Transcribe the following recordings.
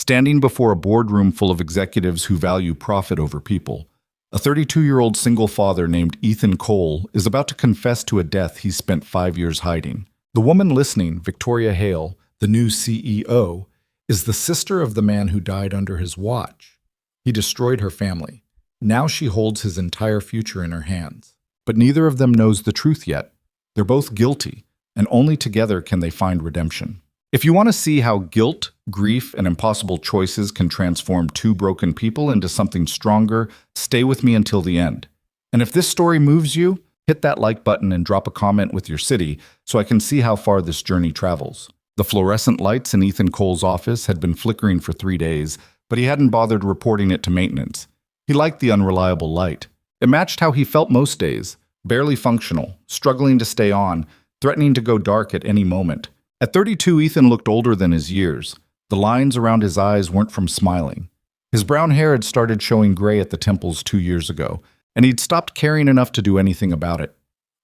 Standing before a boardroom full of executives who value profit over people, a 32-year-old single father named Ethan Cole is about to confess to a death he spent 5 years hiding. The woman listening, Victoria Hale, the new CEO, is the sister of the man who died under his watch. He destroyed her family. Now she holds his entire future in her hands. But neither of them knows the truth yet. They're both guilty, and only together can they find redemption. If you want to see how guilt, grief, and impossible choices can transform two broken people into something stronger, stay with me until the end. And if this story moves you, hit that like button and drop a comment with your city so I can see how far this journey travels. The fluorescent lights in Ethan Cole's office had been flickering for 3 days, but he hadn't bothered reporting it to maintenance. He liked the unreliable light. It matched how he felt most days, barely functional, struggling to stay on, threatening to go dark at any moment. At 32, Ethan looked older than his years. The lines around his eyes weren't from smiling. His brown hair had started showing gray at the temples 2 years ago, and he'd stopped caring enough to do anything about it.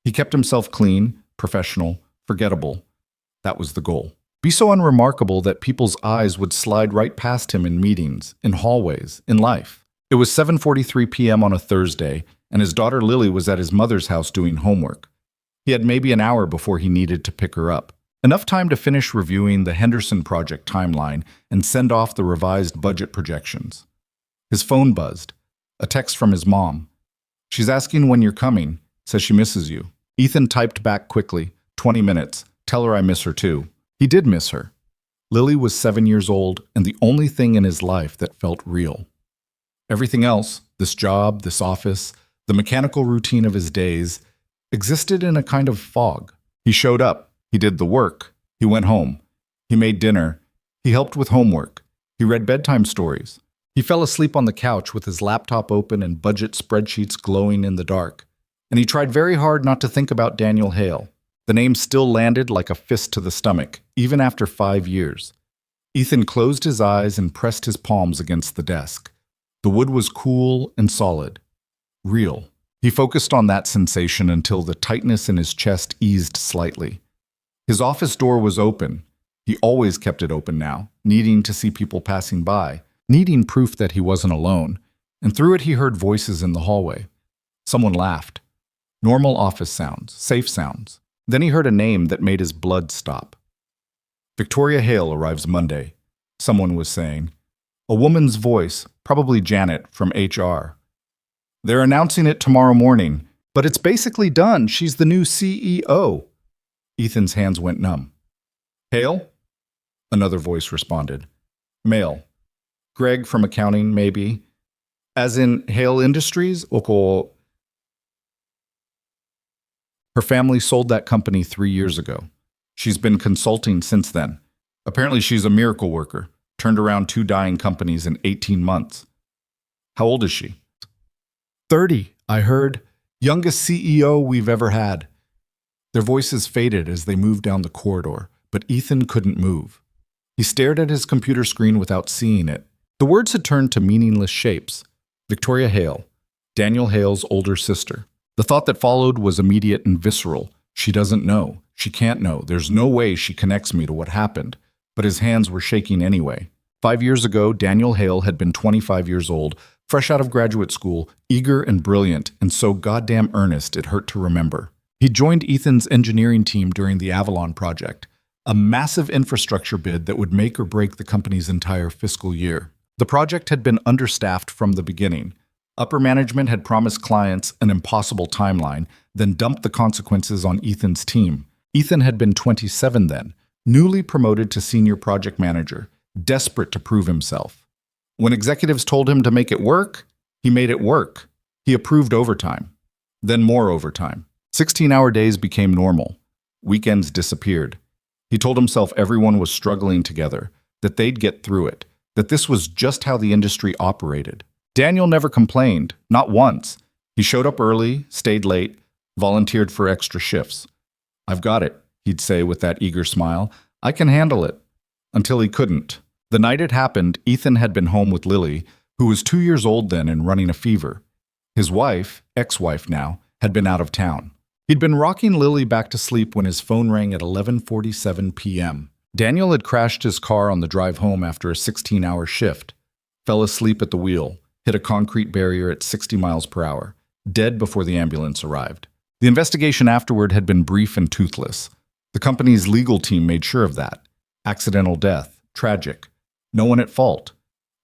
He kept himself clean, professional, forgettable. That was the goal. Be so unremarkable that people's eyes would slide right past him in meetings, in hallways, in life. It was 7:43 p.m. on a Thursday, and his daughter Lily was at his mother's house doing homework. He had maybe an hour before he needed to pick her up. Enough time to finish reviewing the Henderson Project timeline and send off the revised budget projections. His phone buzzed. A text from his mom. She's asking when you're coming, says she misses you. Ethan typed back quickly, 20 minutes, tell her I miss her too. He did miss her. Lily was 7 years old and the only thing in his life that felt real. Everything else, this job, this office, the mechanical routine of his days, existed in a kind of fog. He showed up. He did the work. He went home. He made dinner. He helped with homework. He read bedtime stories. He fell asleep on the couch with his laptop open and budget spreadsheets glowing in the dark. And he tried very hard not to think about Daniel Hale. The name still landed like a fist to the stomach, even after 5 years. Ethan closed his eyes and pressed his palms against the desk. The wood was cool and solid. Real. He focused on that sensation until the tightness in his chest eased slightly. His office door was open. He always kept it open now, needing to see people passing by, needing proof that he wasn't alone. And through it he heard voices in the hallway. Someone laughed. Normal office sounds, safe sounds. Then he heard a name that made his blood stop. Victoria Hale arrives Monday, someone was saying. A woman's voice, probably Janet from HR. They're announcing it tomorrow morning, but it's basically done. She's the new CEO. Ethan's hands went numb. Hale? Another voice responded. Male. Greg from accounting, maybe. As in Hale Industries? Or her family sold that company 3 years ago. She's been consulting since then. Apparently she's a miracle worker, turned around 2 dying companies in 18 months. How old is she? 30, I heard. Youngest CEO we've ever had. Their voices faded as they moved down the corridor, but Ethan couldn't move. He stared at his computer screen without seeing it. The words had turned to meaningless shapes. Victoria Hale, Daniel Hale's older sister. The thought that followed was immediate and visceral. She doesn't know. She can't know. There's no way she connects me to what happened. But his hands were shaking anyway. 5 years ago, Daniel Hale had been 25 years old, fresh out of graduate school, eager and brilliant, and so goddamn earnest it hurt to remember. He joined Ethan's engineering team during the Avalon project, a massive infrastructure bid that would make or break the company's entire fiscal year. The project had been understaffed from the beginning. Upper management had promised clients an impossible timeline, then dumped the consequences on Ethan's team. Ethan had been 27 then, newly promoted to senior project manager, desperate to prove himself. When executives told him to make it work, he made it work. He approved overtime. Then more overtime. 16-hour days became normal. Weekends disappeared. He told himself everyone was struggling together, that they'd get through it, that this was just how the industry operated. Daniel never complained, not once. He showed up early, stayed late, volunteered for extra shifts. I've got it, he'd say with that eager smile. I can handle it. Until he couldn't. The night it happened, Ethan had been home with Lily, who was 2 years old then and running a fever. His wife, ex-wife now, had been out of town. He'd been rocking Lily back to sleep when his phone rang at 11:47 p.m. Daniel had crashed his car on the drive home after a 16-hour shift, fell asleep at the wheel, hit a concrete barrier at 60 miles per hour, dead before the ambulance arrived. The investigation afterward had been brief and toothless. The company's legal team made sure of that. Accidental death, tragic, no one at fault.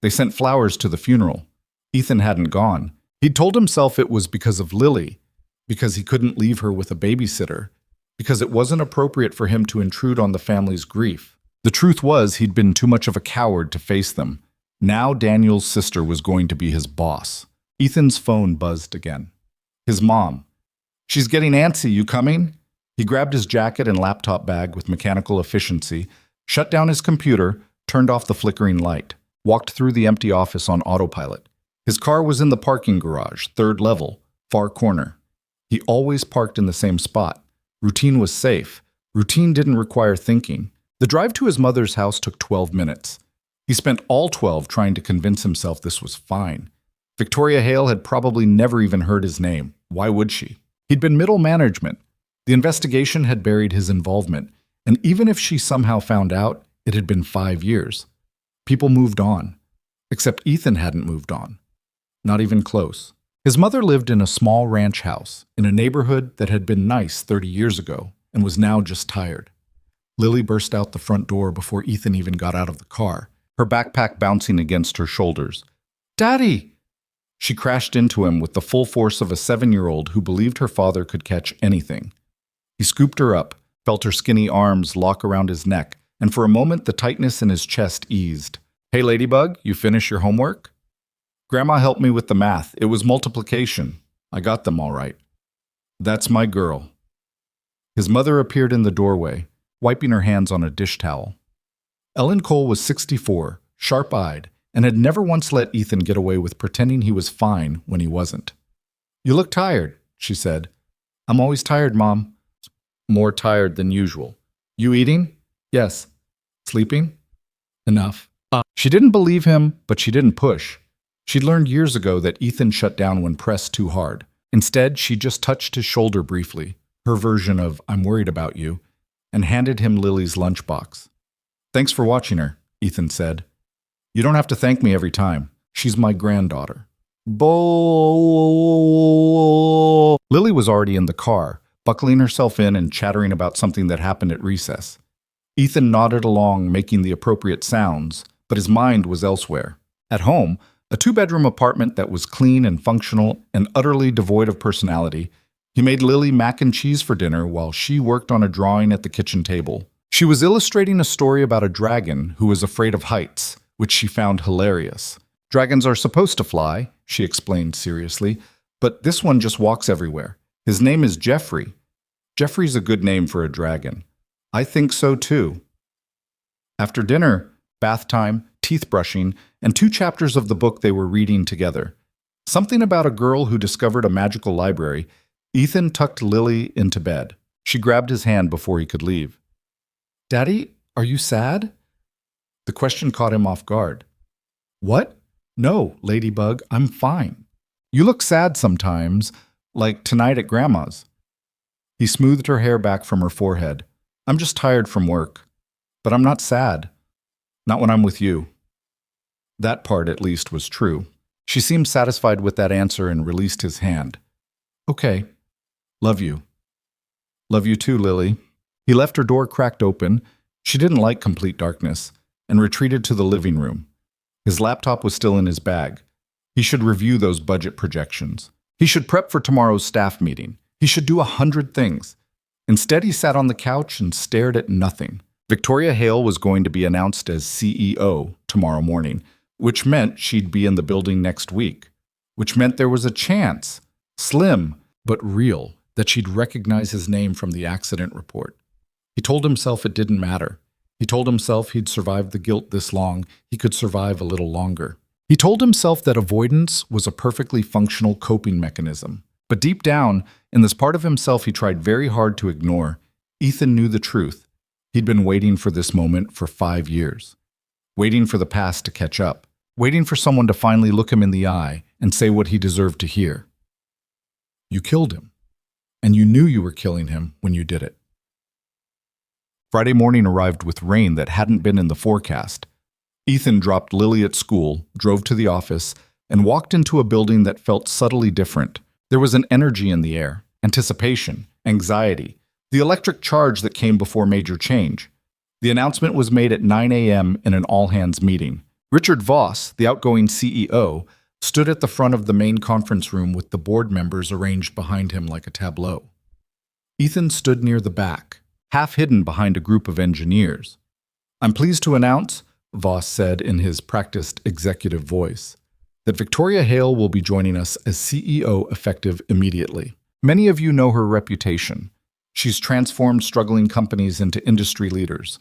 They sent flowers to the funeral. Ethan hadn't gone. He'd told himself it was because of Lily, because he couldn't leave her with a babysitter, because it wasn't appropriate for him to intrude on the family's grief. The truth was he'd been too much of a coward to face them. Now Daniel's sister was going to be his boss. Ethan's phone buzzed again. His mom. "She's getting antsy, you coming?" He grabbed his jacket and laptop bag with mechanical efficiency, shut down his computer, turned off the flickering light, walked through the empty office on autopilot. His car was in the parking garage, third level, far corner. He always parked in the same spot. Routine was safe. Routine didn't require thinking. The drive to his mother's house took 12 minutes. He spent all 12 trying to convince himself this was fine. Victoria Hale had probably never even heard his name. Why would she? He'd been middle management. The investigation had buried his involvement, and even if she somehow found out, it had been 5 years. People moved on. Except Ethan hadn't moved on. Not even close. His mother lived in a small ranch house in a neighborhood that had been nice 30 years ago and was now just tired. Lily burst out the front door before Ethan even got out of the car, her backpack bouncing against her shoulders. "Daddy!" She crashed into him with the full force of a 7-year-old who believed her father could catch anything. He scooped her up, felt her skinny arms lock around his neck, and for a moment the tightness in his chest eased. "Hey, Ladybug, you finish your homework?" "Grandma helped me with the math. It was multiplication. I got them all right." "That's my girl." His mother appeared in the doorway, wiping her hands on a dish towel. Ellen Cole was 64, sharp-eyed, and had never once let Ethan get away with pretending he was fine when he wasn't. "You look tired," she said. "I'm always tired, Mom." "More tired than usual." "You eating?" "Yes." "Sleeping?" "Enough." She didn't believe him, but she didn't push. She'd learned years ago that Ethan shut down when pressed too hard. Instead, she just touched his shoulder briefly, her version of "I'm worried about you," and handed him Lily's lunchbox. "Thanks for watching her," Ethan said. "You don't have to thank me every time. She's my granddaughter." Bo. Lily was already in the car, buckling herself in and chattering about something that happened at recess. Ethan nodded along, making the appropriate sounds, but his mind was elsewhere. At home, a 2-bedroom apartment that was clean and functional and utterly devoid of personality, he made Lily mac and cheese for dinner while she worked on a drawing at the kitchen table. She was illustrating a story about a dragon who was afraid of heights, which she found hilarious. "Dragons are supposed to fly," she explained seriously, "but this one just walks everywhere. His name is Jeffrey. Jeffrey's a good name for a dragon." "I think so too." After dinner, bath time, teeth brushing, and 2 chapters of the book they were reading together. Something about a girl who discovered a magical library. Ethan tucked Lily into bed. She grabbed his hand before he could leave. "Daddy, are you sad?" The question caught him off guard. "What? No, Ladybug, I'm fine. You look sad sometimes, like tonight at Grandma's." He smoothed her hair back from her forehead. "I'm just tired from work. But I'm not sad. Not when I'm with you." That part, at least, was true. She seemed satisfied with that answer and released his hand. "Okay. Love you." "Love you too, Lily." He left her door cracked open. She didn't like complete darkness, and retreated to the living room. His laptop was still in his bag. He should review those budget projections. He should prep for tomorrow's staff meeting. He should do 100 things. Instead, he sat on the couch and stared at nothing. Victoria Hale was going to be announced as CEO tomorrow morning, which meant she'd be in the building next week, which meant there was a chance, slim but real, that she'd recognize his name from the accident report. He told himself it didn't matter. He told himself he'd survived the guilt this long, he could survive a little longer. He told himself that avoidance was a perfectly functional coping mechanism. But deep down, in this part of himself he tried very hard to ignore, Ethan knew the truth. He'd been waiting for this moment for 5 years. Waiting for the past to catch up. Waiting for someone to finally look him in the eye and say what he deserved to hear. "You killed him. And you knew you were killing him when you did it." Friday morning arrived with rain that hadn't been in the forecast. Ethan dropped Lily at school, drove to the office, and walked into a building that felt subtly different. There was an energy in the air, anticipation, anxiety, the electric charge that came before major change. The announcement was made at 9 a.m. in an all-hands meeting. Richard Voss, the outgoing CEO, stood at the front of the main conference room with the board members arranged behind him like a tableau. Ethan stood near the back, half hidden behind a group of engineers. "I'm pleased to announce," Voss said in his practiced executive voice, "that Victoria Hale will be joining us as CEO effective immediately. Many of you know her reputation. She's transformed struggling companies into industry leaders.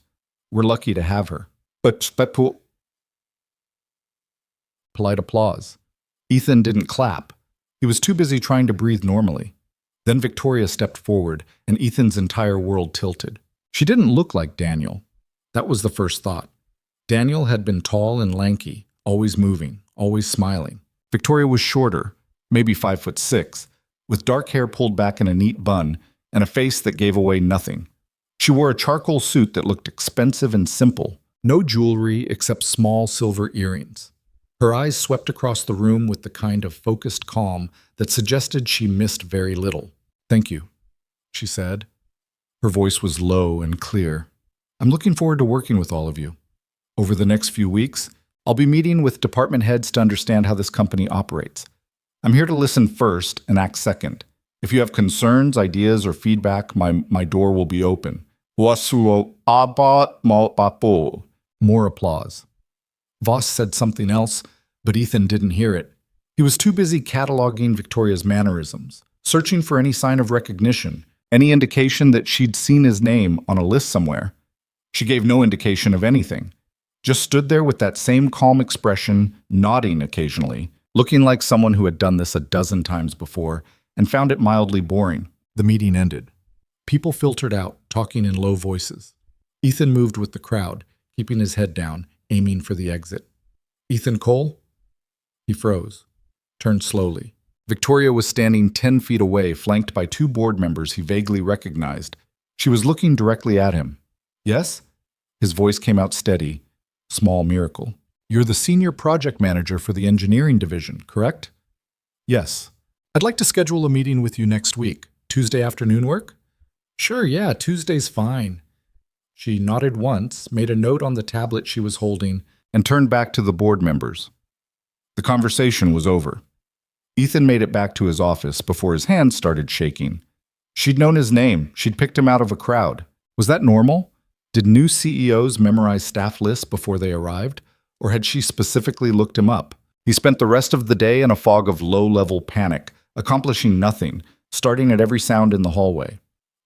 We're lucky to have her." But polite applause. Ethan didn't clap. He was too busy trying to breathe normally. Then Victoria stepped forward, and Ethan's entire world tilted. She didn't look like Daniel. That was the first thought. Daniel had been tall and lanky, always moving, always smiling. Victoria was shorter, maybe 5'6", with dark hair pulled back in a neat bun and a face that gave away nothing. She wore a charcoal suit that looked expensive and simple, no jewelry except small silver earrings. Her eyes swept across the room with the kind of focused calm that suggested she missed very little. "Thank you," she said. Her voice was low and clear. "I'm looking forward to working with all of you. Over the next few weeks, I'll be meeting with department heads to understand how this company operates. I'm here to listen first and act second. If you have concerns, ideas, or feedback, my door will be open." More applause. Voss said something else, but Ethan didn't hear it. He was too busy cataloging Victoria's mannerisms, searching for any sign of recognition, any indication that she'd seen his name on a list somewhere. She gave no indication of anything. Just stood there with that same calm expression, nodding occasionally, looking like someone who had done this a dozen times before and found it mildly boring. The meeting ended. People filtered out, talking in low voices. Ethan moved with the crowd, keeping his head down, aiming for the exit. "Ethan Cole?" He froze, turned slowly. Victoria was standing 10 feet away, flanked by two board members he vaguely recognized. She was looking directly at him. "Yes?" His voice came out steady. Small miracle. "You're the senior project manager for the engineering division, correct?" "Yes. I'd like to schedule a meeting with you next week. Tuesday afternoon work?" "Sure, yeah, Tuesday's fine." She nodded once, made a note on the tablet she was holding, and turned back to the board members. The conversation was over. Ethan made it back to his office before his hands started shaking. She'd known his name. She'd picked him out of a crowd. Was that normal? Did new CEOs memorize staff lists before they arrived? Or had she specifically looked him up? He spent the rest of the day in a fog of low-level panic, accomplishing nothing, starting at every sound in the hallway.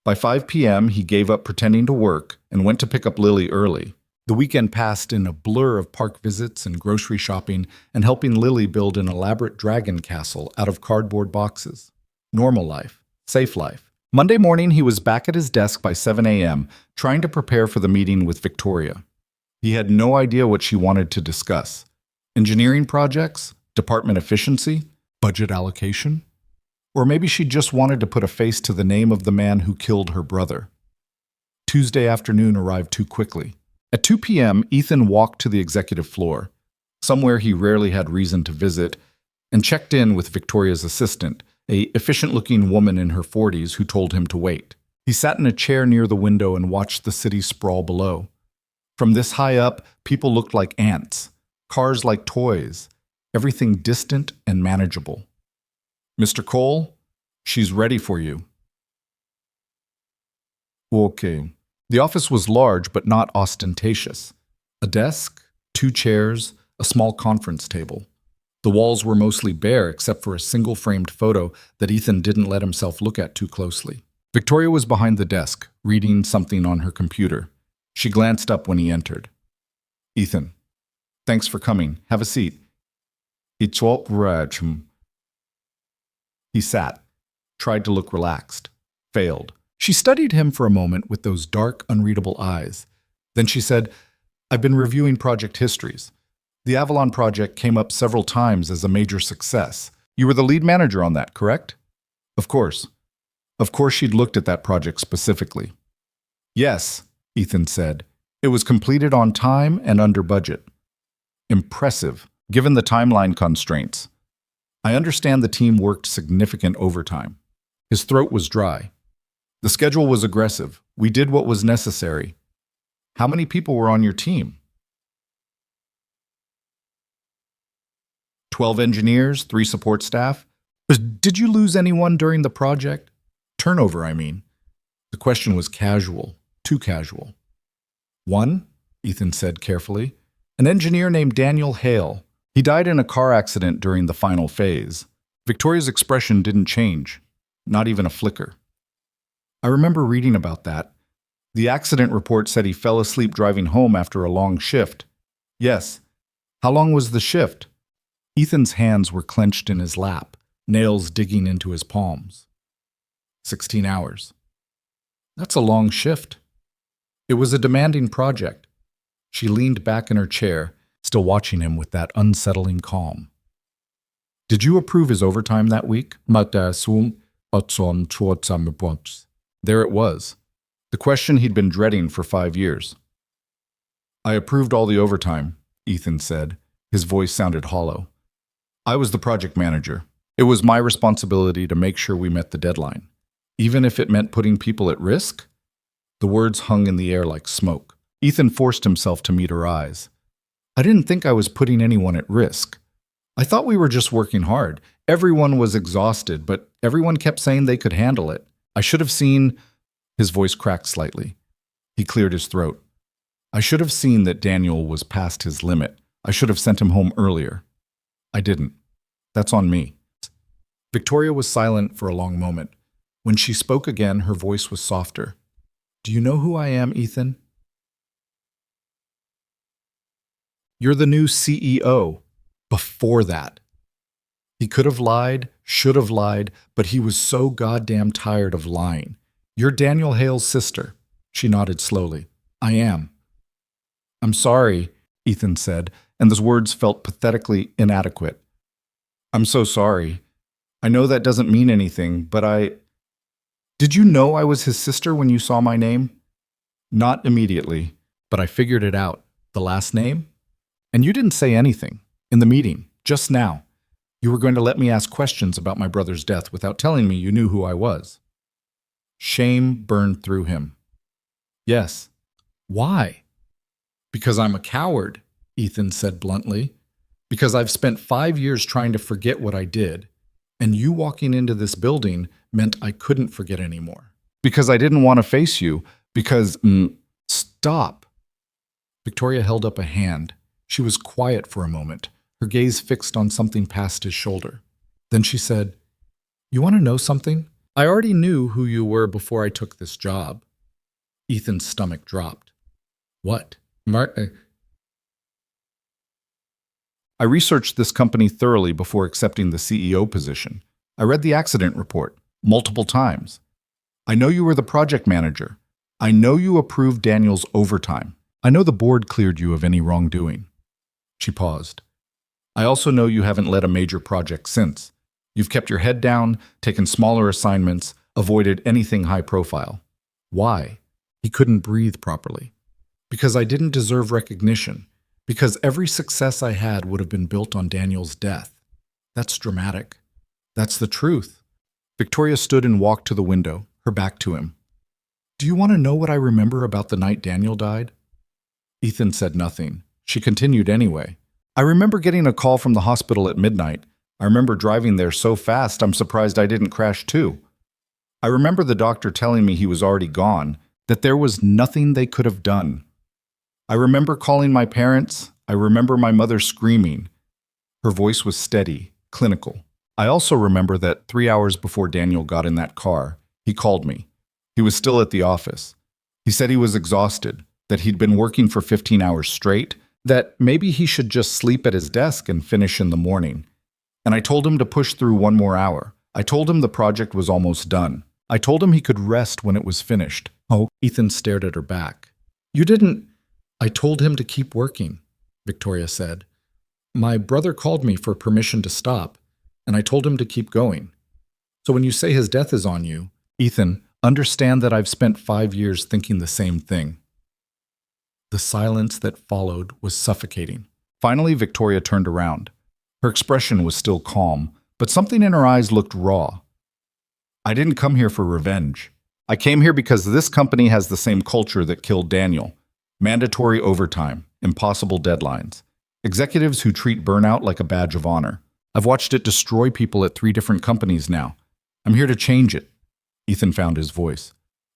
By 5 p.m., he gave up pretending to work and went to pick up Lily early. The weekend passed in a blur of park visits and grocery shopping and helping Lily build an elaborate dragon castle out of cardboard boxes. Normal life. Safe life. Monday morning, he was back at his desk by 7 a.m., trying to prepare for the meeting with Victoria. He had no idea what she wanted to discuss. Engineering projects? Department efficiency? Budget allocation? Or maybe she just wanted to put a face to the name of the man who killed her brother. Tuesday afternoon arrived too quickly. At 2 p.m., Ethan walked to the executive floor, somewhere he rarely had reason to visit, and checked in with Victoria's assistant, a efficient-looking woman in her 40s who told him to wait. He sat in a chair near the window and watched the city sprawl below. From this high up, people looked like ants, cars like toys, everything distant and manageable. "Mr. Cole, she's ready for you." Okay. The office was large but not ostentatious. A desk, 2 chairs, a small conference table. The walls were mostly bare except for a single framed photo that Ethan didn't let himself look at too closely. Victoria was behind the desk, reading something on her computer. She glanced up when he entered. "Ethan, thanks for coming. Have a seat." He sat, tried to look relaxed, failed. She studied him for a moment with those dark, unreadable eyes. Then she said, "I've been reviewing project histories. The Avalon project came up several times as a major success. You were the lead manager on that, correct?" Of course. Of course she'd looked at that project specifically. "Yes, Ethan said. It was completed on time and under budget. Impressive, given the timeline constraints. I understand the team worked significant overtime. His throat was dry. The schedule was aggressive. We did what was necessary. How many people were on your team? 12 engineers, 3 support staff. Did you lose anyone during the project? Turnover, I mean. The question was casual, too casual. 1, Ethan said carefully. An engineer named Daniel Hale. He died in a car accident during the final phase. Victoria's expression didn't change, not even a flicker. I remember reading about that. The accident report said he fell asleep driving home after a long shift. Yes. How long was the shift? Ethan's hands were clenched in his lap, nails digging into his palms. 16 hours. That's a long shift. It was a demanding project. She leaned back in her chair, still watching him with that unsettling calm. Did you approve his overtime that week? There it was. The question he'd been dreading for 5 years. I approved all the overtime, Ethan said. His voice sounded hollow. I was the project manager. It was my responsibility to make sure we met the deadline, even if it meant putting people at risk. The words hung in the air like smoke. Ethan forced himself to meet her eyes. I didn't think I was putting anyone at risk. I thought we were just working hard. Everyone was exhausted, but everyone kept saying they could handle it. I should have seen... His voice cracked slightly. He cleared his throat. I should have seen that Daniel was past his limit. I should have sent him home earlier. I didn't. That's on me. Victoria was silent for a long moment. When she spoke again, her voice was softer. Do you know who I am, Ethan? You're the new CEO. Before that. He could have lied, should have lied, but he was so goddamn tired of lying. You're Daniel Hale's sister. She nodded slowly. I am. I'm sorry, Ethan said, and those words felt pathetically inadequate. I'm so sorry. I know that doesn't mean anything, but Did you know I was his sister when you saw my name? Not immediately, but I figured it out. The last name? And you didn't say anything. In the meeting, just now. You were going to let me ask questions about my brother's death without telling me you knew who I was. Shame burned through him. Yes. Why? Because I'm a coward, Ethan said bluntly. Because I've spent 5 years trying to forget what I did, and you walking into this building meant I couldn't forget anymore. Because I didn't want to face you. Because, stop. Victoria held up a hand. She was quiet for a moment, her gaze fixed on something past his shoulder. Then she said, You want to know something? I already knew who you were before I took this job. Ethan's stomach dropped. What? I researched this company thoroughly before accepting the CEO position. I read the accident report multiple times. I know you were the project manager. I know you approved Daniel's overtime. I know the board cleared you of any wrongdoing. She paused. I also know you haven't led a major project since. You've kept your head down, taken smaller assignments, avoided anything high profile. Why? He couldn't breathe properly. Because I didn't deserve recognition. Because every success I had would have been built on Daniel's death. That's dramatic. That's the truth. Victoria stood and walked to the window, her back to him. Do you want to know what I remember about the night Daniel died? Ethan said nothing. She continued anyway. I remember getting a call from the hospital at midnight. I remember driving there so fast I'm surprised I didn't crash too. I remember the doctor telling me he was already gone, that there was nothing they could have done. I remember calling my parents. I remember my mother screaming. Her voice was steady, clinical. I also remember that 3 hours before Daniel got in that car, he called me. He was still at the office. He said he was exhausted, that he'd been working for 15 hours straight, that maybe he should just sleep at his desk and finish in the morning. And I told him to push through 1 more hour. I told him the project was almost done. I told him he could rest when it was finished. Oh, Ethan stared at her back. You didn't... I told him to keep working, Victoria said. My brother called me for permission to stop, and I told him to keep going. So when you say his death is on you, Ethan, understand that I've spent 5 years thinking the same thing. The silence that followed was suffocating. Finally, Victoria turned around. Her expression was still calm, but something in her eyes looked raw. I didn't come here for revenge. I came here because this company has the same culture that killed Daniel. Mandatory overtime, impossible deadlines, executives who treat burnout like a badge of honor. I've watched it destroy people at 3 different companies now. I'm here to change it. Ethan found his voice.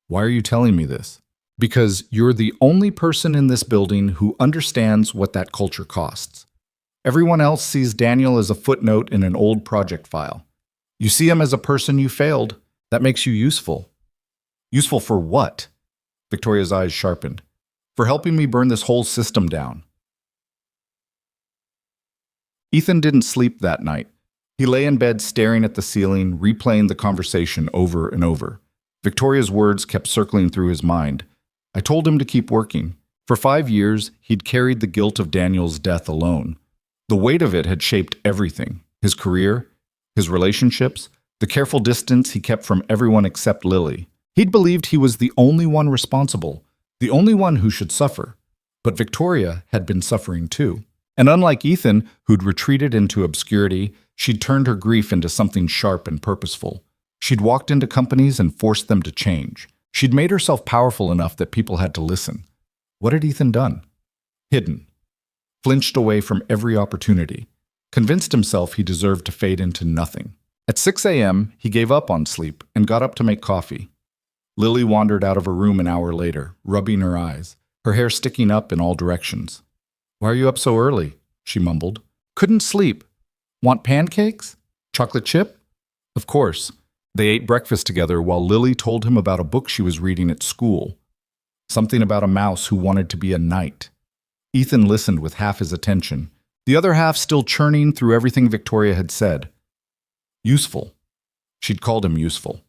Why are you telling me this? Because you're the only person in this building who understands what that culture costs. Everyone else sees Daniel as a footnote in an old project file. You see him as a person you failed. That makes you useful. Useful for what? Victoria's eyes sharpened. For helping me burn this whole system down. Ethan didn't sleep that night. He lay in bed staring at the ceiling, replaying the conversation over and over. Victoria's words kept circling through his mind. I told him to keep working. For 5 years, he'd carried the guilt of Daniel's death alone. The weight of it had shaped everything. His career, his relationships, the careful distance he kept from everyone except Lily. He'd believed he was the only one responsible, the only one who should suffer. But Victoria had been suffering too. And unlike Ethan, who'd retreated into obscurity, she'd turned her grief into something sharp and purposeful. She'd walked into companies and forced them to change. She'd made herself powerful enough that people had to listen. What had Ethan done? Hidden. Flinched away from every opportunity. Convinced himself he deserved to fade into nothing. At 6 a.m., he gave up on sleep and got up to make coffee. Lily wandered out of her room an hour later, rubbing her eyes, her hair sticking up in all directions. Why are you up so early? She mumbled. Couldn't sleep. Want pancakes? Chocolate chip? Of course. They ate breakfast together while Lily told him about a book she was reading at school. Something about a mouse who wanted to be a knight. Ethan listened with half his attention, the other half still churning through everything Victoria had said. Useful. She'd called him useful.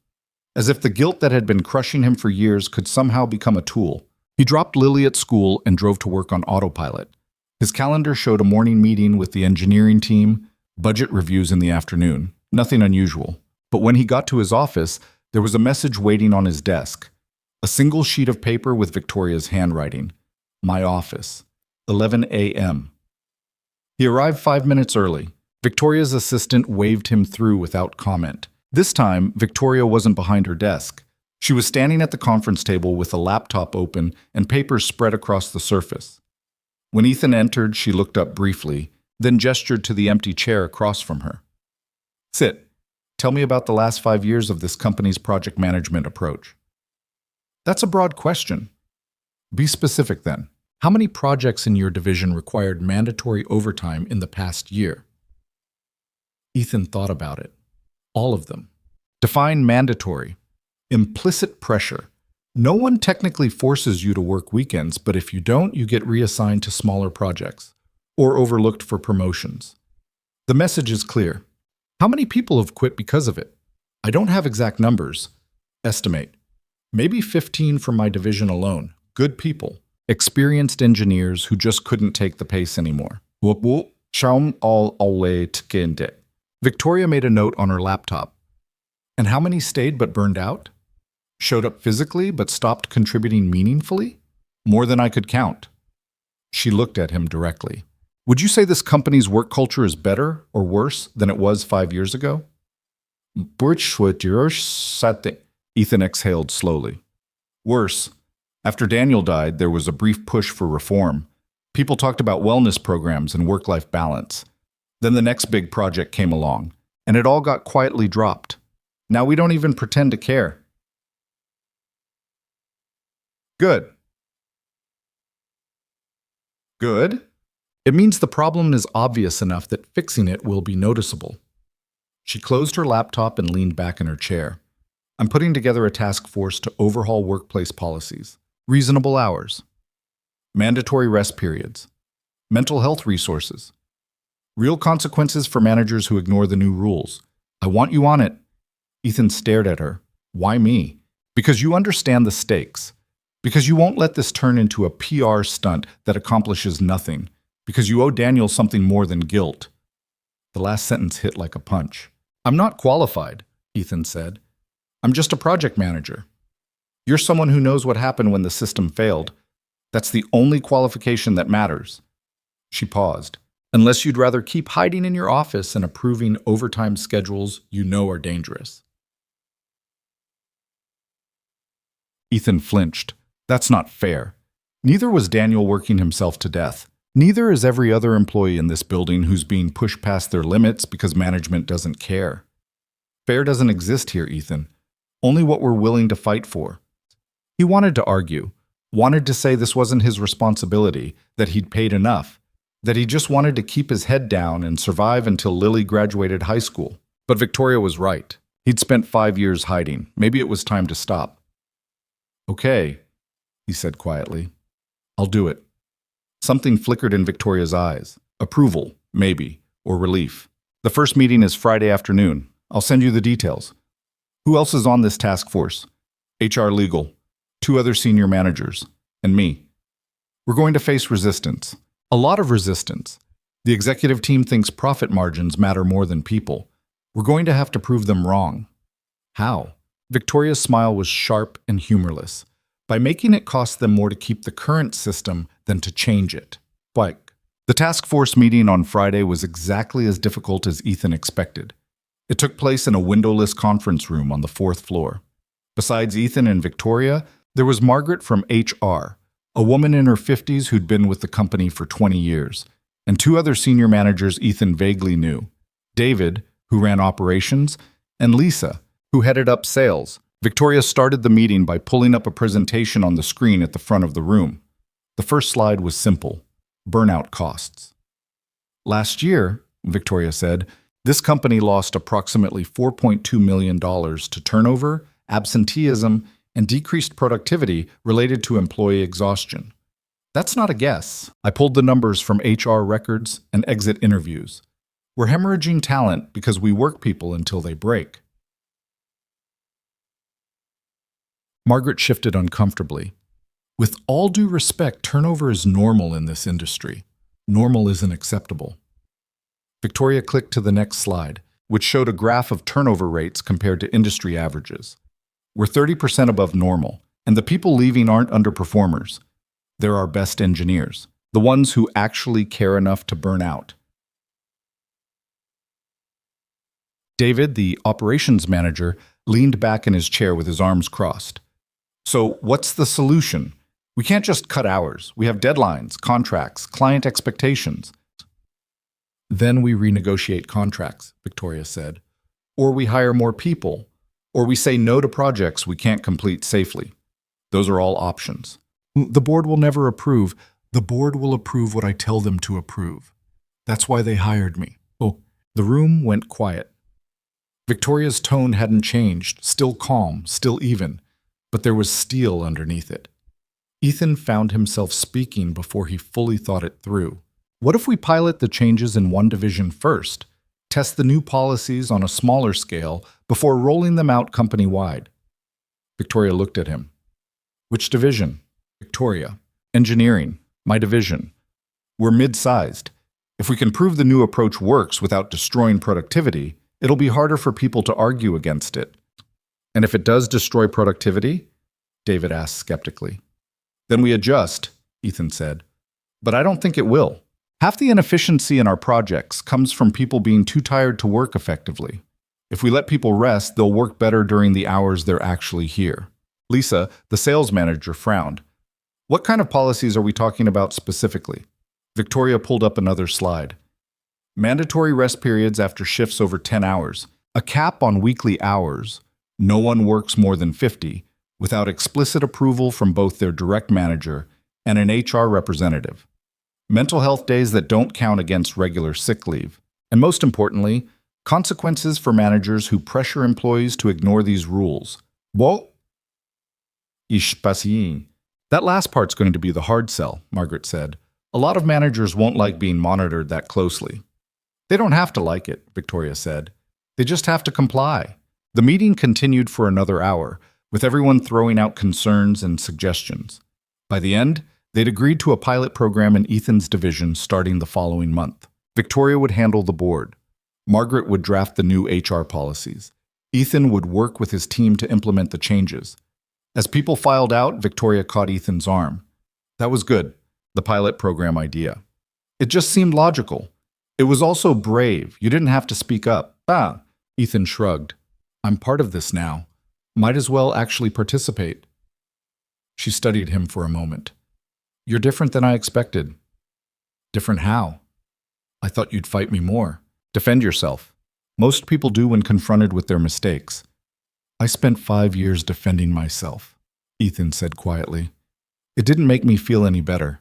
As if the guilt that had been crushing him for years could somehow become a tool. He dropped Lily at school and drove to work on autopilot. His calendar showed a morning meeting with the engineering team, budget reviews in the afternoon. Nothing unusual. But when he got to his office, there was a message waiting on his desk. A single sheet of paper with Victoria's handwriting. My office. 11 a.m. He arrived 5 minutes early. Victoria's assistant waved him through without comment. This time, Victoria wasn't behind her desk. She was standing at the conference table with a laptop open and papers spread across the surface. When Ethan entered, she looked up briefly, then gestured to the empty chair across from her. Sit. Tell me about the last 5 years of this company's project management approach. That's a broad question. Be specific then. How many projects in your division required mandatory overtime in the past year? Ethan thought about it. All of them. Define mandatory. Implicit pressure. No one technically forces you to work weekends, but if you don't, you get reassigned to smaller projects or overlooked for promotions. The message is clear. How many people have quit because of it? I don't have exact numbers. Estimate. Maybe 15 from my division alone. Good people. Experienced engineers who just couldn't take the pace anymore. Victoria made a note on her laptop. And how many stayed but burned out? Showed up physically but stopped contributing meaningfully? More than I could count. She looked at him directly. Would you say this company's work culture is better or worse than it was 5 years ago? Ethan exhaled slowly. Worse. After Daniel died, there was a brief push for reform. People talked about wellness programs and work-life balance. Then the next big project came along, and it all got quietly dropped. Now we don't even pretend to care. Good. Good? It means the problem is obvious enough that fixing it will be noticeable. She closed her laptop and leaned back in her chair. I'm putting together a task force to overhaul workplace policies. Reasonable hours. Mandatory rest periods. Mental health resources. Real consequences for managers who ignore the new rules. I want you on it. Ethan stared at her. Why me? Because you understand the stakes. Because you won't let this turn into a PR stunt that accomplishes nothing. Because you owe Daniel something more than guilt. The last sentence hit like a punch. I'm not qualified, Ethan said. I'm just a project manager. You're someone who knows what happened when the system failed. That's the only qualification that matters. She paused. Unless you'd rather keep hiding in your office and approving overtime schedules you know are dangerous. Ethan flinched. That's not fair. Neither was Daniel working himself to death. Neither is every other employee in this building who's being pushed past their limits because management doesn't care. Fair doesn't exist here, Ethan. Only what we're willing to fight for. He wanted to argue, wanted to say this wasn't his responsibility, that he'd paid enough, that he just wanted to keep his head down and survive until Lily graduated high school. But Victoria was right. He'd spent 5 years hiding. Maybe it was time to stop. Okay, he said quietly. I'll do it. Something flickered in Victoria's eyes. Approval, maybe, or relief. The first meeting is Friday afternoon. I'll send you the details. Who else is on this task force? HR Legal, 2 other senior managers, and me. We're going to face resistance. A lot of resistance. The executive team thinks profit margins matter more than people. We're going to have to prove them wrong. How? Victoria's smile was sharp and humorless. By making it cost them more to keep the current system than to change it. But the task force meeting on Friday was exactly as difficult as Ethan expected. It took place in a windowless conference room on the 4th floor. Besides Ethan and Victoria, there was Margaret from HR, a woman in her 50s who'd been with the company for 20 years, and 2 other senior managers Ethan vaguely knew, David, who ran operations, and Lisa, who headed up sales. Victoria started the meeting by pulling up a presentation on the screen at the front of the room. The first slide was simple: burnout costs. Last year, Victoria said, this company lost approximately $4.2 million to turnover, absenteeism, and decreased productivity related to employee exhaustion. That's not a guess. I pulled the numbers from HR records and exit interviews. We're hemorrhaging talent because we work people until they break. Margaret shifted uncomfortably. With all due respect, turnover is normal in this industry. Normal isn't acceptable. Victoria clicked to the next slide, which showed a graph of turnover rates compared to industry averages. We're 30% above normal, and the people leaving aren't underperformers. They're our best engineers, the ones who actually care enough to burn out. David, the operations manager, leaned back in his chair with his arms crossed. So what's the solution? We can't just cut hours. We have deadlines, contracts, client expectations. Then we renegotiate contracts, Victoria said. Or we hire more people. Or we say no to projects we can't complete safely. Those are all options. The board will never approve. The board will approve what I tell them to approve. That's why they hired me. Oh, the room went quiet. Victoria's tone hadn't changed, still calm, still even, but there was steel underneath it. Ethan found himself speaking before he fully thought it through. What if we pilot the changes in one division first, test the new policies on a smaller scale before rolling them out company-wide? Victoria looked at him. Which division? Victoria. Engineering. My division. We're mid-sized. If we can prove the new approach works without destroying productivity, it'll be harder for people to argue against it. And if it does destroy productivity? David asked skeptically. Then we adjust, Ethan said. But I don't think it will. Half the inefficiency in our projects comes from people being too tired to work effectively. If we let people rest, they'll work better during the hours they're actually here. Lisa, the sales manager, frowned. What kind of policies are we talking about specifically? Victoria pulled up another slide. Mandatory rest periods after shifts over 10 hours, a cap on weekly hours, no one works more than 50, without explicit approval from both their direct manager and an HR representative. Mental health days that don't count against regular sick leave. And most importantly, consequences for managers who pressure employees to ignore these rules. Well, that last part's going to be the hard sell, Margaret said. A lot of managers won't like being monitored that closely. They don't have to like it, Victoria said. They just have to comply. The meeting continued for another hour, with everyone throwing out concerns and suggestions. By the end, they'd agreed to a pilot program in Ethan's division starting the following month. Victoria would handle the board. Margaret would draft the new HR policies. Ethan would work with his team to implement the changes. As people filed out, Victoria caught Ethan's arm. That was good, the pilot program idea. It just seemed logical. It was also brave. You didn't have to speak up. Ethan shrugged. I'm part of this now. Might as well actually participate. She studied him for a moment. You're different than I expected. Different how? I thought you'd fight me more. Defend yourself. Most people do when confronted with their mistakes. I spent 5 years defending myself, Ethan said quietly. It didn't make me feel any better.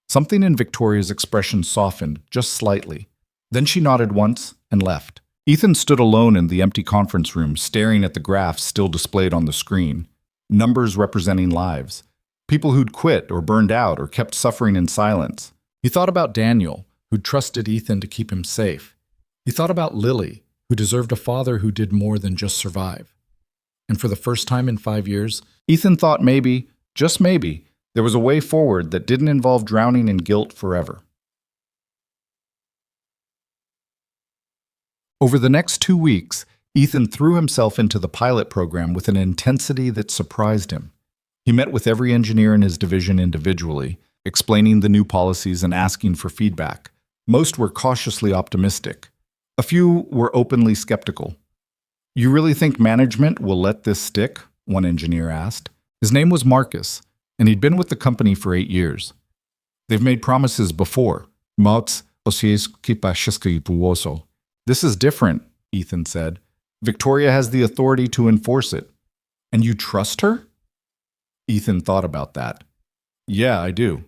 Something in Victoria's expression softened, just slightly. Then she nodded once and left. Ethan stood alone in the empty conference room, staring at the graphs still displayed on the screen. Numbers representing lives. People who'd quit or burned out or kept suffering in silence. He thought about Daniel, who'd trusted Ethan to keep him safe. He thought about Lily, who deserved a father who did more than just survive. And for the first time in 5 years, Ethan thought maybe, just maybe, there was a way forward that didn't involve drowning in guilt forever. Over the next 2 weeks, Ethan threw himself into the pilot program with an intensity that surprised him. He met with every engineer in his division individually, explaining the new policies and asking for feedback. Most were cautiously optimistic. A few were openly skeptical. You really think management will let this stick? One engineer asked. His name was Marcus, and he'd been with the company for 8 years. They've made promises before. This is different, Ethan said. Victoria has the authority to enforce it. And you trust her? Ethan thought about that. Yeah, I do.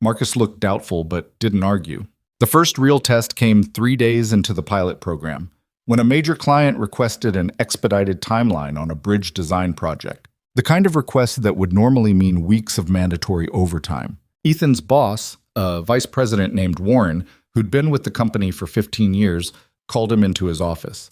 Marcus looked doubtful but didn't argue. The first real test came 3 days into the pilot program, when a major client requested an expedited timeline on a bridge design project, the kind of request that would normally mean weeks of mandatory overtime. Ethan's boss, a vice president named Warren, who'd been with the company for 15 years, called him into his office.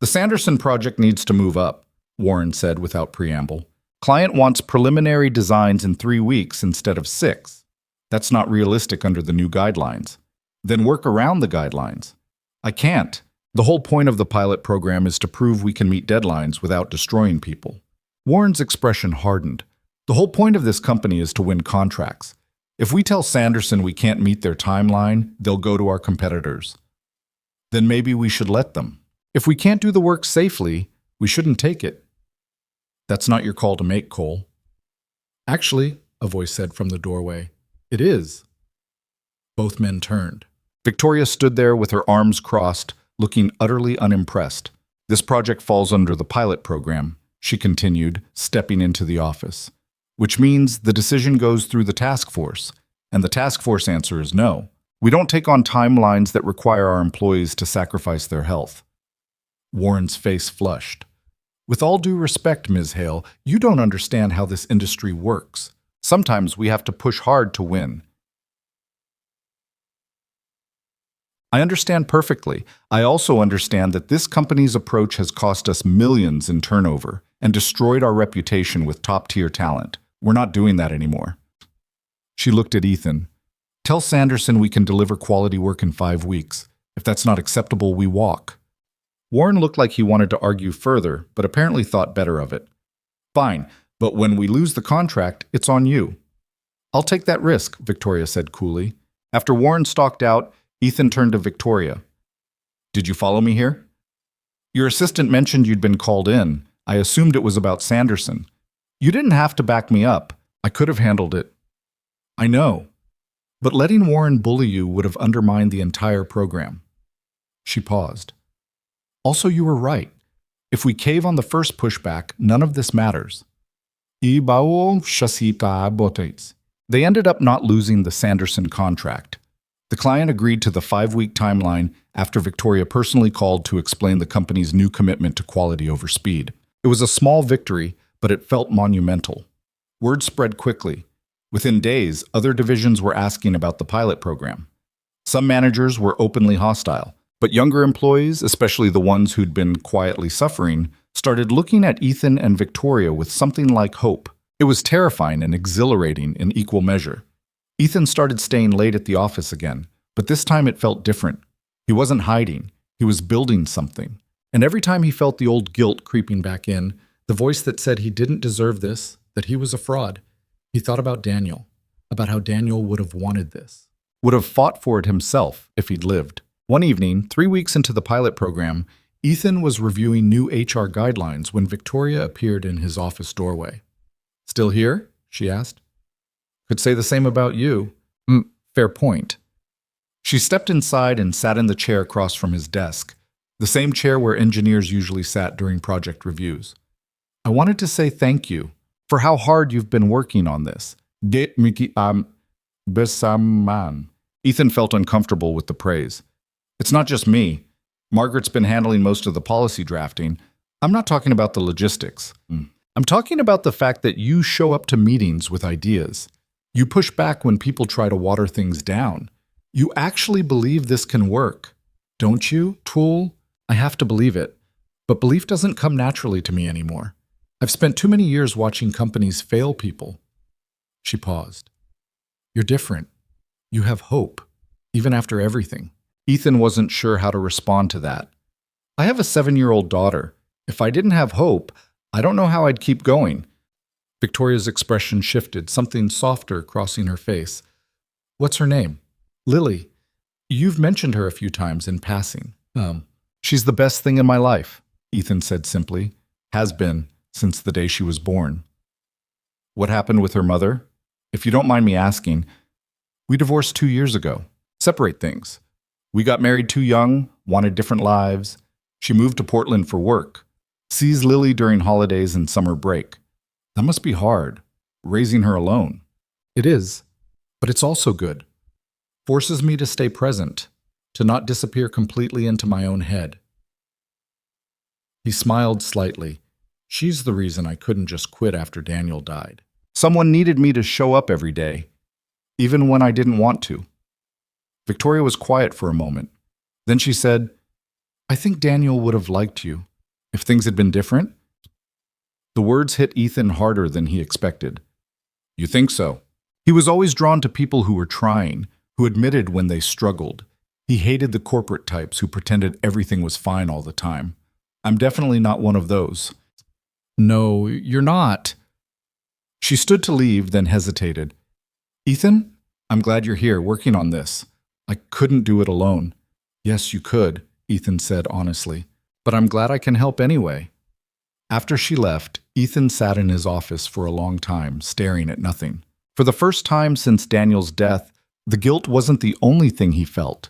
The Sanderson project needs to move up, Warren said without preamble. Client wants preliminary designs in 3 weeks instead of 6. That's not realistic under the new guidelines. Then work around the guidelines. I can't. The whole point of the pilot program is to prove we can meet deadlines without destroying people. Warren's expression hardened. The whole point of this company is to win contracts. If we tell Sanderson we can't meet their timeline, they'll go to our competitors. Then maybe we should let them. If we can't do the work safely, we shouldn't take it. That's not your call to make, Cole. Actually, a voice said from the doorway, it is. Both men turned. Victoria stood there with her arms crossed, looking utterly unimpressed. This project falls under the pilot program, she continued, stepping into the office. Which means the decision goes through the task force, and the task force answer is no. We don't take on timelines that require our employees to sacrifice their health. Warren's face flushed. With all due respect, Ms. Hale, you don't understand how this industry works. Sometimes we have to push hard to win. I understand perfectly. I also understand that this company's approach has cost us millions in turnover and destroyed our reputation with top-tier talent. We're not doing that anymore. She looked at Ethan. Tell Sanderson we can deliver quality work in 5 weeks. If that's not acceptable, we walk. Warren looked like he wanted to argue further, but apparently thought better of it. Fine, but when we lose the contract, it's on you. I'll take that risk, Victoria said coolly. After Warren stalked out, Ethan turned to Victoria. Did you follow me here? Your assistant mentioned you'd been called in. I assumed it was about Sanderson. You didn't have to back me up. I could have handled it. I know. But letting Warren bully you would have undermined the entire program. She paused. Also, you were right. If we cave on the first pushback, none of this matters. They ended up not losing the Sanderson contract. The client agreed to the 5-week timeline after Victoria personally called to explain the company's new commitment to quality over speed. It was a small victory, but it felt monumental. Word spread quickly. Within days, other divisions were asking about the pilot program. Some managers were openly hostile, but younger employees, especially the ones who'd been quietly suffering, started looking at Ethan and Victoria with something like hope. It was terrifying and exhilarating in equal measure. Ethan started staying late at the office again, but this time it felt different. He wasn't hiding. He was building something. And every time he felt the old guilt creeping back in, the voice that said he didn't deserve this, that he was a fraud, He thought about Daniel, about how Daniel would have wanted this, would have fought for it himself if he'd lived. One evening, 3 weeks into the pilot program, Ethan was reviewing new HR guidelines when Victoria appeared in his office doorway. "Still here?" she asked. "Could say the same about you." Fair point." She stepped inside and sat in the chair across from his desk, the same chair where engineers usually sat during project reviews. "I wanted to say thank you for how hard you've been working on this." Besaman. Ethan felt uncomfortable with the praise. "It's not just me. Margaret's been handling most of the policy drafting. I'm not talking about the logistics. I'm talking about the fact that you show up to meetings with ideas. You push back when people try to water things down. You actually believe this can work. Don't you, Tool? I have to believe it. But belief doesn't come naturally to me anymore. I've spent too many years watching companies fail people." She paused. "You're different. You have hope, even after everything." Ethan wasn't sure how to respond to that. "I have a 7-year-old daughter. If I didn't have hope, I don't know how I'd keep going." Victoria's expression shifted, something softer crossing her face. "What's her name?" "Lily. You've mentioned her a few times in passing." She's the best thing in my life," Ethan said simply. "Has been since the day she was born." "What happened with her mother?" "If you don't mind me asking, we divorced 2 years ago. Separate things. We got married too young, wanted different lives. She moved to Portland for work. Sees Lily during holidays and summer break. That must be hard, raising her alone." "It is, but it's also good. Forces me to stay present, to not disappear completely into my own head." He smiled slightly. "She's the reason I couldn't just quit after Daniel died. Someone needed me to show up every day, even when I didn't want to." Victoria was quiet for a moment. Then she said, "I think Daniel would have liked you, if things had been different." The words hit Ethan harder than he expected. "You think so?" He was always drawn to people who were trying, who admitted when they struggled. He hated the corporate types who pretended everything was fine all the time. "I'm definitely not one of those." "No, you're not." She stood to leave, then hesitated. "Ethan, I'm glad you're here working on this. I couldn't do it alone." "Yes, you could," Ethan said honestly. "But I'm glad I can help anyway." After she left, Ethan sat in his office for a long time, staring at nothing. For the first time since Daniel's death, the guilt wasn't the only thing he felt.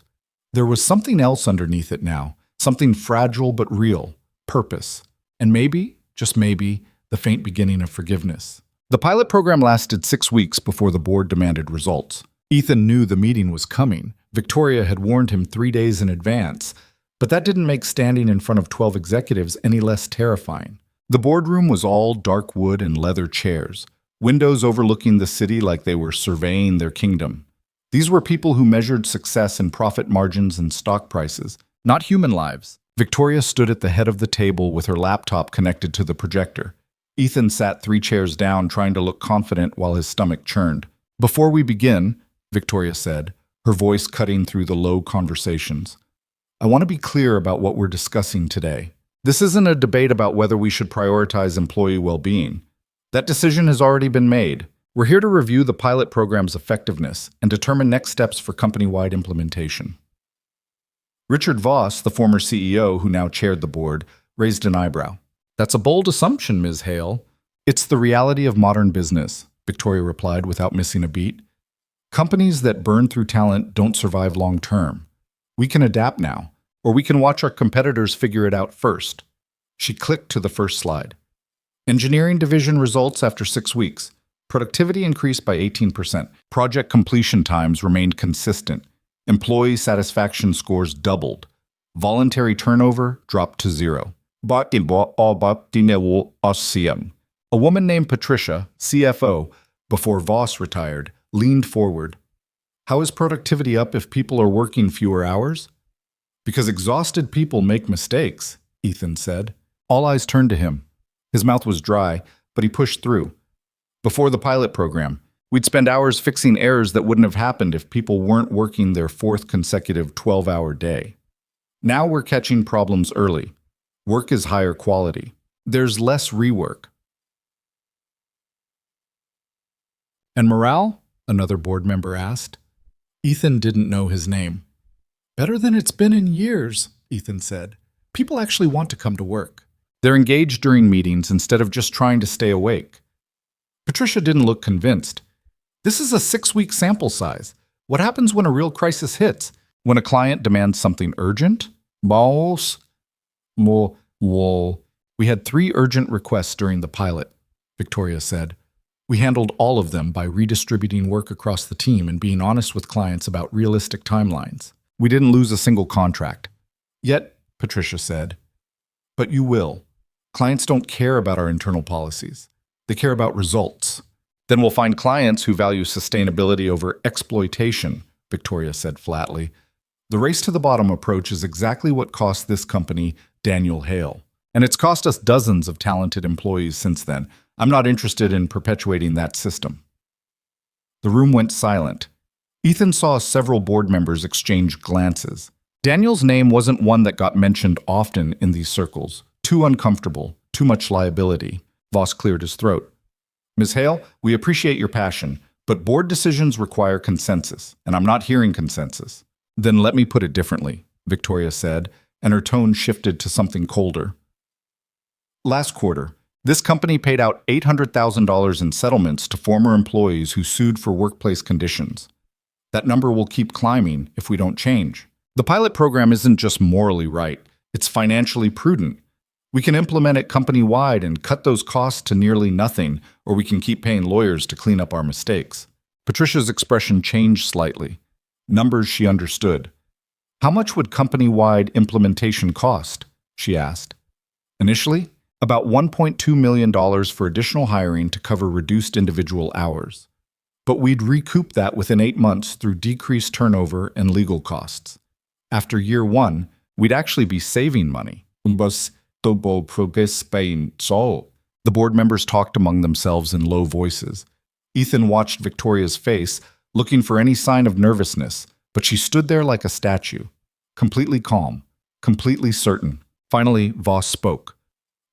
There was something else underneath it now, something fragile but real, purpose, and maybe, just maybe, the faint beginning of forgiveness. The pilot program lasted 6 weeks before the board demanded results. Ethan knew the meeting was coming. Victoria had warned him 3 days in advance, but that didn't make standing in front of 12 executives any less terrifying. The boardroom was all dark wood and leather chairs, windows overlooking the city like they were surveying their kingdom. These were people who measured success in profit margins and stock prices, not human lives. Victoria stood at the head of the table with her laptop connected to the projector. Ethan sat 3 chairs down, trying to look confident while his stomach churned. "Before we begin," Victoria said, her voice cutting through the low conversations, "I want to be clear about what we're discussing today. This isn't a debate about whether we should prioritize employee well-being. That decision has already been made. We're here to review the pilot program's effectiveness and determine next steps for company-wide implementation." Richard Voss, the former CEO who now chaired the board, raised an eyebrow. "That's a bold assumption, Ms. Hale." "It's the reality of modern business," Victoria replied without missing a beat. "Companies that burn through talent don't survive long-term. We can adapt now, or we can watch our competitors figure it out first." She clicked to the first slide. Engineering division results after 6 weeks. Productivity increased by 18%. Project completion times remained consistent. Employee satisfaction scores doubled. Voluntary turnover dropped to 0. A woman named Patricia, CFO, before Voss retired, leaned forward. "How is productivity up if people are working fewer hours?" "Because exhausted people make mistakes," Ethan said. All eyes turned to him. His mouth was dry, but he pushed through. "Before the pilot program, we'd spend hours fixing errors that wouldn't have happened if people weren't working their 4th consecutive 12-hour day. Now we're catching problems early. Work is higher quality. There's less rework." And morale? Another board member asked. Ethan didn't know his name. Better than it's been in years, Ethan said. People actually want to come to work. They're engaged during meetings instead of just trying to stay awake. Patricia didn't look convinced. This is a 6-week sample size. What happens when a real crisis hits? When a client demands something urgent? Boss? We had 3 urgent requests during the pilot, Victoria said. We handled all of them by redistributing work across the team and being honest with clients about realistic timelines. We didn't lose a single contract. Yet, Patricia said, but you will. Clients don't care about our internal policies. They care about results. Then we'll find clients who value sustainability over exploitation, Victoria said flatly. The race to the bottom approach is exactly what cost this company Daniel Hale. And it's cost us dozens of talented employees since then. I'm not interested in perpetuating that system. The room went silent. Ethan saw several board members exchange glances. Daniel's name wasn't one that got mentioned often in these circles. Too uncomfortable, too much liability. Voss cleared his throat. Ms. Hale, we appreciate your passion, but board decisions require consensus, and I'm not hearing consensus. Then let me put it differently, Victoria said, and her tone shifted to something colder. Last quarter, this company paid out $800,000 in settlements to former employees who sued for workplace conditions. That number will keep climbing if we don't change. The pilot program isn't just morally right, it's financially prudent. We can implement it company-wide and cut those costs to nearly nothing, or we can keep paying lawyers to clean up our mistakes. Patricia's expression changed slightly. Numbers she understood. How much would company-wide implementation cost? She asked. Initially, about $1.2 million for additional hiring to cover reduced individual hours. But we'd recoup that within 8 months through decreased turnover and legal costs. After year 1, we'd actually be saving money. The board members talked among themselves in low voices. Ethan watched Victoria's face, looking for any sign of nervousness, but she stood there like a statue, completely calm, completely certain. Finally, Voss spoke.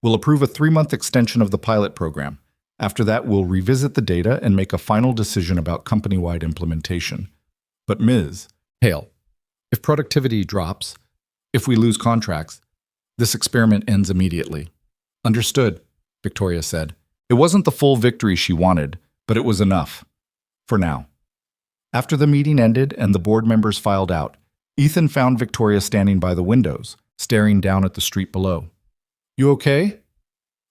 We'll approve a 3-month extension of the pilot program. After that, we'll revisit the data and make a final decision about company-wide implementation. But Ms. Hale, if productivity drops, if we lose contracts, this experiment ends immediately. Understood, Victoria said. It wasn't the full victory she wanted, but it was enough. For now. After the meeting ended and the board members filed out, Ethan found Victoria standing by the windows, staring down at the street below. You okay?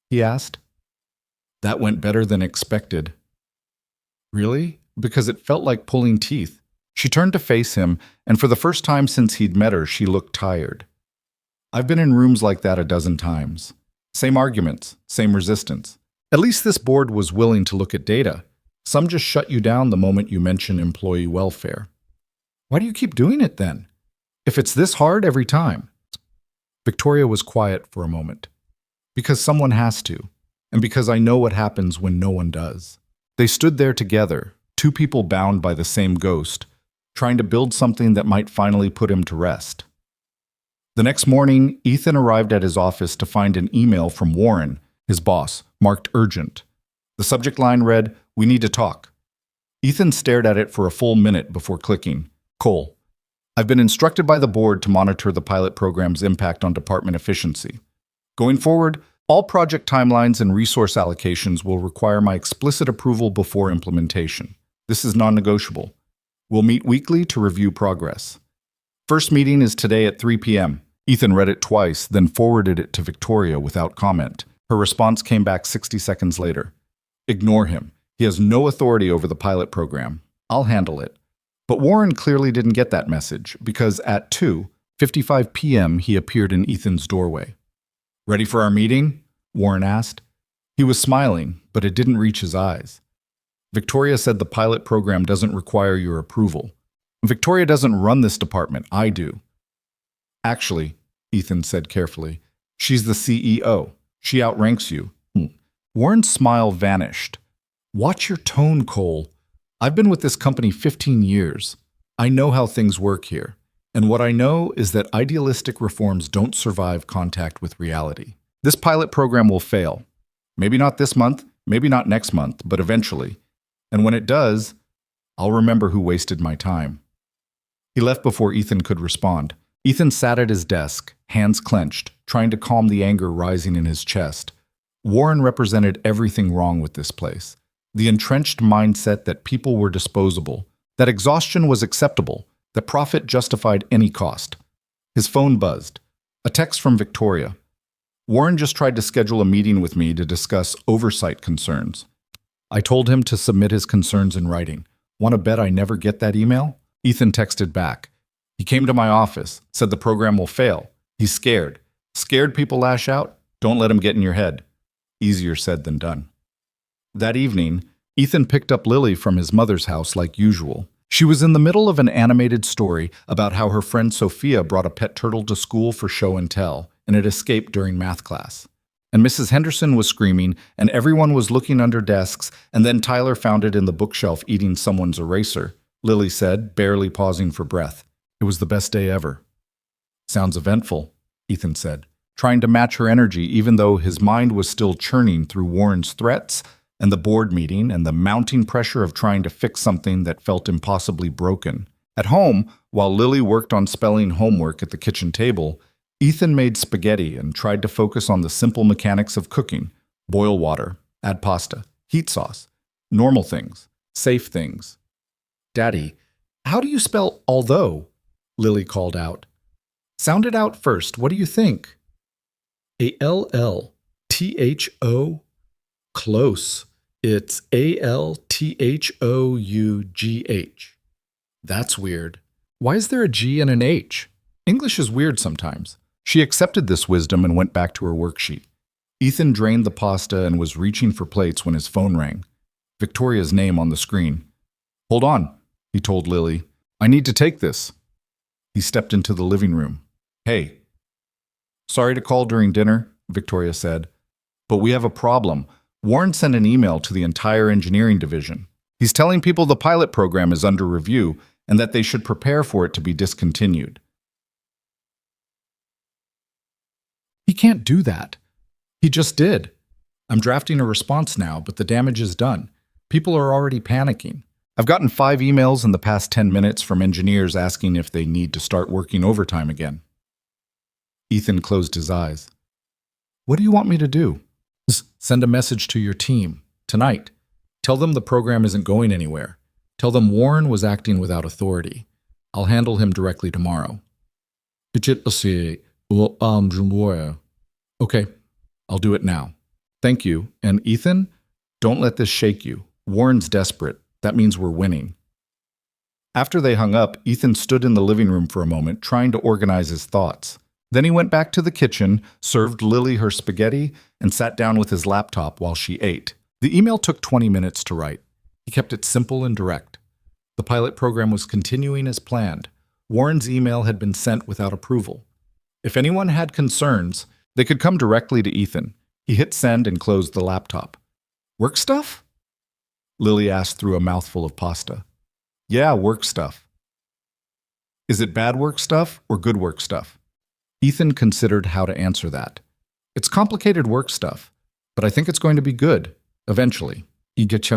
He asked. That went better than expected. Really? Because it felt like pulling teeth. She turned to face him, and for the first time since he'd met her, she looked tired. I've been in rooms like that a dozen times. Same arguments, same resistance. At least this board was willing to look at data. Some just shut you down the moment you mention employee welfare. Why do you keep doing it then? If it's this hard every time? Victoria was quiet for a moment. Because someone has to, and because I know what happens when no one does. They stood there together, 2 people bound by the same ghost, trying to build something that might finally put him to rest. The next morning, Ethan arrived at his office to find an email from Warren, his boss, marked urgent. The subject line read, "We need to talk." Ethan stared at it for a full minute before clicking. Cole, I've been instructed by the board to monitor the pilot program's impact on department efficiency. Going forward, all project timelines and resource allocations will require my explicit approval before implementation. This is non-negotiable. We'll meet weekly to review progress. First meeting is today at 3 p.m. Ethan read it twice, then forwarded it to Victoria without comment. Her response came back 60 seconds later. Ignore him. He has no authority over the pilot program. I'll handle it. But Warren clearly didn't get that message, because at 2:55 p.m. he appeared in Ethan's doorway. Ready for our meeting? Warren asked. He was smiling, but it didn't reach his eyes. Victoria said the pilot program doesn't require your approval. Victoria doesn't run this department, I do. Actually, Ethan said carefully, she's the CEO. She outranks you. Warren's smile vanished. Watch your tone, Cole. I've been with this company 15 years. I know how things work here. And what I know is that idealistic reforms don't survive contact with reality. This pilot program will fail. Maybe not this month, maybe not next month, but eventually. And when it does, I'll remember who wasted my time. He left before Ethan could respond. Ethan sat at his desk, hands clenched, trying to calm the anger rising in his chest. Warren represented everything wrong with this place. The entrenched mindset that people were disposable, that exhaustion was acceptable, that profit justified any cost. His phone buzzed. A text from Victoria. Warren just tried to schedule a meeting with me to discuss oversight concerns. I told him to submit his concerns in writing. Want to bet I never get that email? Ethan texted back. He came to my office, said the program will fail. He's scared. Scared people lash out? Don't let him get in your head. Easier said than done. That evening, Ethan picked up Lily from his mother's house like usual. She was in the middle of an animated story about how her friend Sophia brought a pet turtle to school for show and tell, and it escaped during math class. And Mrs. Henderson was screaming, and everyone was looking under desks, and then Tyler found it in the bookshelf eating someone's eraser, Lily said, barely pausing for breath. It was the best day ever. Sounds eventful, Ethan said, trying to match her energy even though his mind was still churning through Warren's threats and the board meeting and the mounting pressure of trying to fix something that felt impossibly broken. At home, while Lily worked on spelling homework at the kitchen table, Ethan made spaghetti and tried to focus on the simple mechanics of cooking. Boil water, add pasta, heat sauce, normal things, safe things. Daddy, how do you spell although? Lily called out. Sound it out first. What do you think? A-L-L-T-H-O? Close. It's A-L-T-H-O-U-G-H. That's weird. Why is there a G and an H? English is weird sometimes. She accepted this wisdom and went back to her worksheet. Ethan drained the pasta and was reaching for plates when his phone rang. Victoria's name on the screen. Hold on, he told Lily. I need to take this. He stepped into the living room. Hey. Sorry to call during dinner, Victoria said. But we have a problem. Warren sent an email to the entire engineering division. He's telling people the pilot program is under review and that they should prepare for it to be discontinued. He can't do that. He just did. I'm drafting a response now, but the damage is done. People are already panicking. I've gotten 5 emails in the past 10 minutes from engineers asking if they need to start working overtime again. Ethan closed his eyes. What do you want me to do? Send a message to your team, tonight. Tell them the program isn't going anywhere. Tell them Warren was acting without authority. I'll handle him directly tomorrow. Okay, I'll do it now. Thank you. And Ethan, don't let this shake you. Warren's desperate. That means we're winning. After they hung up, Ethan stood in the living room for a moment, trying to organize his thoughts. Then he went back to the kitchen, served Lily her spaghetti, and sat down with his laptop while she ate. The email took 20 minutes to write. He kept it simple and direct. The pilot program was continuing as planned. Warren's email had been sent without approval. If anyone had concerns, they could come directly to Ethan. He hit send and closed the laptop. Work stuff? Lily asked through a mouthful of pasta. Yeah, work stuff. Is it bad work stuff or good work stuff? Ethan considered how to answer that. It's complicated work stuff, but I think it's going to be good, eventually. That's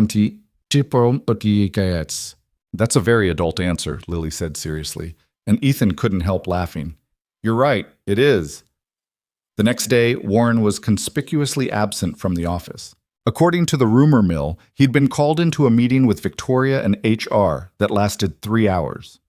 a very adult answer, Lily said seriously, and Ethan couldn't help laughing. You're right, it is. The next day, Warren was conspicuously absent from the office. According to the rumor mill, he'd been called into a meeting with Victoria and HR that lasted 3 hours.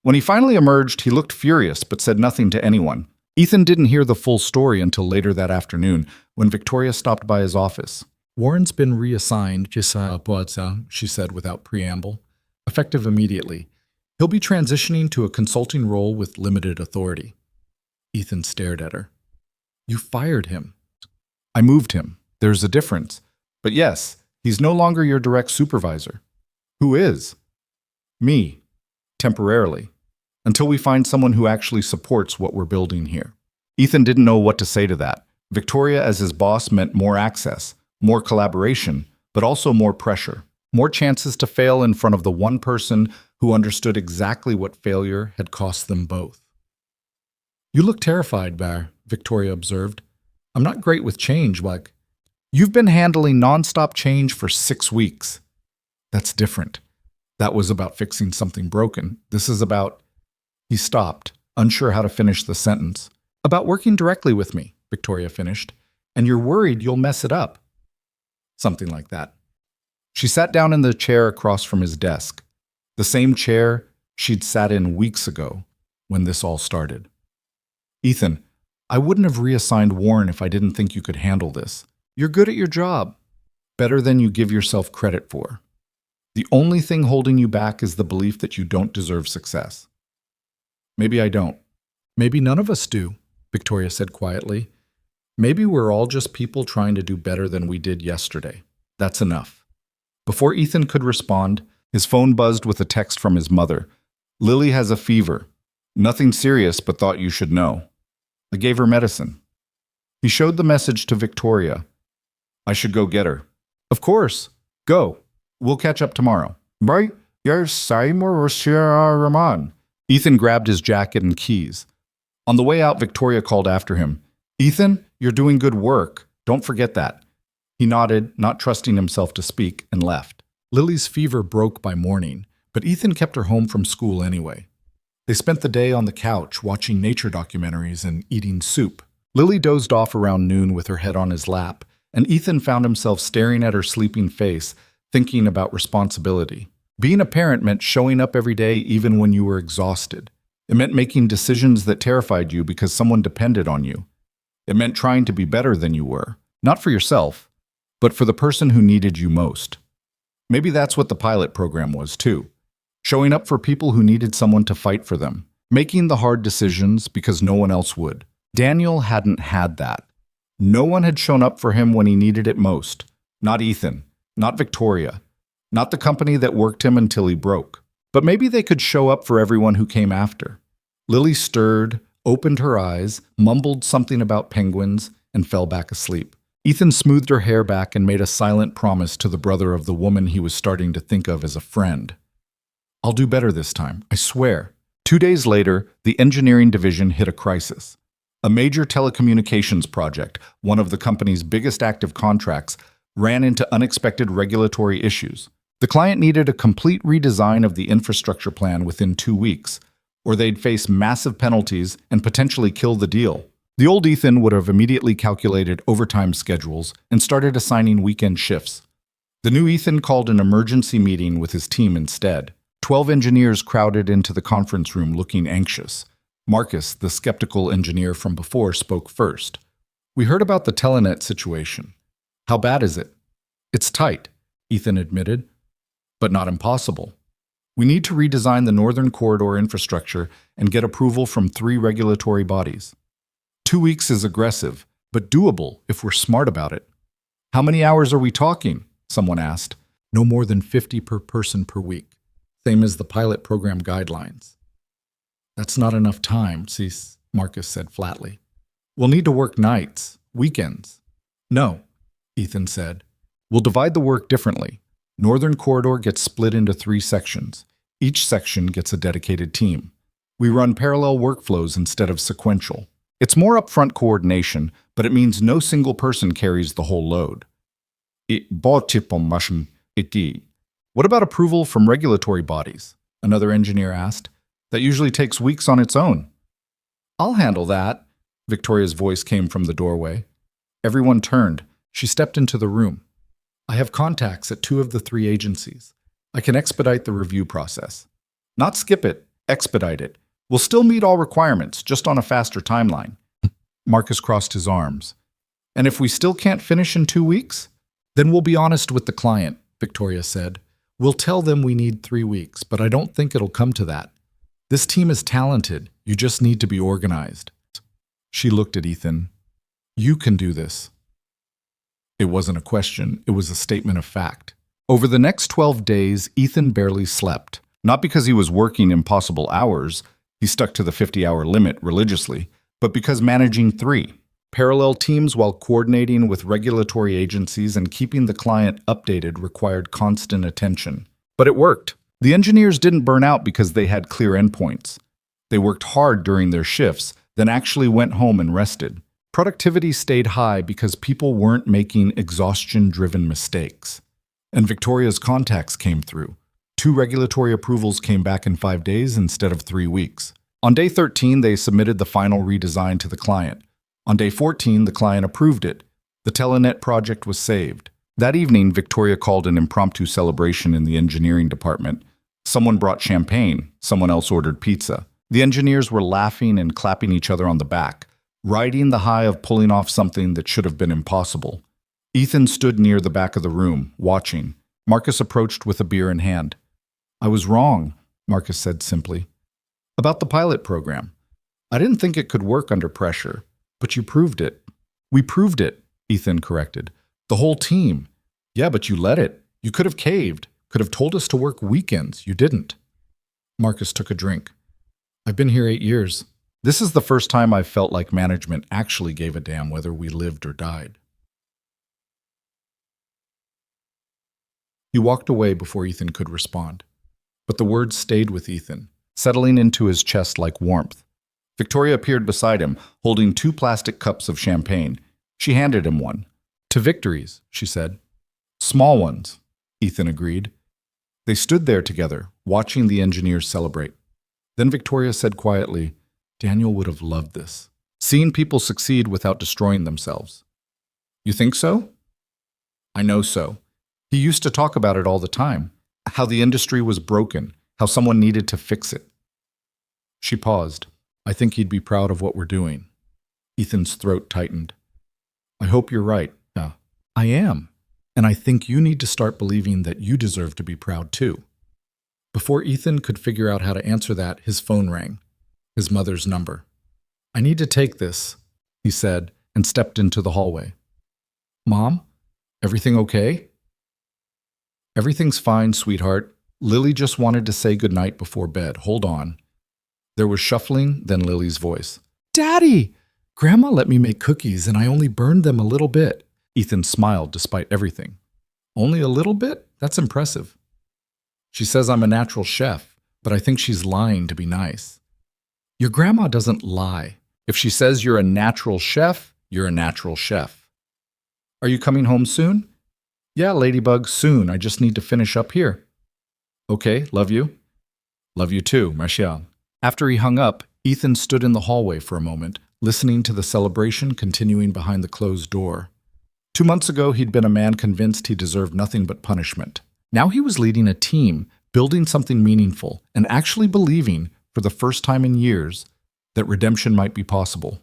When he finally emerged, he looked furious but said nothing to anyone. Ethan didn't hear the full story until later that afternoon, when Victoria stopped by his office. Warren's been reassigned, she said without preamble, effective immediately. He'll be transitioning to a consulting role with limited authority. Ethan stared at her. You fired him. I moved him. There's a difference. But yes, he's no longer your direct supervisor. Who is? Me. Temporarily. Until we find someone who actually supports what we're building here. Ethan didn't know what to say to that. Victoria as his boss meant more access, more collaboration, but also more pressure. More chances to fail in front of the one person who understood exactly what failure had cost them both. You look terrified, Bar, Victoria observed. I'm not great with change, like. You've been handling nonstop change for 6 weeks. That's different. That was about fixing something broken. This is about... He stopped, unsure how to finish the sentence. About working directly with me, Victoria finished. And you're worried you'll mess it up. Something like that. She sat down in the chair across from his desk. The same chair she'd sat in weeks ago when this all started. Ethan, I wouldn't have reassigned Warren if I didn't think you could handle this. You're good at your job. Better than you give yourself credit for. The only thing holding you back is the belief that you don't deserve success. Maybe I don't. Maybe none of us do, Victoria said quietly. Maybe we're all just people trying to do better than we did yesterday. That's enough. Before Ethan could respond, his phone buzzed with a text from his mother. Lily has a fever. Nothing serious, but thought you should know. I gave her medicine. He showed the message to Victoria. I should go get her. Of course. Go. We'll catch up tomorrow. Right? Ethan grabbed his jacket and keys. On the way out, Victoria called after him. Ethan, you're doing good work. Don't forget that. He nodded, not trusting himself to speak, and left. Lily's fever broke by morning, but Ethan kept her home from school anyway. They spent the day on the couch watching nature documentaries and eating soup. Lily dozed off around noon with her head on his lap, and Ethan found himself staring at her sleeping face, thinking about responsibility. Being a parent meant showing up every day even when you were exhausted. It meant making decisions that terrified you because someone depended on you. It meant trying to be better than you were, not for yourself, but for the person who needed you most. Maybe that's what the pilot program was too. Showing up for people who needed someone to fight for them. Making the hard decisions because no one else would. Daniel hadn't had that. No one had shown up for him when he needed it most. Not Ethan. Not Victoria. Not the company that worked him until he broke. But maybe they could show up for everyone who came after. Lily stirred, opened her eyes, mumbled something about penguins, and fell back asleep. Ethan smoothed her hair back and made a silent promise to the brother of the woman he was starting to think of as a friend. I'll do better this time, I swear. 2 days later, the engineering division hit a crisis. A major telecommunications project, one of the company's biggest active contracts, ran into unexpected regulatory issues. The client needed a complete redesign of the infrastructure plan within 2 weeks, or they'd face massive penalties and potentially kill the deal. The old Ethan would have immediately calculated overtime schedules and started assigning weekend shifts. The new Ethan called an emergency meeting with his team instead. 12 engineers crowded into the conference room looking anxious. Marcus, the skeptical engineer from before, spoke first. We heard about the Telenet situation. How bad is it? It's tight, Ethan admitted, but not impossible. We need to redesign the Northern Corridor infrastructure and get approval from 3 regulatory bodies. 2 weeks is aggressive, but doable if we're smart about it. How many hours are we talking? Someone asked. No more than 50 per person per week, same as the pilot program guidelines. That's not enough time, Marcus said flatly. We'll need to work nights, weekends. No, Ethan said. We'll divide the work differently. Northern Corridor gets split into 3 sections. Each section gets a dedicated team. We run parallel workflows instead of sequential. It's more upfront coordination, but it means no single person carries the whole load. What about approval from regulatory bodies? Another engineer asked. That usually takes weeks on its own. I'll handle that, Victoria's voice came from the doorway. Everyone turned. She stepped into the room. I have contacts at 2 of the 3 agencies. I can expedite the review process. Not skip it, expedite it. We'll still meet all requirements, just on a faster timeline. Marcus crossed his arms. And if we still can't finish in 2 weeks? Then we'll be honest with the client, Victoria said. We'll tell them we need 3 weeks, but I don't think it'll come to that. This team is talented. You just need to be organized. She looked at Ethan. You can do this. It wasn't a question. It was a statement of fact. Over the next 12 days, Ethan barely slept. Not because he was working impossible hours. He stuck to the 50-hour limit religiously, but because managing 3 parallel teams while coordinating with regulatory agencies and keeping the client updated required constant attention. But it worked. The engineers didn't burn out because they had clear endpoints. They worked hard during their shifts, then actually went home and rested. Productivity stayed high because people weren't making exhaustion-driven mistakes. And Victoria's contacts came through. 2 regulatory approvals came back in 5 days instead of 3 weeks. On day 13, they submitted the final redesign to the client. On day 14, the client approved it. The Telenet project was saved. That evening, Victoria called an impromptu celebration in the engineering department. Someone brought champagne, someone else ordered pizza. The engineers were laughing and clapping each other on the back, riding the high of pulling off something that should have been impossible. Ethan stood near the back of the room, watching. Marcus approached with a beer in hand. "I was wrong," Marcus said simply. "About the pilot program. I didn't think it could work under pressure, but you proved it." "We proved it," Ethan corrected. "The whole team." "Yeah, but you let it. You could have caved, could have told us to work weekends. You didn't." Marcus took a drink. "I've been here 8 years. This is the first time I've felt like management actually gave a damn whether we lived or died." He walked away before Ethan could respond. But the words stayed with Ethan, settling into his chest like warmth. Victoria appeared beside him, holding 2 plastic cups of champagne. She handed him one. "To victories," she said. "Small ones," Ethan agreed. They stood there together, watching the engineers celebrate. Then Victoria said quietly, "Daniel would have loved this. Seeing people succeed without destroying themselves." "You think so?" "I know so. He used to talk about it all the time. How the industry was broken, how someone needed to fix it." She paused. "I think he'd be proud of what we're doing." Ethan's throat tightened. "I hope you're right." "Yeah, I am. And I think you need to start believing that you deserve to be proud too." Before Ethan could figure out how to answer that, his phone rang. His mother's number. "I need to take this," he said, and stepped into the hallway. "Mom, everything okay?" "Everything's fine, sweetheart. Lily just wanted to say goodnight before bed. Hold on." There was shuffling, then Lily's voice. "Daddy! Grandma let me make cookies and I only burned them a little bit." Ethan smiled despite everything. "Only a little bit? That's impressive." "She says I'm a natural chef, but I think she's lying to be nice." "Your grandma doesn't lie. If she says you're a natural chef, you're a natural chef." "Are you coming home soon?" "Yeah, Ladybug, soon. I just need to finish up here." "Okay, love you." "Love you too, Marshall." After he hung up, Ethan stood in the hallway for a moment, listening to the celebration continuing behind the closed door. 2 months ago, he'd been a man convinced he deserved nothing but punishment. Now he was leading a team, building something meaningful, and actually believing, for the first time in years, that redemption might be possible.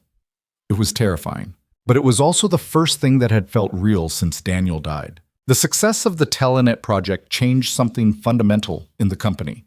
It was terrifying. But it was also the first thing that had felt real since Daniel died. The success of the Telenet project changed something fundamental in the company.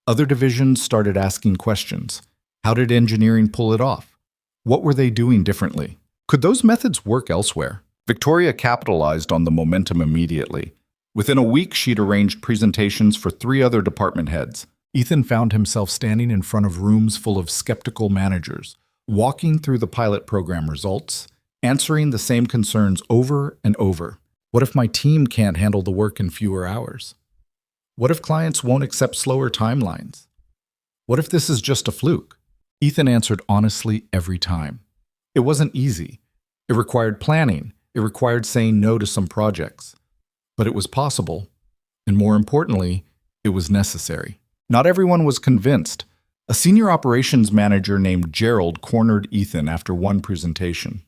Other divisions started asking questions. How did engineering pull it off? What were they doing differently? Could those methods work elsewhere? Victoria capitalized on the momentum immediately. Within a week, she'd arranged presentations for 3 other department heads. Ethan found himself standing in front of rooms full of skeptical managers, walking through the pilot program results, answering the same concerns over and over. What if my team can't handle the work in fewer hours? What if clients won't accept slower timelines? What if this is just a fluke? Ethan answered honestly every time. It wasn't easy. It required planning. It required saying no to some projects. But it was possible. And more importantly, it was necessary. Not everyone was convinced. A senior operations manager named Gerald cornered Ethan after one presentation.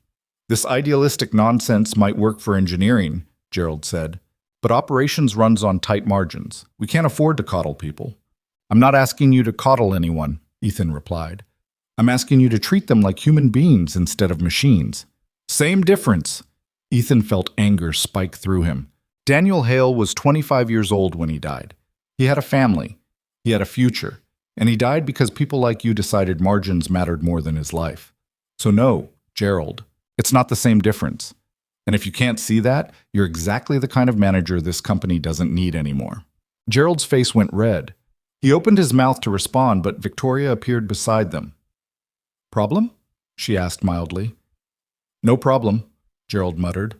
"This idealistic nonsense might work for engineering," Gerald said, "but operations runs on tight margins. We can't afford to coddle people." "I'm not asking you to coddle anyone," Ethan replied. "I'm asking you to treat them like human beings instead of machines." "Same difference." Ethan felt anger spike through him. Daniel Hale was 25 years old when he died. He had a family. He had a future. And he died because people like you decided margins mattered more than his life. So no, Gerald, it's not the same difference. And if you can't see that, you're exactly the kind of manager this company doesn't need anymore. Gerald's face went red. He opened his mouth to respond, but Victoria appeared beside them. "Problem?" she asked mildly. "No problem," Gerald muttered.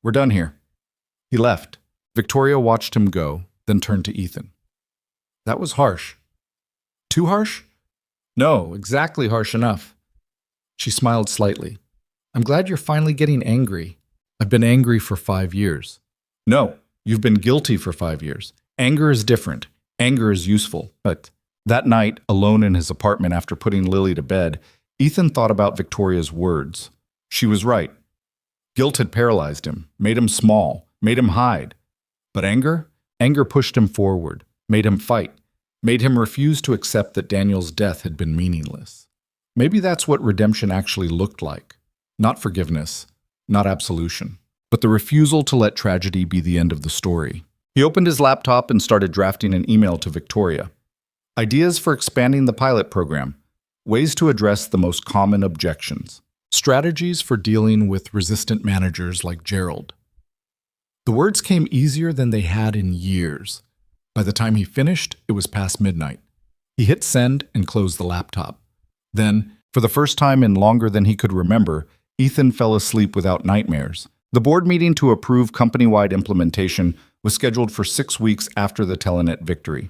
"We're done here." He left. Victoria watched him go, then turned to Ethan. "That was harsh." "Too harsh?" "No, exactly harsh enough." She smiled slightly. "I'm glad you're finally getting angry. I've been angry for 5 years." "No, You've been guilty for 5 years. Anger is different. Anger is useful. But that night, alone in his apartment after putting Lily to bed, Ethan thought about Victoria's words. She was right. Guilt had paralyzed him, made him small, made him hide. But anger? Anger pushed him forward, made him fight, made him refuse to accept that Daniel's death had been meaningless. Maybe that's what redemption actually looked like. Not forgiveness, not absolution, but the refusal to let tragedy be the end of the story. He opened his laptop and started drafting an email to Victoria. Ideas for expanding the pilot program, ways to address the most common objections, strategies for dealing with resistant managers like Gerald. The words came easier than they had in years. By the time he finished, it was past midnight. He hit send and closed the laptop. Then, for the first time in longer than he could remember, Ethan fell asleep without nightmares. The board meeting to approve company-wide implementation was scheduled for 6 weeks after the Telenet victory.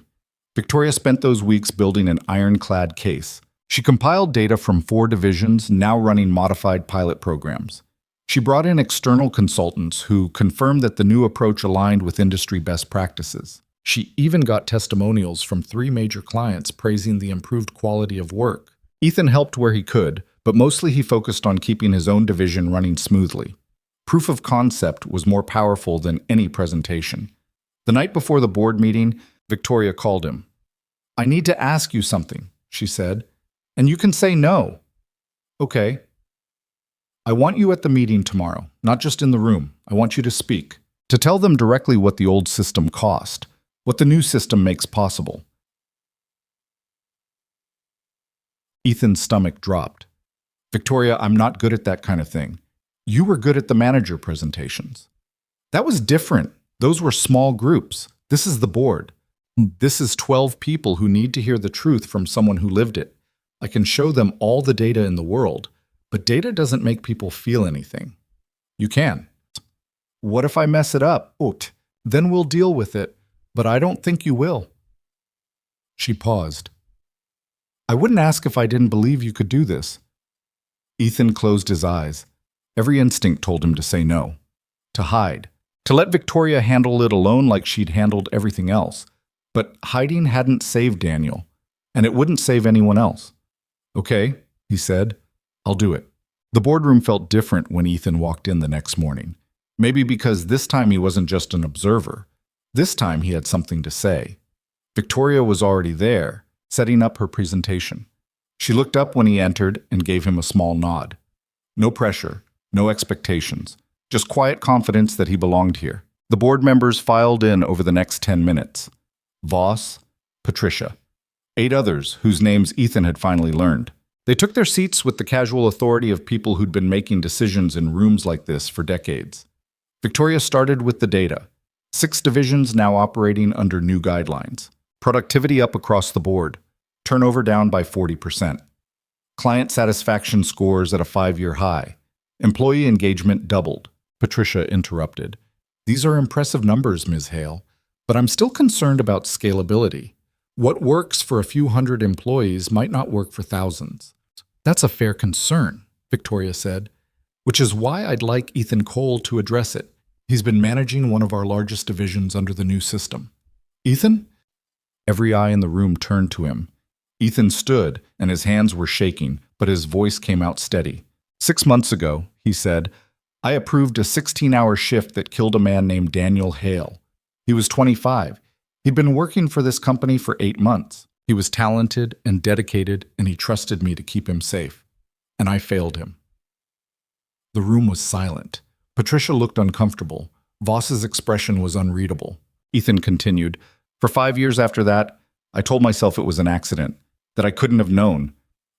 Victoria spent those weeks building an ironclad case. She compiled data from 4 divisions now running modified pilot programs. She brought in external consultants who confirmed that the new approach aligned with industry best practices. She even got testimonials from 3 major clients praising the improved quality of work. Ethan helped where he could, but mostly he focused on keeping his own division running smoothly. Proof of concept was more powerful than any presentation. The night before the board meeting, Victoria called him. "I need to ask you something," she said, "and you can say no." "Okay." "I want you at the meeting tomorrow, not just in the room. I want you to speak, to tell them directly what the old system cost, what the new system makes possible." Ethan's stomach dropped. "Victoria, I'm not good at that kind of thing. You were good at the manager presentations." "That was different. Those were small groups. This is the board. This is 12 people who need to hear the truth from someone who lived it. I can show them all the data in the world, but data doesn't make people feel anything." "You can." "What if I mess it up?" "Then we'll deal with it, but I don't think you will." She paused. "I wouldn't ask if I didn't believe you could do this." Ethan closed his eyes. Every instinct told him to say no, to hide, to let Victoria handle it alone like she'd handled everything else. But hiding hadn't saved Daniel, and it wouldn't save anyone else. "Okay," he said, "I'll do it." The boardroom felt different when Ethan walked in the next morning. Maybe because this time he wasn't just an observer. This time he had something to say. Victoria was already there, setting up her presentation. She looked up when he entered and gave him a small nod. No pressure, no expectations, just quiet confidence that he belonged here. The board members filed in over the next 10 minutes. Voss, Patricia, 8 others whose names Ethan had finally learned. They took their seats with the casual authority of people who'd been making decisions in rooms like this for decades. Victoria started with the data. 6 divisions now operating under new guidelines. Productivity up across the board. Turnover down by 40%. Client satisfaction scores at a 5-year high. Employee engagement doubled. Patricia interrupted. "These are impressive numbers, Ms. Hale, but I'm still concerned about scalability. What works for a few hundred employees might not work for thousands." "That's a fair concern," Victoria said, "which is why I'd like Ethan Cole to address it. He's been managing one of our largest divisions under the new system." "Ethan?" Every eye in the room turned to him. Ethan stood, and his hands were shaking, but his voice came out steady. "6 months ago," he said, "I approved a 16-hour shift that killed a man named Daniel Hale. He was 25. He'd been working for this company for 8 months. He was talented and dedicated, and he trusted me to keep him safe. And I failed him." The room was silent. Patricia looked uncomfortable. Voss's expression was unreadable. Ethan continued, "For 5 years after that, I told myself it was an accident, that I couldn't have known,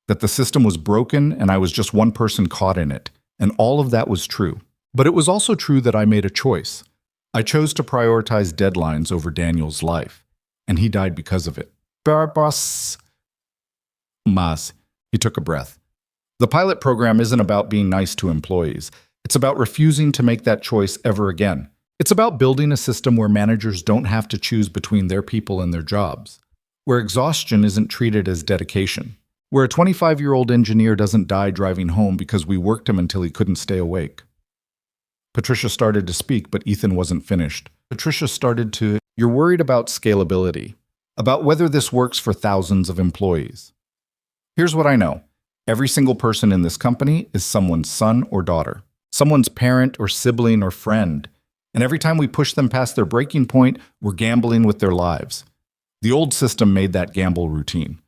that the system was broken and I was just one person caught in it. And all of that was true. But it was also true that I made a choice. I chose to prioritize deadlines over Daniel's life, and he died because of it." "Barbas." "Mas." He took a breath. "The pilot program isn't about being nice to employees. It's about refusing to make that choice ever again. It's about building a system where managers don't have to choose between their people and their jobs, where exhaustion isn't treated as dedication, where a 25-year-old engineer doesn't die driving home because we worked him until he couldn't stay awake." Patricia started to speak, but Ethan wasn't finished. Patricia started to, "You're worried about scalability, about whether this works for thousands of employees. Here's what I know. Every single person in this company is someone's son or daughter, someone's parent or sibling or friend. And every time we push them past their breaking point, we're gambling with their lives. The old system made that gamble routine.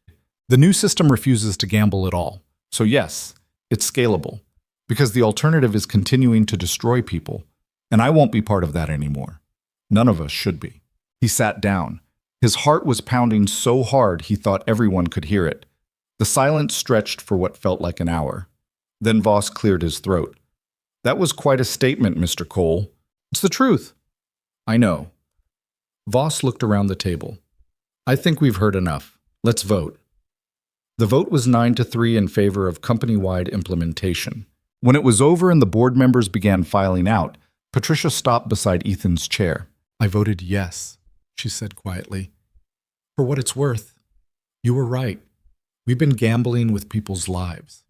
The new system refuses to gamble at all. So yes, it's scalable, because the alternative is continuing to destroy people, and I won't be part of that anymore. None of us should be." He sat down. His heart was pounding so hard he thought everyone could hear it. The silence stretched for what felt like an hour. Then Voss cleared his throat. "That was quite a statement, Mr. Cole. It's the truth." "I know." Voss looked around the table. "I think we've heard enough. Let's vote." The vote was 9-3 in favor of company-wide implementation. When it was over and the board members began filing out, Patricia stopped beside Ethan's chair. "I voted yes," she said quietly. "For what it's worth, you were right. We've been gambling with people's lives.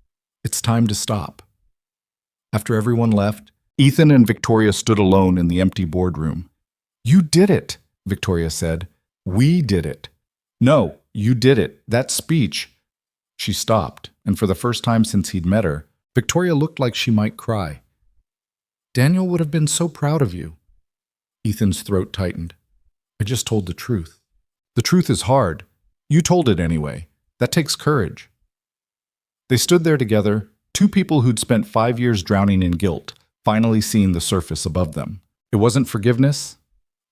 It's time to stop." After everyone left, Ethan and Victoria stood alone in the empty boardroom. "You did it," Victoria said. "We did it." "No, you did it. That speech." She stopped, and for the first time since he'd met her, Victoria looked like she might cry. "Daniel would have been so proud of you." Ethan's throat tightened. "I just told the truth. The truth is hard. You told it anyway. That takes courage." They stood there together, two people who'd spent 5 years drowning in guilt, finally seeing the surface above them. It wasn't forgiveness?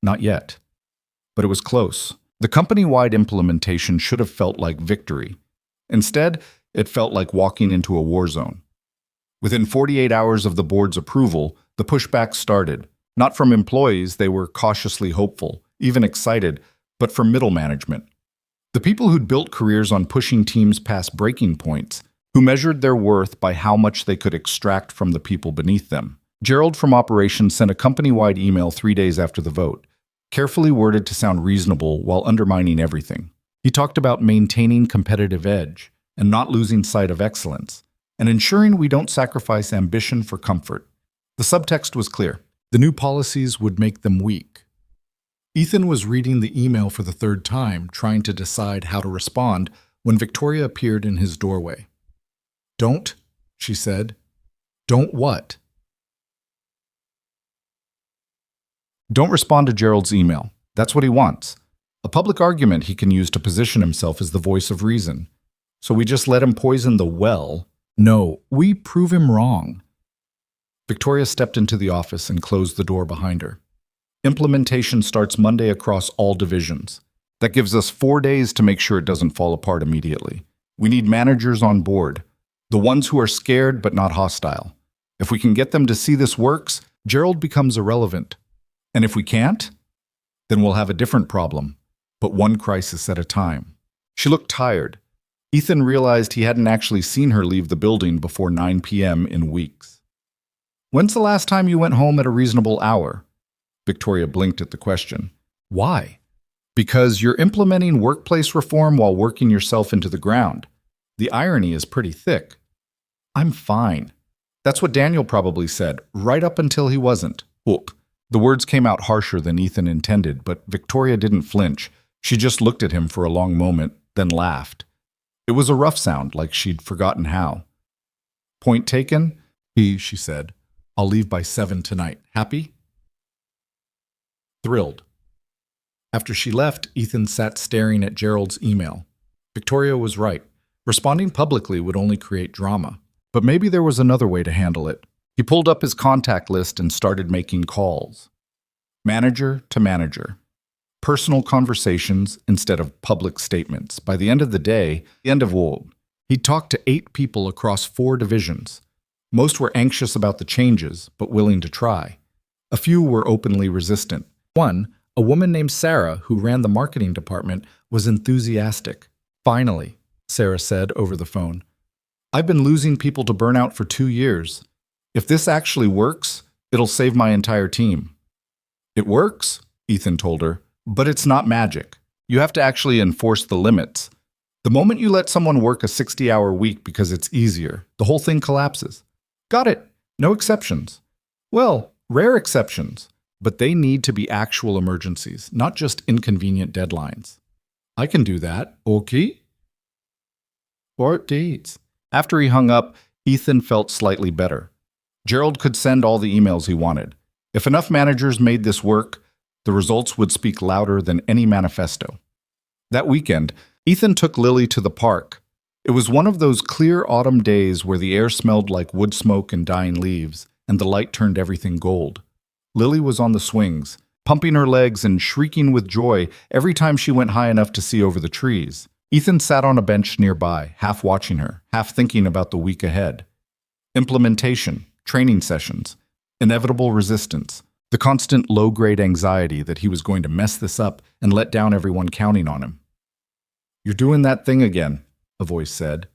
Not yet. But it was close. The company-wide implementation should have felt like victory. Instead, it felt like walking into a war zone. Within 48 hours of the board's approval, the pushback started. Not from employees, they were cautiously hopeful, even excited, but from middle management. The people who'd built careers on pushing teams past breaking points, who measured their worth by how much they could extract from the people beneath them. Gerald from operations sent a company-wide email 3 days after the vote, carefully worded to sound reasonable while undermining everything. He talked about maintaining competitive edge and not losing sight of excellence, and ensuring we don't sacrifice ambition for comfort. The subtext was clear. The new policies would make them weak. Ethan was reading the email for the third time, trying to decide how to respond, when Victoria appeared in his doorway. "Don't," she said. "Don't what?" "Don't respond to Gerald's email. That's what he wants. A public argument he can use to position himself as the voice of reason. So we just let him poison the well? No, we prove him wrong." Victoria stepped into the office and closed the door behind her. "Implementation starts Monday across all divisions. That gives us 4 days to make sure it doesn't fall apart immediately. We need managers on board, the ones who are scared but not hostile. If we can get them to see this works, Gerald becomes irrelevant. And if we can't, then we'll have a different problem, but one crisis at a time." She looked tired. Ethan realized he hadn't actually seen her leave the building before 9 p.m. in weeks. "When's the last time you went home at a reasonable hour?" Victoria blinked at the question. "Why?" "Because you're implementing workplace reform while working yourself into the ground. The irony is pretty thick." "I'm fine." That's what Daniel probably said, right up until he wasn't. Whoop. The words came out harsher than Ethan intended, but Victoria didn't flinch. She just looked at him for a long moment, then laughed. It was a rough sound, like she'd forgotten how. "Point taken," she said. "I'll leave by 7 tonight. Happy?" Thrilled. After she left, Ethan sat staring at Gerald's email. Victoria was right. Responding publicly would only create drama. But maybe there was another way to handle it. He pulled up his contact list and started making calls. Manager to manager. Personal conversations instead of public statements. By the end of the day, he'd talked to 8 people across 4 divisions. Most were anxious about the changes, but willing to try. A few were openly resistant. One, a woman named Sarah, who ran the marketing department, was enthusiastic. "Finally," Sarah said over the phone. "I've been losing people to burnout for 2 years. If this actually works, it'll save my entire team." "It works," Ethan told her, "but it's not magic. You have to actually enforce the limits. The moment you let someone work a 60-hour week because it's easier, the whole thing collapses." "Got it. No exceptions." "Well, rare exceptions. but they need to be actual emergencies, not just inconvenient deadlines. I can do that, okay? Or dates. After he hung up, Ethan felt slightly better. Gerald could send all the emails he wanted. If enough managers made this work, the results would speak louder than any manifesto. That weekend, Ethan took Lily to the park. It was one of those clear autumn days where the air smelled like wood smoke and dying leaves, and the light turned everything gold. Lily was on the swings, pumping her legs and shrieking with joy every time she went high enough to see over the trees. Ethan sat on a bench nearby, half watching her, half thinking about the week ahead. Implementation, training sessions, inevitable resistance, the constant low-grade anxiety that he was going to mess this up and let down everyone counting on him. "You're doing that thing again," a voice said.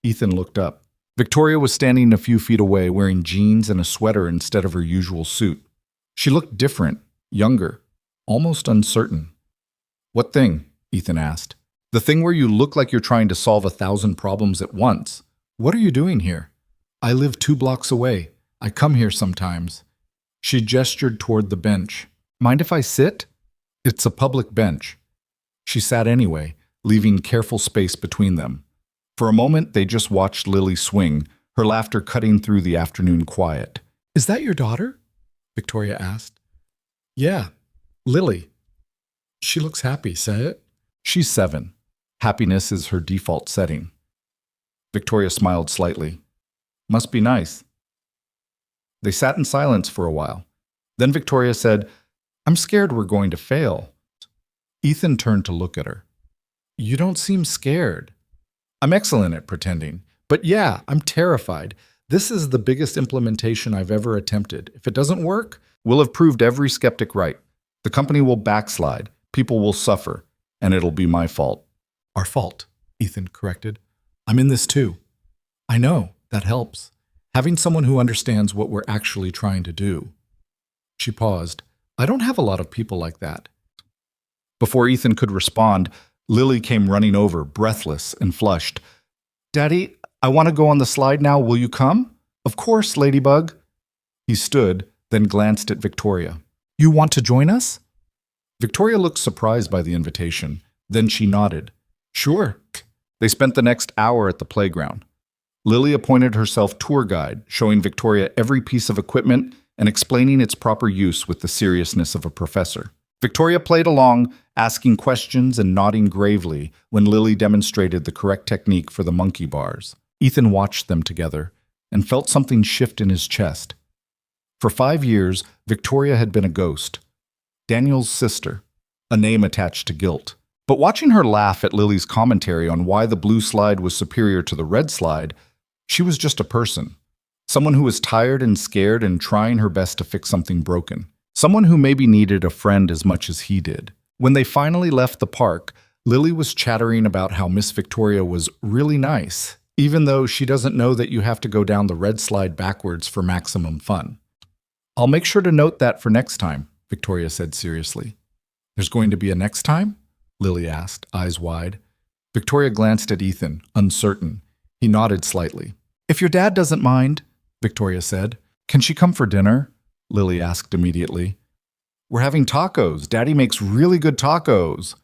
Ethan looked up. Victoria was standing a few feet away, wearing jeans and a sweater instead of her usual suit. She looked different, younger, almost uncertain. "What thing?" Ethan asked. "The thing where you look like you're trying to solve 1,000 problems at once. What are you doing here?" "I live 2 blocks away. I come here sometimes." She gestured toward the bench. "Mind if I sit?" "It's a public bench." She sat anyway, leaving careful space between them. For a moment, they just watched Lily swing, her laughter cutting through the afternoon quiet. "Is that your daughter?" Victoria asked. "Yeah, Lily. She looks happy, say it." "She's 7. Happiness is her default setting." Victoria smiled slightly. "Must be nice." They sat in silence for a while. Then Victoria said, "I'm scared we're going to fail." Ethan turned to look at her. "You don't seem scared." "I'm excellent at pretending. But yeah, I'm terrified. This is the biggest implementation I've ever attempted. If it doesn't work, we'll have proved every skeptic right. The company will backslide, people will suffer, and it'll be my fault." "Our fault," Ethan corrected. "I'm in this too." "I know, that helps. Having someone who understands what we're actually trying to do." She paused. "I don't have a lot of people like that." Before Ethan could respond, Lily came running over, breathless and flushed. "Daddy, I want to go on the slide now. Will you come?" "Of course, Ladybug." He stood, then glanced at Victoria. "You want to join us?" Victoria looked surprised by the invitation. Then she nodded. "Sure." They spent the next hour at the playground. Lily appointed herself tour guide, showing Victoria every piece of equipment and explaining its proper use with the seriousness of a professor. Victoria played along, asking questions and nodding gravely when Lily demonstrated the correct technique for the monkey bars. Ethan watched them together and felt something shift in his chest. For 5 years, Victoria had been a ghost. Daniel's sister, a name attached to guilt. But watching her laugh at Lily's commentary on why the blue slide was superior to the red slide, she was just a person. Someone who was tired and scared and trying her best to fix something broken. Someone who maybe needed a friend as much as he did. When they finally left the park, Lily was chattering about how Miss Victoria was really nice, even though she doesn't know that you have to go down the red slide backwards for maximum fun. "I'll make sure to note that for next time," Victoria said seriously. "There's going to be a next time?" Lily asked, eyes wide. Victoria glanced at Ethan, uncertain. He nodded slightly. "If your dad doesn't mind," Victoria said. "Can she come for dinner?" Lily asked immediately. "We're having tacos. Daddy makes really good tacos."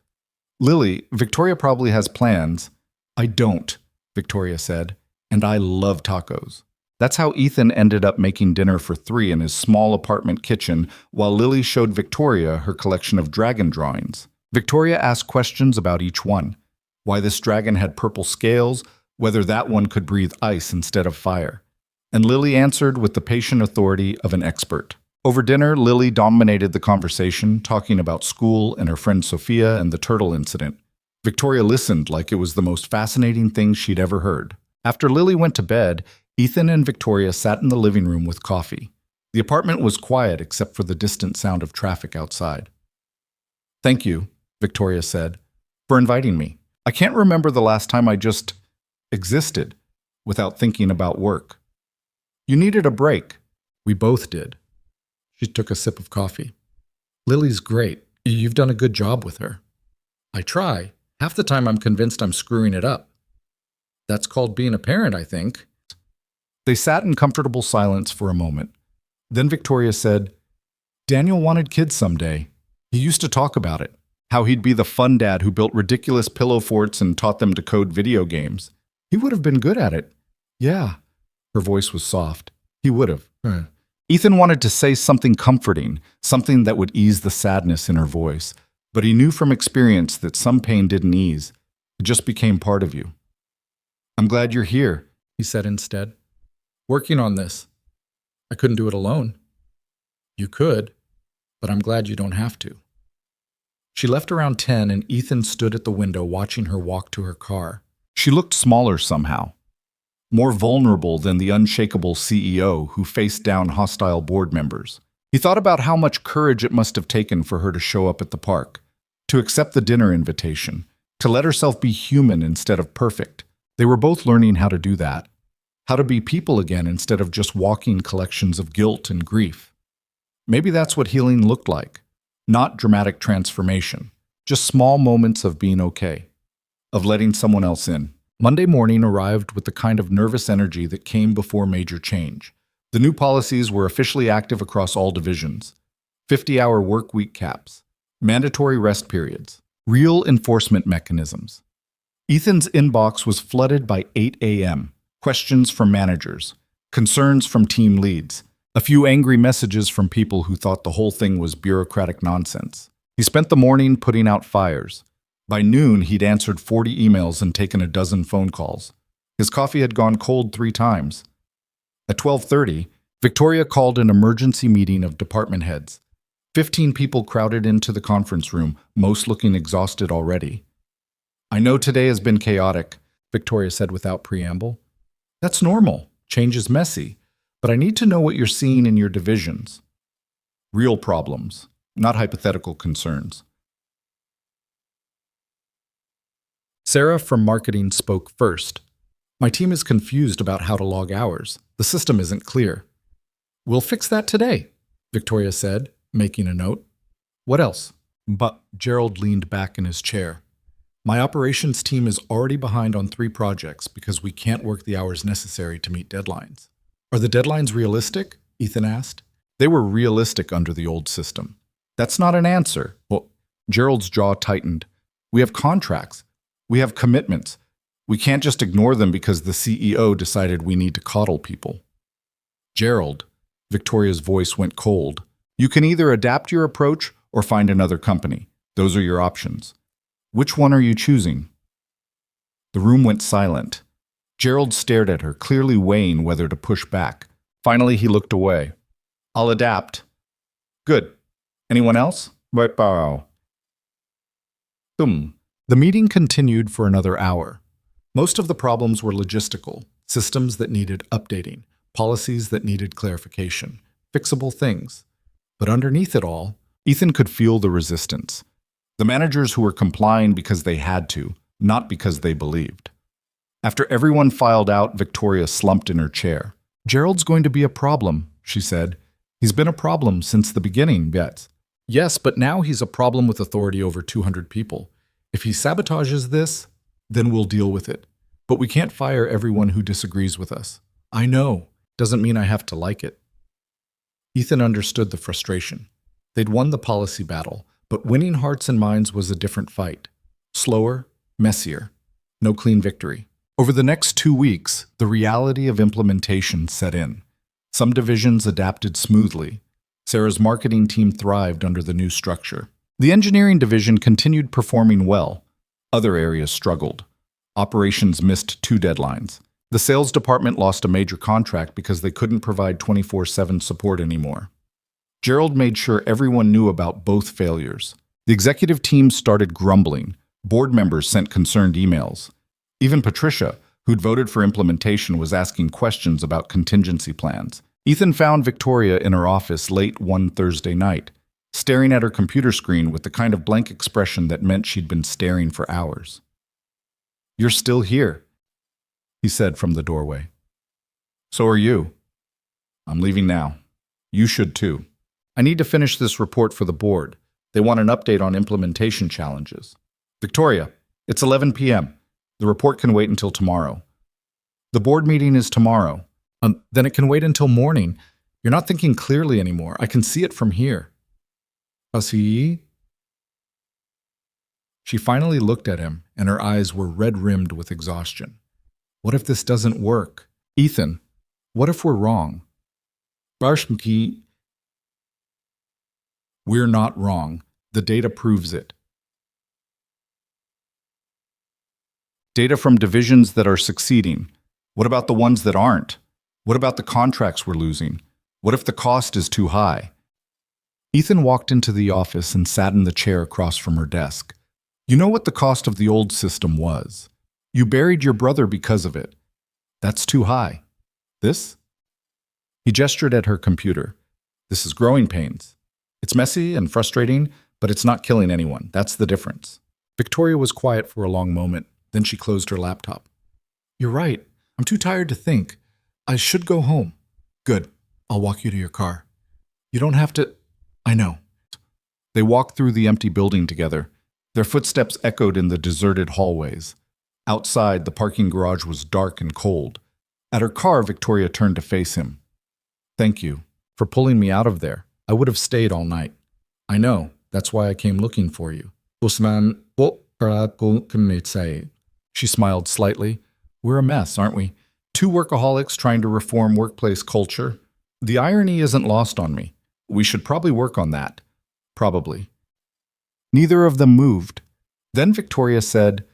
"Lily, Victoria probably has plans." "I don't," Victoria said, "and I love tacos." That's how Ethan ended up making dinner for 3 in his small apartment kitchen while Lily showed Victoria her collection of dragon drawings. Victoria asked questions about each one. Why this dragon had purple scales, whether that one could breathe ice instead of fire. And Lily answered with the patient authority of an expert. Over dinner, Lily dominated the conversation, talking about school and her friend Sophia and the turtle incident. Victoria listened like it was the most fascinating thing she'd ever heard. After Lily went to bed, Ethan and Victoria sat in the living room with coffee. The apartment was quiet except for the distant sound of traffic outside. "Thank you," Victoria said, "for inviting me. I can't remember the last time I just existed without thinking about work." "You needed a break." "We both did." She took a sip of coffee. "Lily's great. You've done a good job with her." "I try. Half the time I'm convinced I'm screwing it up." "That's called being a parent, I think." They sat in comfortable silence for a moment. Then Victoria said, Daniel wanted kids someday. He used to talk about it, how he'd be the fun dad who built ridiculous pillow forts and taught them to code video games. He would have been good at it. Yeah. Her voice was soft. He would have. Ethan wanted to say something comforting, something that would ease the sadness in her voice, but he knew from experience that some pain didn't ease. It just became part of you. I'm glad you're here, he said instead. Working on this. I couldn't do it alone. You could, but I'm glad you don't have to. She left around 10 and Ethan stood at the window watching her walk to her car. She looked smaller somehow. More vulnerable than the unshakable CEO who faced down hostile board members. He thought about how much courage it must have taken for her to show up at the park, to accept the dinner invitation, to let herself be human instead of perfect. They were both learning how to do that, how to be people again instead of just walking collections of guilt and grief. Maybe that's what healing looked like. Not dramatic transformation, just small moments of being okay, of letting someone else in. Monday morning arrived with the kind of nervous energy that came before major change. The new policies were officially active across all divisions. 50-hour work week caps, mandatory rest periods, real enforcement mechanisms. Ethan's inbox was flooded by 8 a.m. Questions from managers, concerns from team leads, a few angry messages from people who thought the whole thing was bureaucratic nonsense. He spent the morning putting out fires. By noon, he'd answered 40 emails and taken a dozen phone calls. His coffee had gone cold 3 times. At 12:30, Victoria called an emergency meeting of department heads. 15 people crowded into the conference room, most looking exhausted already. I know today has been chaotic, Victoria said without preamble. That's normal. Change is messy. But I need to know what you're seeing in your divisions. Real problems, not hypothetical concerns. Sarah from marketing spoke first. My team is confused about how to log hours. The system isn't clear. We'll fix that today, Victoria said, making a note. What else? But Gerald leaned back in his chair. My operations team is already behind on 3 projects because we can't work the hours necessary to meet deadlines. Are the deadlines realistic? Ethan asked. They were realistic under the old system. That's not an answer. Well, Gerald's jaw tightened. We have contracts. We have commitments. We can't just ignore them because the CEO decided we need to coddle people. Gerald, Victoria's voice went cold. You can either adapt your approach or find another company. Those are your options. Which one are you choosing? The room went silent. Gerald stared at her, clearly weighing whether to push back. Finally, he looked away. I'll adapt. Good. Anyone else? The meeting continued for another hour. Most of the problems were logistical, systems that needed updating, policies that needed clarification, fixable things. But underneath it all, Ethan could feel the resistance. The managers who were complying because they had to, not because they believed. After everyone filed out, Victoria slumped in her chair. Gerald's going to be a problem, she said. He's been a problem since the beginning, Bets. Yes, but now he's a problem with authority over 200 people. If he sabotages this, then we'll deal with it. But we can't fire everyone who disagrees with us. I know. Doesn't mean I have to like it. Ethan understood the frustration. They'd won the policy battle, but winning hearts and minds was a different fight. Slower, messier. No clean victory. Over the next 2 weeks, the reality of implementation set in. Some divisions adapted smoothly. Sarah's marketing team thrived under the new structure. The engineering division continued performing well. Other areas struggled. Operations missed 2 deadlines. The sales department lost a major contract because they couldn't provide 24/7 support anymore. Gerald made sure everyone knew about both failures. The executive team started grumbling. Board members sent concerned emails. Even Patricia, who'd voted for implementation, was asking questions about contingency plans. Ethan found Victoria in her office late one Thursday night, staring at her computer screen with the kind of blank expression that meant she'd been staring for hours. You're still here, he said from the doorway. So are you. I'm leaving now. You should too. I need to finish this report for the board. They want an update on implementation challenges. Victoria, it's 11 p.m. The report can wait until tomorrow. The board meeting is tomorrow. Then it can wait until morning. You're not thinking clearly anymore. I can see it from here. He? She finally looked at him, and her eyes were red-rimmed with exhaustion. What if this doesn't work? Ethan, what if we're wrong? We're not wrong. The data proves it. Data from divisions that are succeeding. What about the ones that aren't? What about the contracts we're losing? What if the cost is too high? Ethan walked into the office and sat in the chair across from her desk. You know what the cost of the old system was. You buried your brother because of it. That's too high. This? He gestured at her computer. This is growing pains. It's messy and frustrating, but it's not killing anyone. That's the difference. Victoria was quiet for a long moment. Then she closed her laptop. You're right. I'm too tired to think. I should go home. Good. I'll walk you to your car. You don't have to... I know. They walked through the empty building together. Their footsteps echoed in the deserted hallways. Outside, the parking garage was dark and cold. At her car, Victoria turned to face him. Thank you for pulling me out of there. I would have stayed all night. I know. That's why I came looking for you. She smiled slightly. We're a mess, aren't we? Two workaholics trying to reform workplace culture. The irony isn't lost on me. We should probably work on that. Probably. Neither of them moved. Then Victoria said,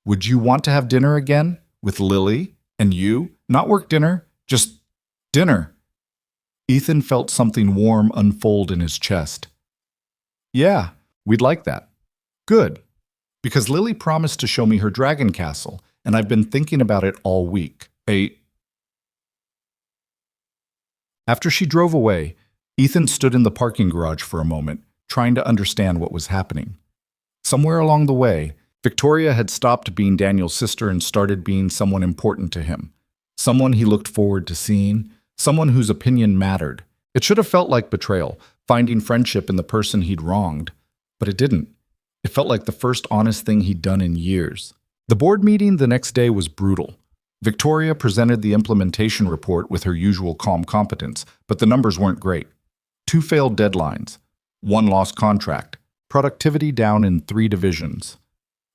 Would you want to have dinner again? With Lily and you? Not work dinner, just dinner. Ethan felt something warm unfold in his chest. Yeah, we'd like that. Good. Because Lily promised to show me her dragon castle, and I've been thinking about it all week. After she drove away, Ethan stood in the parking garage for a moment, trying to understand what was happening. Somewhere along the way, Victoria had stopped being Daniel's sister and started being someone important to him. Someone he looked forward to seeing, someone whose opinion mattered. It should have felt like betrayal, finding friendship in the person he'd wronged. But it didn't. It felt like the first honest thing he'd done in years. The board meeting the next day was brutal. Victoria presented the implementation report with her usual calm competence, but the numbers weren't great. 2 failed deadlines, 1 lost contract, productivity down in 3 divisions.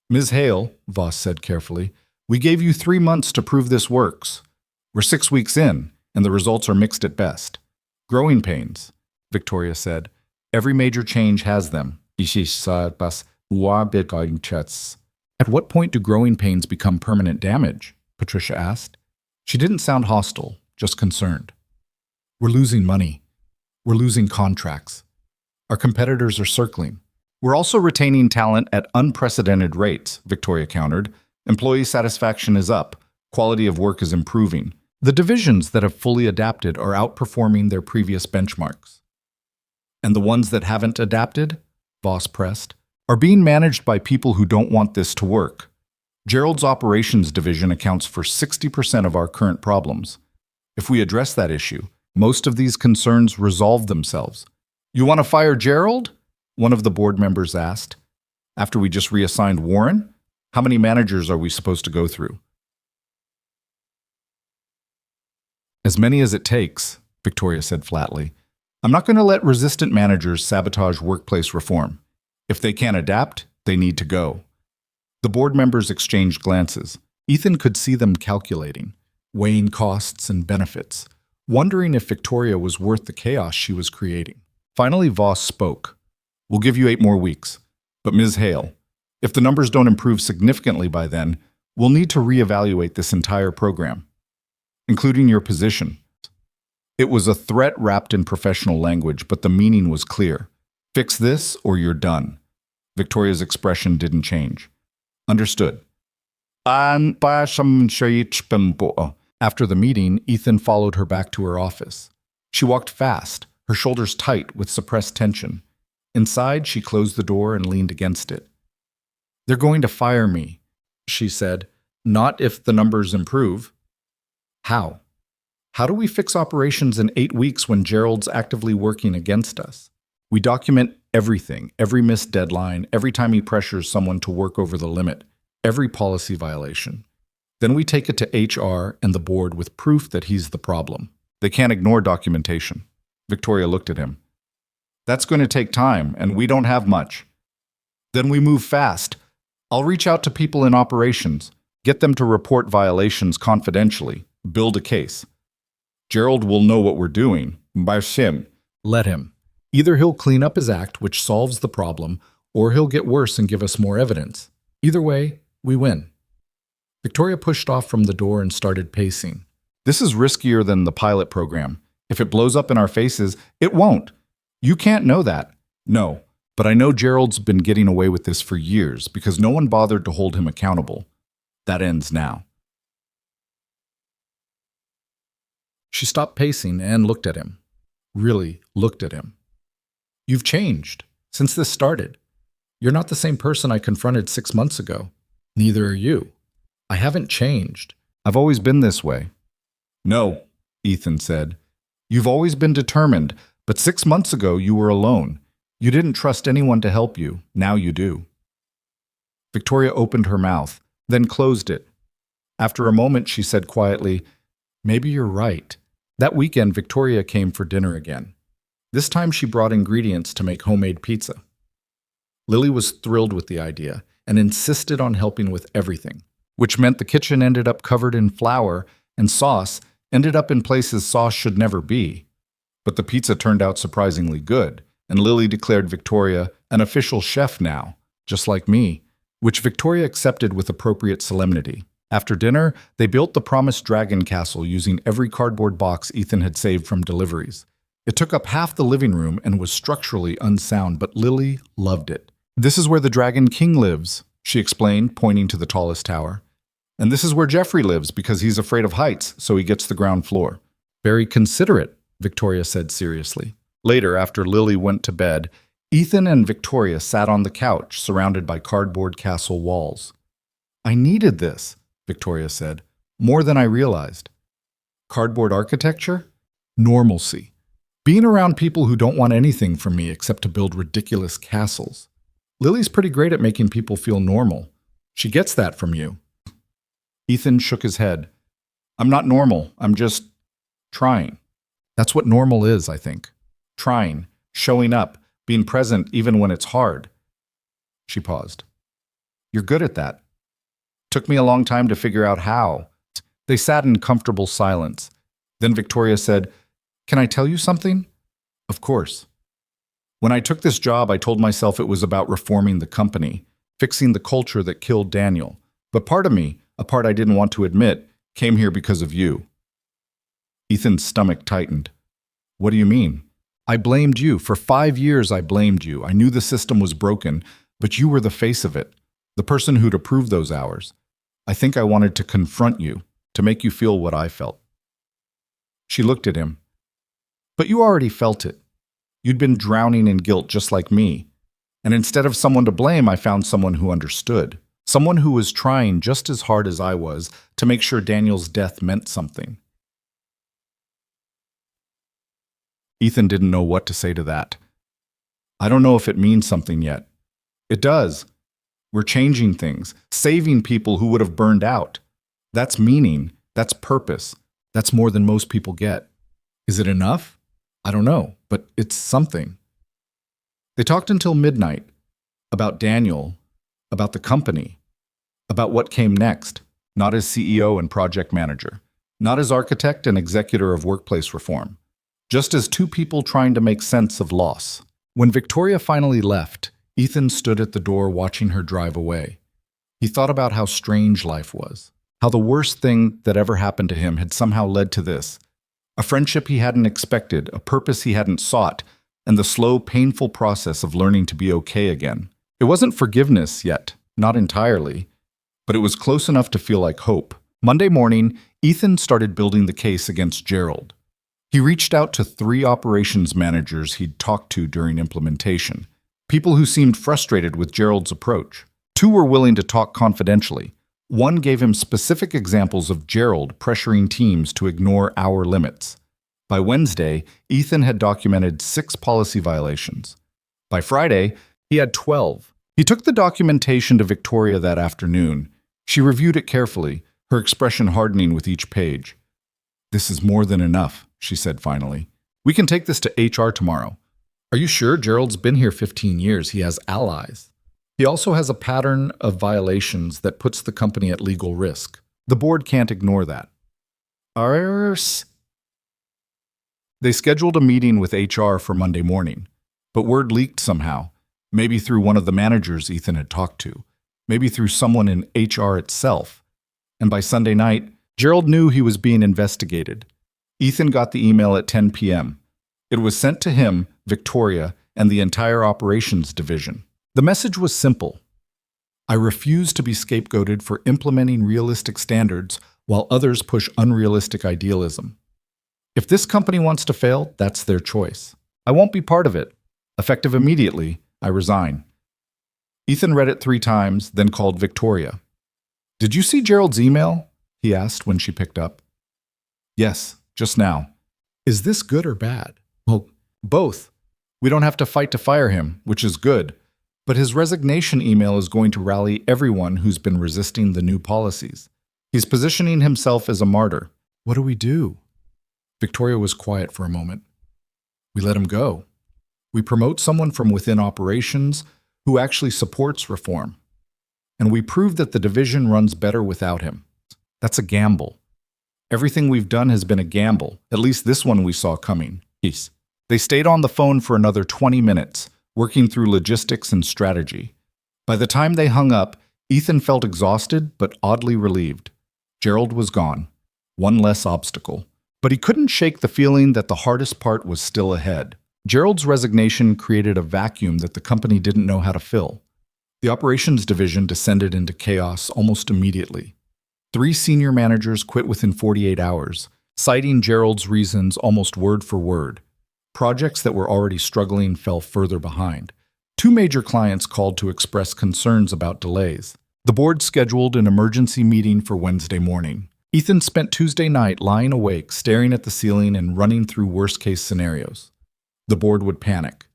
Ms. Hale, Voss said carefully, we gave you 3 months to prove this works. We're 6 weeks in, and the results are mixed at best. Growing pains, Victoria said. Every major change has them. At what point do growing pains become permanent damage? Patricia asked. She didn't sound hostile, just concerned. We're losing money. We're losing contracts. Our competitors are circling. We're also retaining talent at unprecedented rates, Victoria countered. Employee satisfaction is up. Quality of work is improving. The divisions that have fully adapted are outperforming their previous benchmarks. And the ones that haven't adapted, Voss pressed, are being managed by people who don't want this to work. Gerald's operations division accounts for 60% of our current problems. If we address that issue, most of these concerns resolve themselves. You want to fire Gerald? One of the board members asked. After we just reassigned Warren? How many managers are we supposed to go through? As many as it takes, Victoria said flatly. I'm not going to let resistant managers sabotage workplace reform. If they can't adapt, they need to go. The board members exchanged glances. Ethan could see them calculating, weighing costs and benefits, wondering if Victoria was worth the chaos she was creating. Finally, Voss spoke. We'll give you 8 more weeks. But Ms. Hale, if the numbers don't improve significantly by then, we'll need to reevaluate this entire program, including your position. It was a threat wrapped in professional language, but the meaning was clear. Fix this or you're done. Victoria's expression didn't change. Understood. After the meeting, Ethan followed her back to her office. She walked fast, her shoulders tight with suppressed tension. Inside, she closed the door and leaned against it. They're going to fire me, she said. Not if the numbers improve. How? How do we fix operations in 8 weeks when Gerald's actively working against us? We document everything, every missed deadline, every time he pressures someone to work over the limit, every policy violation. Then we take it to HR and the board with proof that he's the problem. They can't ignore documentation. Victoria looked at him. That's going to take time, and we don't have much. Then we move fast. I'll reach out to people in operations, get them to report violations confidentially, build a case. Gerald will know what we're doing. Barshim. Let him. Either he'll clean up his act, which solves the problem, or he'll get worse and give us more evidence. Either way, we win. Victoria pushed off from the door and started pacing. This is riskier than the pilot program. If it blows up in our faces, it won't. You can't know that. No, but I know Gerald's been getting away with this for years because no one bothered to hold him accountable. That ends now. She stopped pacing and looked at him. Really looked at him. You've changed since this started. You're not the same person I confronted 6 months ago. Neither are you. I haven't changed. I've always been this way. No, Ethan said. You've always been determined, but 6 months ago you were alone. You didn't trust anyone to help you. Now you do. Victoria opened her mouth, then closed it. After a moment, she said quietly, Maybe you're right. That weekend, Victoria came for dinner again. This time she brought ingredients to make homemade pizza. Lily was thrilled with the idea and insisted on helping with everything, which meant the kitchen ended up covered in flour and sauce ended up in places sauce should never be. But the pizza turned out surprisingly good, and Lily declared Victoria an official chef now, just like me, which Victoria accepted with appropriate solemnity. After dinner, they built the promised dragon castle using every cardboard box Ethan had saved from deliveries. It took up half the living room and was structurally unsound, but Lily loved it. This is where the Dragon King lives, she explained, pointing to the tallest tower. And this is where Jeffrey lives because he's afraid of heights, so he gets the ground floor. Very considerate, Victoria said seriously. Later, after Lily went to bed, Ethan and Victoria sat on the couch, surrounded by cardboard castle walls. I needed this, Victoria said, more than I realized. Cardboard architecture? Normalcy. Being around people who don't want anything from me except to build ridiculous castles. Lily's pretty great at making people feel normal. She gets that from you. Ethan shook his head. I'm not normal. I'm just trying. That's what normal is, I think. Trying, showing up, being present even when it's hard. She paused. You're good at that. Took me a long time to figure out how. They sat in comfortable silence. Then Victoria said, Can I tell you something? Of course. When I took this job, I told myself it was about reforming the company, fixing the culture that killed Daniel. But part of me, a part I didn't want to admit, came here because of you. Ethan's stomach tightened. What do you mean? I blamed you. For 5 years, I blamed you. I knew the system was broken, but you were the face of it, the person who'd approve those hours. I think I wanted to confront you, to make you feel what I felt. She looked at him. But you already felt it. You'd been drowning in guilt just like me. And instead of someone to blame, I found someone who understood. Someone who was trying just as hard as I was to make sure Daniel's death meant something. Ethan didn't know what to say to that. I don't know if it means something yet. It does. We're changing things, saving people who would have burned out. That's meaning. That's purpose. That's more than most people get. Is it enough? I don't know, but it's something. They talked until midnight about Daniel, about the company, about what came next, not as CEO and project manager, not as architect and executor of workplace reform, just as two people trying to make sense of loss. When Victoria finally left, Ethan stood at the door watching her drive away. He thought about how strange life was, how the worst thing that ever happened to him had somehow led to this, a friendship he hadn't expected, a purpose he hadn't sought, and the slow, painful process of learning to be okay again. It wasn't forgiveness yet, not entirely, but it was close enough to feel like hope. Monday morning, Ethan started building the case against Gerald. He reached out to 3 operations managers he'd talked to during implementation, people who seemed frustrated with Gerald's approach. 2 were willing to talk confidentially. 1 gave him specific examples of Gerald pressuring teams to ignore hour limits. By Wednesday, Ethan had documented 6 policy violations. By Friday, he had 12. He took the documentation to Victoria that afternoon. She reviewed it carefully, her expression hardening with each page. This is more than enough, she said finally. We can take this to HR tomorrow. Are you sure? Gerald's been here 15 years. He has allies. He also has a pattern of violations that puts the company at legal risk. The board can't ignore that. Arse. They scheduled a meeting with HR for Monday morning, but word leaked somehow, maybe through one of the managers Ethan had talked to, maybe through someone in HR itself. And by Sunday night, Gerald knew he was being investigated. Ethan got the email at 10 p.m. It was sent to him, Victoria, and the entire operations division. The message was simple. I refuse to be scapegoated for implementing realistic standards while others push unrealistic idealism. If this company wants to fail, that's their choice. I won't be part of it. Effective immediately, I resign. Ethan read it 3 times, then called Victoria. Did you see Gerald's email? He asked when she picked up. Yes, just now. Is this good or bad? Well, both. We don't have to fight to fire him, which is good. But his resignation email is going to rally everyone who's been resisting the new policies. He's positioning himself as a martyr. What do we do? Victoria was quiet for a moment. We let him go. We promote someone from within operations who actually supports reform. And we prove that the division runs better without him. That's a gamble. Everything we've done has been a gamble, at least this one we saw coming. Yes. They stayed on the phone for another 20 minutes, working through logistics and strategy. By the time they hung up, Ethan felt exhausted but oddly relieved. Gerald was gone. One less obstacle. But he couldn't shake the feeling that the hardest part was still ahead. Gerald's resignation created a vacuum that the company didn't know how to fill. The operations division descended into chaos almost immediately. 3 senior managers quit within 48 hours, citing Gerald's reasons almost word for word. Projects that were already struggling fell further behind. 2 major clients called to express concerns about delays. The board scheduled an emergency meeting for Wednesday morning. Ethan spent Tuesday night lying awake, staring at the ceiling and running through worst-case scenarios. The board would panic.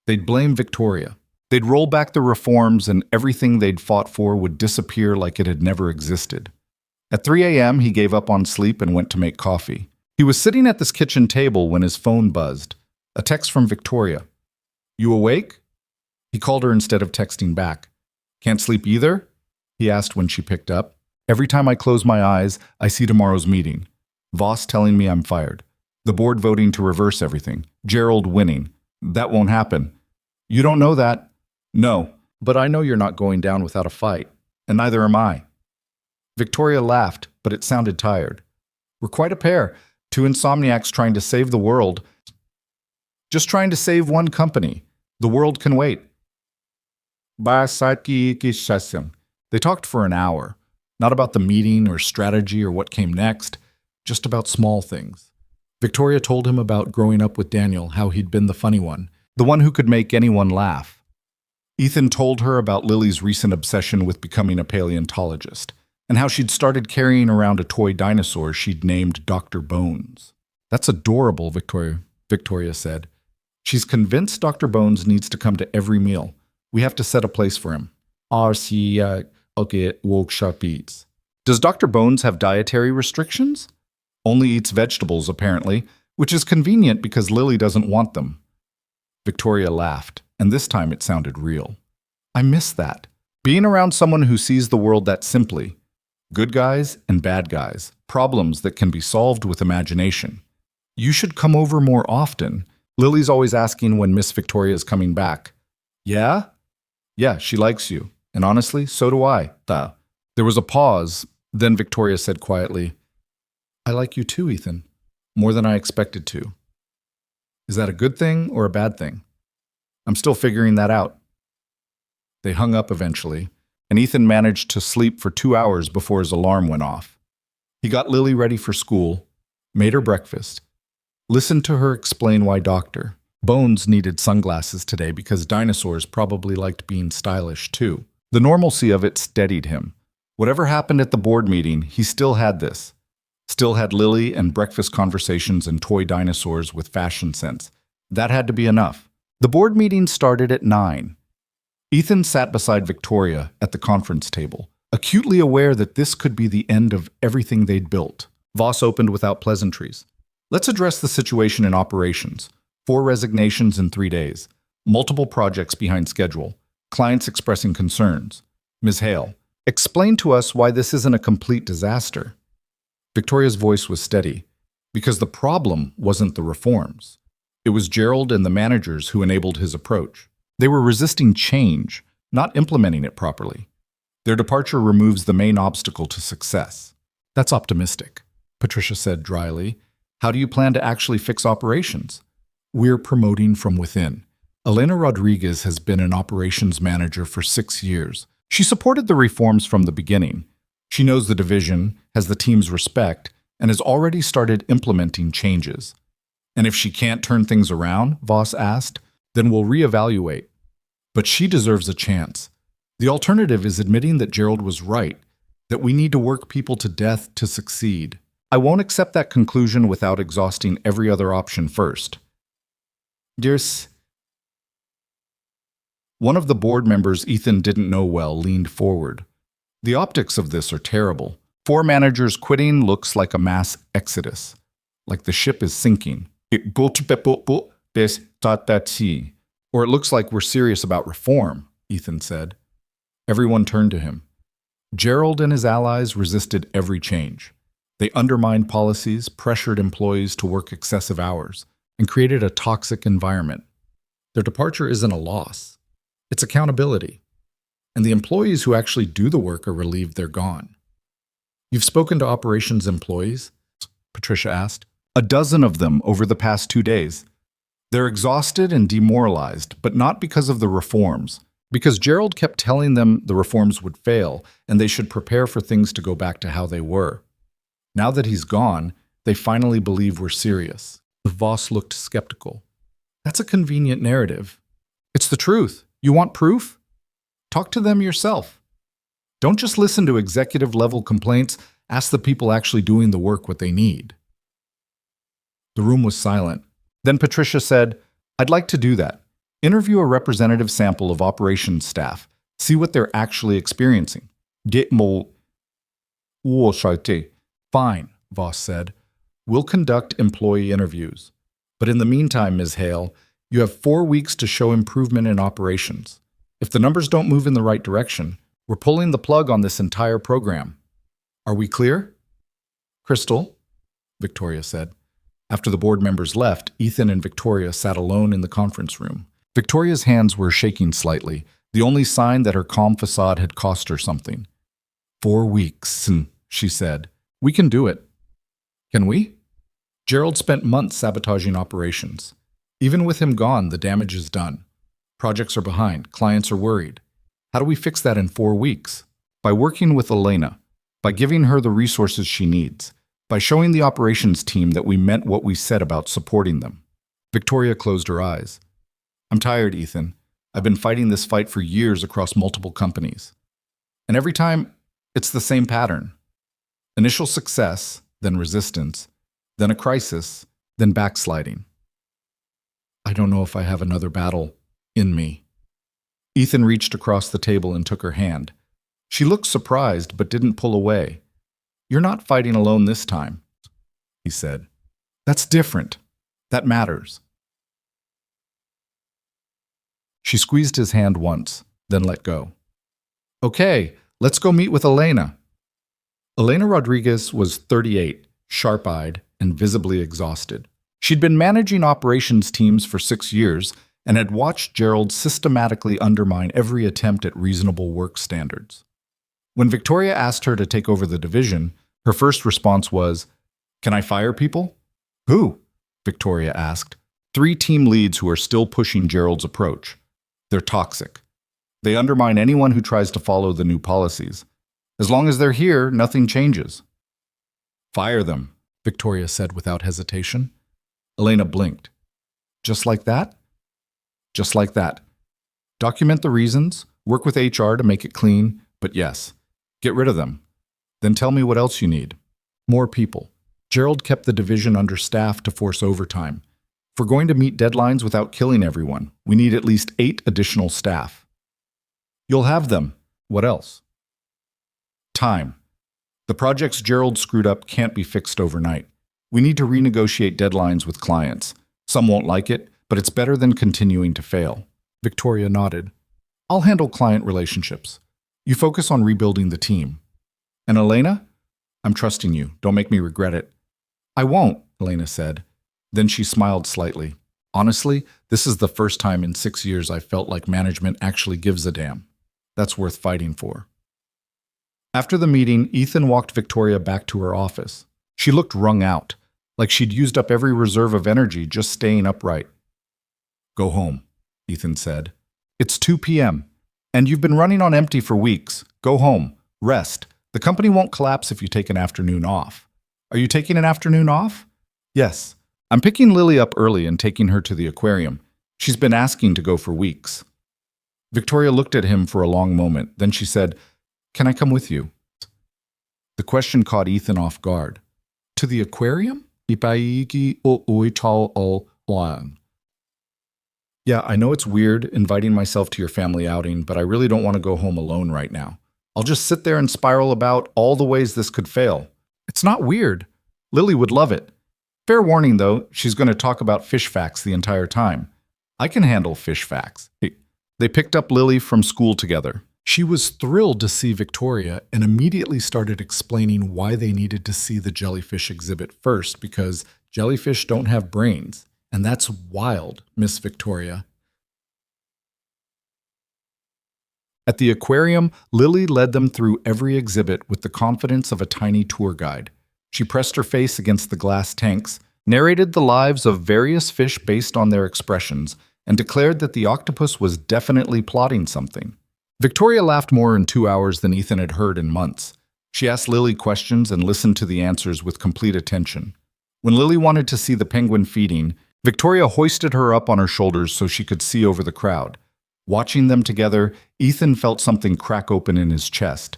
They'd blame Victoria. They'd roll back the reforms and everything they'd fought for would disappear like it had never existed. At 3 a.m., he gave up on sleep and went to make coffee. He was sitting at this kitchen table when his phone buzzed. A text from Victoria. You awake? He called her instead of texting back. Can't sleep either? He asked when she picked up. Every time I close my eyes, I see tomorrow's meeting. Voss telling me I'm fired. The board voting to reverse everything. Gerald winning. That won't happen. You don't know that? No, but I know you're not going down without a fight. And neither am I. Victoria laughed, but it sounded tired. We're quite a pair. 2 insomniacs trying to save the world. Just trying to save one company. The world can wait. They talked for an hour. Not about the meeting or strategy or what came next, just about small things. Victoria told him about growing up with Daniel, how he'd been the funny one, the one who could make anyone laugh. Ethan told her about Lily's recent obsession with becoming a paleontologist, and how she'd started carrying around a toy dinosaur she'd named Dr. Bones. That's adorable, Victoria said. She's convinced Dr. Bones needs to come to every meal. We have to set a place for him. Okay, workshop eats. Does Dr. Bones have dietary restrictions? Only eats vegetables, apparently, which is convenient because Lily doesn't want them. Victoria laughed, and this time it sounded real. I miss that. Being around someone who sees the world that simply. Good guys and bad guys. Problems that can be solved with imagination. You should come over more often. Lily's always asking when Miss Victoria is coming back. Yeah? Yeah, she likes you. And honestly, so do I. There was a pause. Then Victoria said quietly, I like you too, Ethan. More than I expected to. Is that a good thing or a bad thing? I'm still figuring that out. They hung up eventually, and Ethan managed to sleep for 2 hours before his alarm went off. He got Lily ready for school, made her breakfast, listened to her explain why Dr. Bones needed sunglasses today because dinosaurs probably liked being stylish too. The normalcy of it steadied him. Whatever happened at the board meeting, he still had this. Still had Lily and breakfast conversations and toy dinosaurs with fashion sense. That had to be enough. The board meeting started at 9. Ethan sat beside Victoria at the conference table, acutely aware that this could be the end of everything they'd built. Voss opened without pleasantries. Let's address the situation in operations. 4 resignations in 3 days. Multiple projects behind schedule. Clients expressing concerns. Ms. Hale, explain to us why this isn't a complete disaster. Victoria's voice was steady, because the problem wasn't the reforms. It was Gerald and the managers who enabled his approach. They were resisting change, not implementing it properly. Their departure removes the main obstacle to success. That's optimistic, Patricia said dryly. How do you plan to actually fix operations? We're promoting from within. Elena Rodriguez has been an operations manager for 6 years. She supported the reforms from the beginning. She knows the division, has the team's respect, and has already started implementing changes. And if she can't turn things around, Voss asked, then we'll reevaluate. But she deserves a chance. The alternative is admitting that Gerald was right, that we need to work people to death to succeed. I won't accept that conclusion without exhausting every other option first. One of the board members Ethan didn't know well leaned forward. The optics of this are terrible. 4 managers quitting looks like a mass exodus, like the ship is sinking. Or it looks like we're serious about reform, Ethan said. Everyone turned to him. Gerald and his allies resisted every change. They undermined policies, pressured employees to work excessive hours, and created a toxic environment. Their departure isn't a loss. It's accountability. And the employees who actually do the work are relieved they're gone. You've spoken to operations employees? Patricia asked. 12 of them over the past 2 days. They're exhausted and demoralized, but not because of the reforms. Because Gerald kept telling them the reforms would fail and they should prepare for things to go back to how they were. Now that he's gone, they finally believe we're serious. Voss looked skeptical. That's a convenient narrative. It's the truth. You want proof? Talk to them yourself. Don't just listen to executive-level complaints. Ask the people actually doing the work what they need. The room was silent. Then Patricia said, I'd like to do that. Interview a representative sample of operations staff. See what they're actually experiencing. Fine, Voss said. We'll conduct employee interviews. But in the meantime, Ms. Hale, you have 4 weeks to show improvement in operations. If the numbers don't move in the right direction, we're pulling the plug on this entire program. Are we clear? Crystal, Victoria said. After the board members left, Ethan and Victoria sat alone in the conference room. Victoria's hands were shaking slightly, the only sign that her calm facade had cost her something. 4 weeks, she said. We can do it. Can we? Gerald spent months sabotaging operations. Even with him gone, the damage is done. Projects are behind. Clients are worried. How do we fix that in 4 weeks? By working with Elena, by giving her the resources she needs, by showing the operations team that we meant what we said about supporting them. Victoria closed her eyes. I'm tired, Ethan. I've been fighting this fight for years across multiple companies. And every time, it's the same pattern. Initial success, then resistance, then a crisis, then backsliding. I don't know if I have another battle in me. Ethan reached across the table and took her hand. She looked surprised but didn't pull away. You're not fighting alone this time, he said. That's different. That matters. She squeezed his hand once, then let go. Okay, let's go meet with Elena. Elena Rodriguez was 38, sharp-eyed, and visibly exhausted. She'd been managing operations teams for 6 years and had watched Gerald systematically undermine every attempt at reasonable work standards. When Victoria asked her to take over the division, her first response was, Can I fire people? Who? Victoria asked. 3 team leads who are still pushing Gerald's approach. They're toxic. They undermine anyone who tries to follow the new policies. As long as they're here, nothing changes. Fire them, Victoria said without hesitation. Elena blinked. Just like that? Just like that. Document the reasons, work with HR to make it clean, but yes, get rid of them. Then tell me what else you need. More people. Gerald kept the division understaffed to force overtime. If we're going to meet deadlines without killing everyone, we need at least 8 additional staff. You'll have them. What else? Time. The projects Gerald screwed up can't be fixed overnight. We need to renegotiate deadlines with clients. Some won't like it, but it's better than continuing to fail. Victoria nodded. I'll handle client relationships. You focus on rebuilding the team. And Elena? I'm trusting you. Don't make me regret it. I won't, Elena said. Then she smiled slightly. Honestly, this is the first time in 6 years I felt like management actually gives a damn. That's worth fighting for. After the meeting, Ethan walked Victoria back to her office. She looked wrung out, like she'd used up every reserve of energy just staying upright. Go home, Ethan said. It's 2 p.m., and you've been running on empty for weeks. Go home. Rest. The company won't collapse if you take an afternoon off. Are you taking an afternoon off? Yes. I'm picking Lily up early and taking her to the aquarium. She's been asking to go for weeks. Victoria looked at him for a long moment. Then she said, Can I come with you? The question caught Ethan off guard. To the aquarium? Yeah, I know it's weird inviting myself to your family outing, but I really don't want to go home alone right now. I'll just sit there and spiral about all the ways this could fail. It's not weird. Lily would love it. Fair warning, though, she's going to talk about fish facts the entire time. I can handle fish facts. They picked up Lily from school together. She was thrilled to see Victoria and immediately started explaining why they needed to see the jellyfish exhibit first, because jellyfish don't have brains. And that's wild, Miss Victoria. At the aquarium, Lily led them through every exhibit with the confidence of a tiny tour guide. She pressed her face against the glass tanks, narrated the lives of various fish based on their expressions, and declared that the octopus was definitely plotting something. Victoria laughed more in 2 hours than Ethan had heard in months. She asked Lily questions and listened to the answers with complete attention. When Lily wanted to see the penguin feeding, Victoria hoisted her up on her shoulders so she could see over the crowd. Watching them together, Ethan felt something crack open in his chest.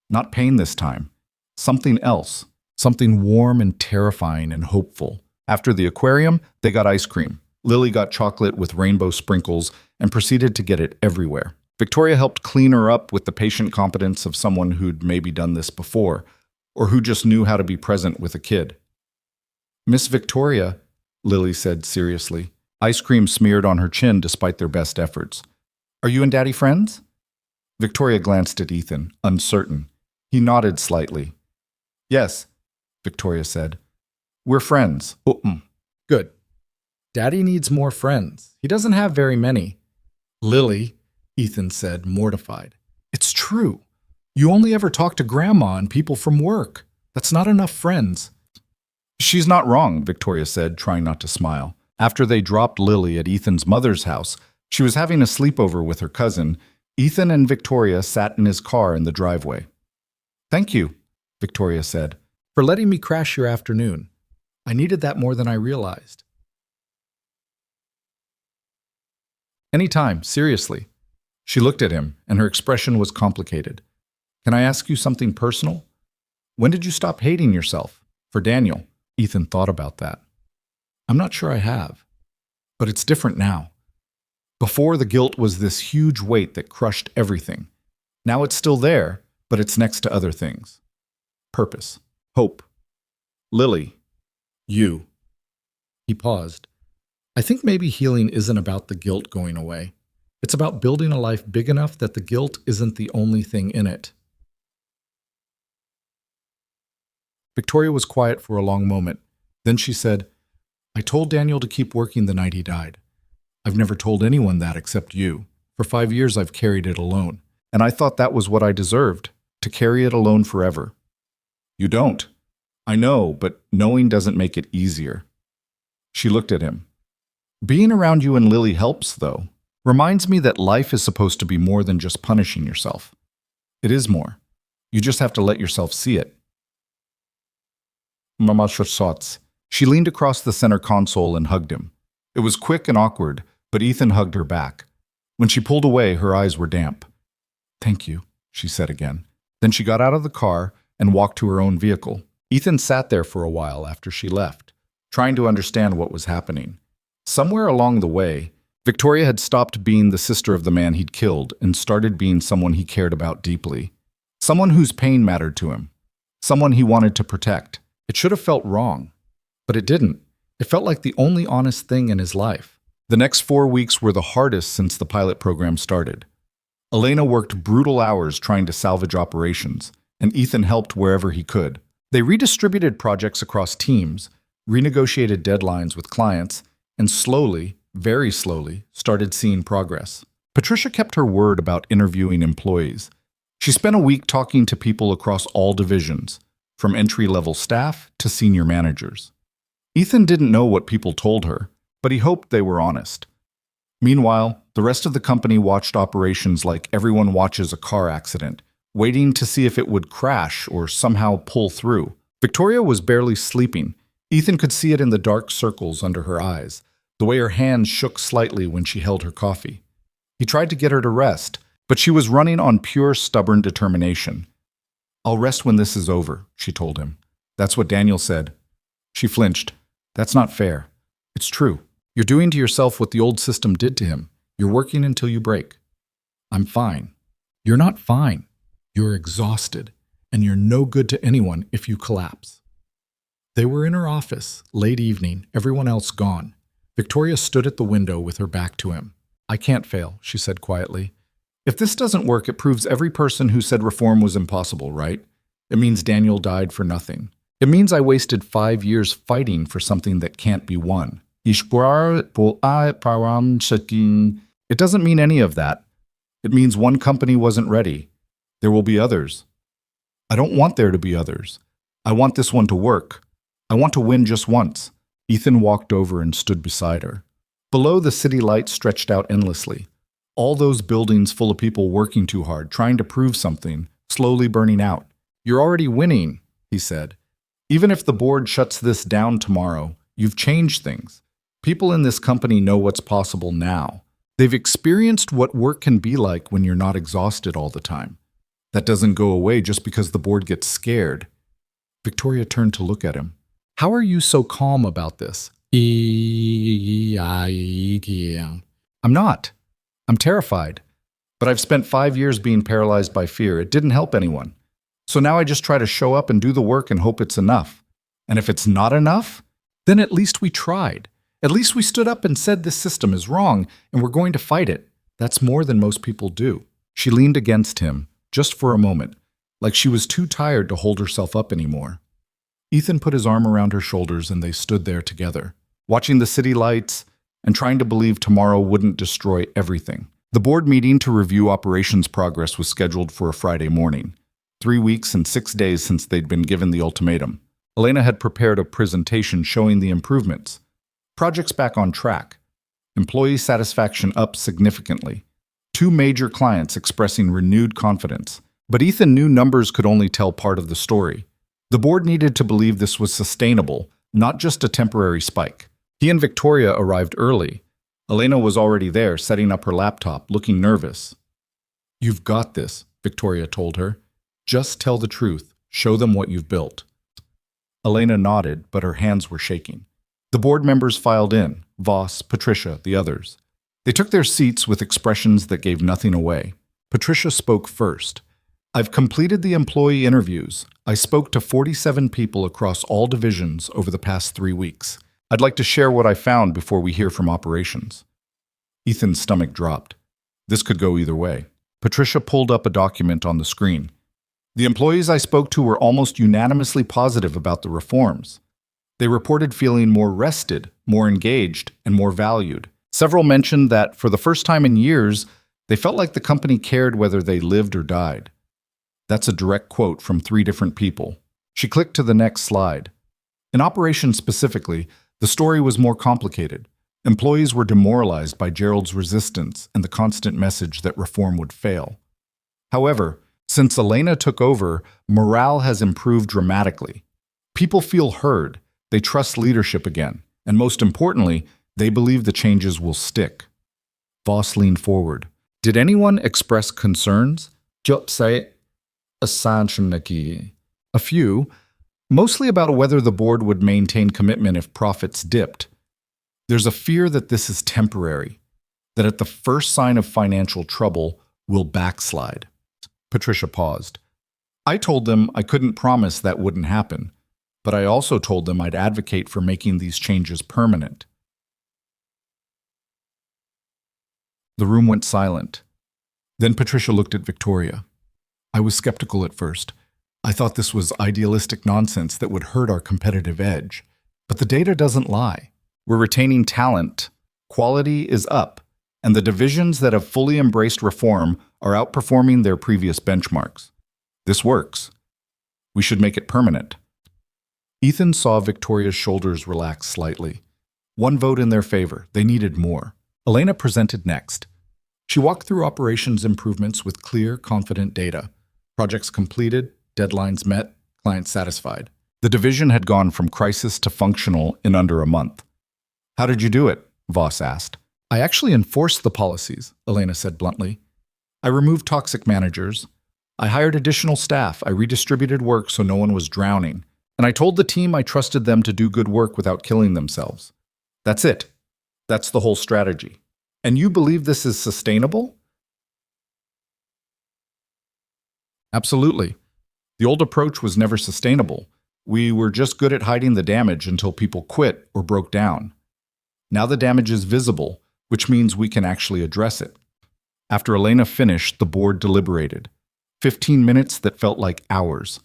Not pain this time. Something else. Something warm and terrifying and hopeful. After the aquarium, they got ice cream. Lily got chocolate with rainbow sprinkles and proceeded to get it everywhere. Victoria helped clean her up with the patient competence of someone who'd maybe done this before, or who just knew how to be present with a kid. Miss Victoria, Lily said seriously. Ice cream smeared on her chin despite their best efforts. Are you and Daddy friends? Victoria glanced at Ethan, uncertain. He nodded slightly. Yes, Victoria said. We're friends. Good. Daddy needs more friends. He doesn't have very many. Lily, Ethan said, mortified. It's true. You only ever talk to Grandma and people from work. That's not enough friends. She's not wrong, Victoria said, trying not to smile. After they dropped Lily at Ethan's mother's house, she was having a sleepover with her cousin. Ethan and Victoria sat in his car in the driveway. Thank you, Victoria said, for letting me crash your afternoon. I needed that more than I realized. Anytime, seriously. She looked at him, and her expression was complicated. Can I ask you something personal? When did you stop hating yourself? For Daniel. Ethan thought about that. I'm not sure I have. But it's different now. Before, the guilt was this huge weight that crushed everything. Now it's still there, but it's next to other things. Purpose. Hope. Lily. You. He paused. I think maybe healing isn't about the guilt going away. It's about building a life big enough that the guilt isn't the only thing in it. Victoria was quiet for a long moment. Then she said, I told Daniel to keep working the night he died. I've never told anyone that except you. For 5 years I've carried it alone. And I thought that was what I deserved, to carry it alone forever. You don't. I know, but knowing doesn't make it easier. She looked at him. Being around you and Lily helps, though. Reminds me that life is supposed to be more than just punishing yourself. It is more. You just have to let yourself see it. Mama shots. She leaned across the center console and hugged him. It was quick and awkward, but Ethan hugged her back. When she pulled away, her eyes were damp. Thank you, she said again. Then she got out of the car and walked to her own vehicle. Ethan sat there for a while after she left, trying to understand what was happening. Somewhere along the way, Victoria had stopped being the sister of the man he'd killed and started being someone he cared about deeply. Someone whose pain mattered to him. Someone he wanted to protect. It should have felt wrong, but it didn't. It felt like the only honest thing in his life. The next 4 weeks were the hardest since the pilot program started. Elena worked brutal hours trying to salvage operations, and Ethan helped wherever he could. They redistributed projects across teams, renegotiated deadlines with clients, and slowly, very slowly, started seeing progress. Patricia kept her word about interviewing employees. She spent a week talking to people across all divisions, from entry-level staff to senior managers. Ethan didn't know what people told her, but he hoped they were honest. Meanwhile, the rest of the company watched operations like everyone watches a car accident, waiting to see if it would crash or somehow pull through. Victoria was barely sleeping. Ethan could see it in the dark circles under her eyes, the way her hands shook slightly when she held her coffee. He tried to get her to rest, but she was running on pure stubborn determination. "I'll rest when this is over," she told him. "That's what Daniel said." She flinched. "That's not fair." "It's true. You're doing to yourself what the old system did to him. You're working until you break." "I'm fine." "You're not fine. You're exhausted, and you're no good to anyone if you collapse." They were in her office, late evening, everyone else gone. Victoria stood at the window with her back to him. "I can't fail," she said quietly. "If this doesn't work, it proves every person who said reform was impossible, right? It means Daniel died for nothing. It means I wasted 5 years fighting for something that can't be won. It doesn't mean any of that. It means one company wasn't ready. There will be others. I don't want there to be others. I want this one to work. I want to win just once." Ethan walked over and stood beside her. Below, the city lights stretched out endlessly. All those buildings full of people working too hard, trying to prove something, slowly burning out. "You're already winning," he said. "Even if the board shuts this down tomorrow, you've changed things. People in this company know what's possible now. They've experienced what work can be like when you're not exhausted all the time. That doesn't go away just because the board gets scared." Victoria turned to look at him. "How are you so calm about this?" "I'm not. I'm terrified. But I've spent 5 years being paralyzed by fear. It didn't help anyone. So now I just try to show up and do the work and hope it's enough. And if it's not enough, then at least we tried. At least we stood up and said this system is wrong and we're going to fight it. That's more than most people do." She leaned against him, just for a moment, like she was too tired to hold herself up anymore. Ethan put his arm around her shoulders and they stood there together, watching the city lights and trying to believe tomorrow wouldn't destroy everything. The board meeting to review operations progress was scheduled for a Friday morning, 3 weeks and 6 days since they'd been given the ultimatum. Elena had prepared a presentation showing the improvements. Projects back on track. Employee satisfaction up significantly. 2 major clients expressing renewed confidence. But Ethan knew numbers could only tell part of the story. The board needed to believe this was sustainable, not just a temporary spike. He and Victoria arrived early. Elena was already there, setting up her laptop, looking nervous. "You've got this," Victoria told her. "Just tell the truth. Show them what you've built." Elena nodded, but her hands were shaking. The board members filed in, Voss, Patricia, the others. They took their seats with expressions that gave nothing away. Patricia spoke first. "I've completed the employee interviews. I spoke to 47 people across all divisions over the past 3 weeks. I'd like to share what I found before we hear from operations." Ethan's stomach dropped. This could go either way. Patricia pulled up a document on the screen. "The employees I spoke to were almost unanimously positive about the reforms. They reported feeling more rested, more engaged, and more valued. Several mentioned that, for the first time in years, they felt like the company cared whether they lived or died." That's a direct quote from 3 different people. She clicked to the next slide. In operations specifically, the story was more complicated. Employees were demoralized by Gerald's resistance and the constant message that reform would fail. However, since Elena took over, morale has improved dramatically. People feel heard, they trust leadership again, and most importantly, they believe the changes will stick. Voss leaned forward. "Did anyone express concerns?" "A few, mostly about whether the board would maintain commitment if profits dipped. There's a fear that this is temporary, that at the first sign of financial trouble, we'll backslide." Patricia paused. "I told them I couldn't promise that wouldn't happen, but I also told them I'd advocate for making these changes permanent." The room went silent. Then Patricia looked at Victoria. I was skeptical at first. I thought this was idealistic nonsense that would hurt our competitive edge. But the data doesn't lie. We're retaining talent. Quality is up. And the divisions that have fully embraced reform are outperforming their previous benchmarks. This works. We should make it permanent. Ethan saw Victoria's shoulders relax slightly. One vote in their favor. They needed more. Elena presented next. She walked through operations improvements with clear, confident data. Projects completed, deadlines met, clients satisfied. The division had gone from crisis to functional in under a month. How did you do it? Voss asked. I actually enforced the policies, Elena said bluntly. I removed toxic managers. I hired additional staff. I redistributed work so no one was drowning. And I told the team I trusted them to do good work without killing themselves. That's it. That's the whole strategy. And you believe this is sustainable? Absolutely. The old approach was never sustainable. We were just good at hiding the damage until people quit or broke down. Now the damage is visible, which means we can actually address it. After Elena finished, the board deliberated. 15 minutes that felt like hours.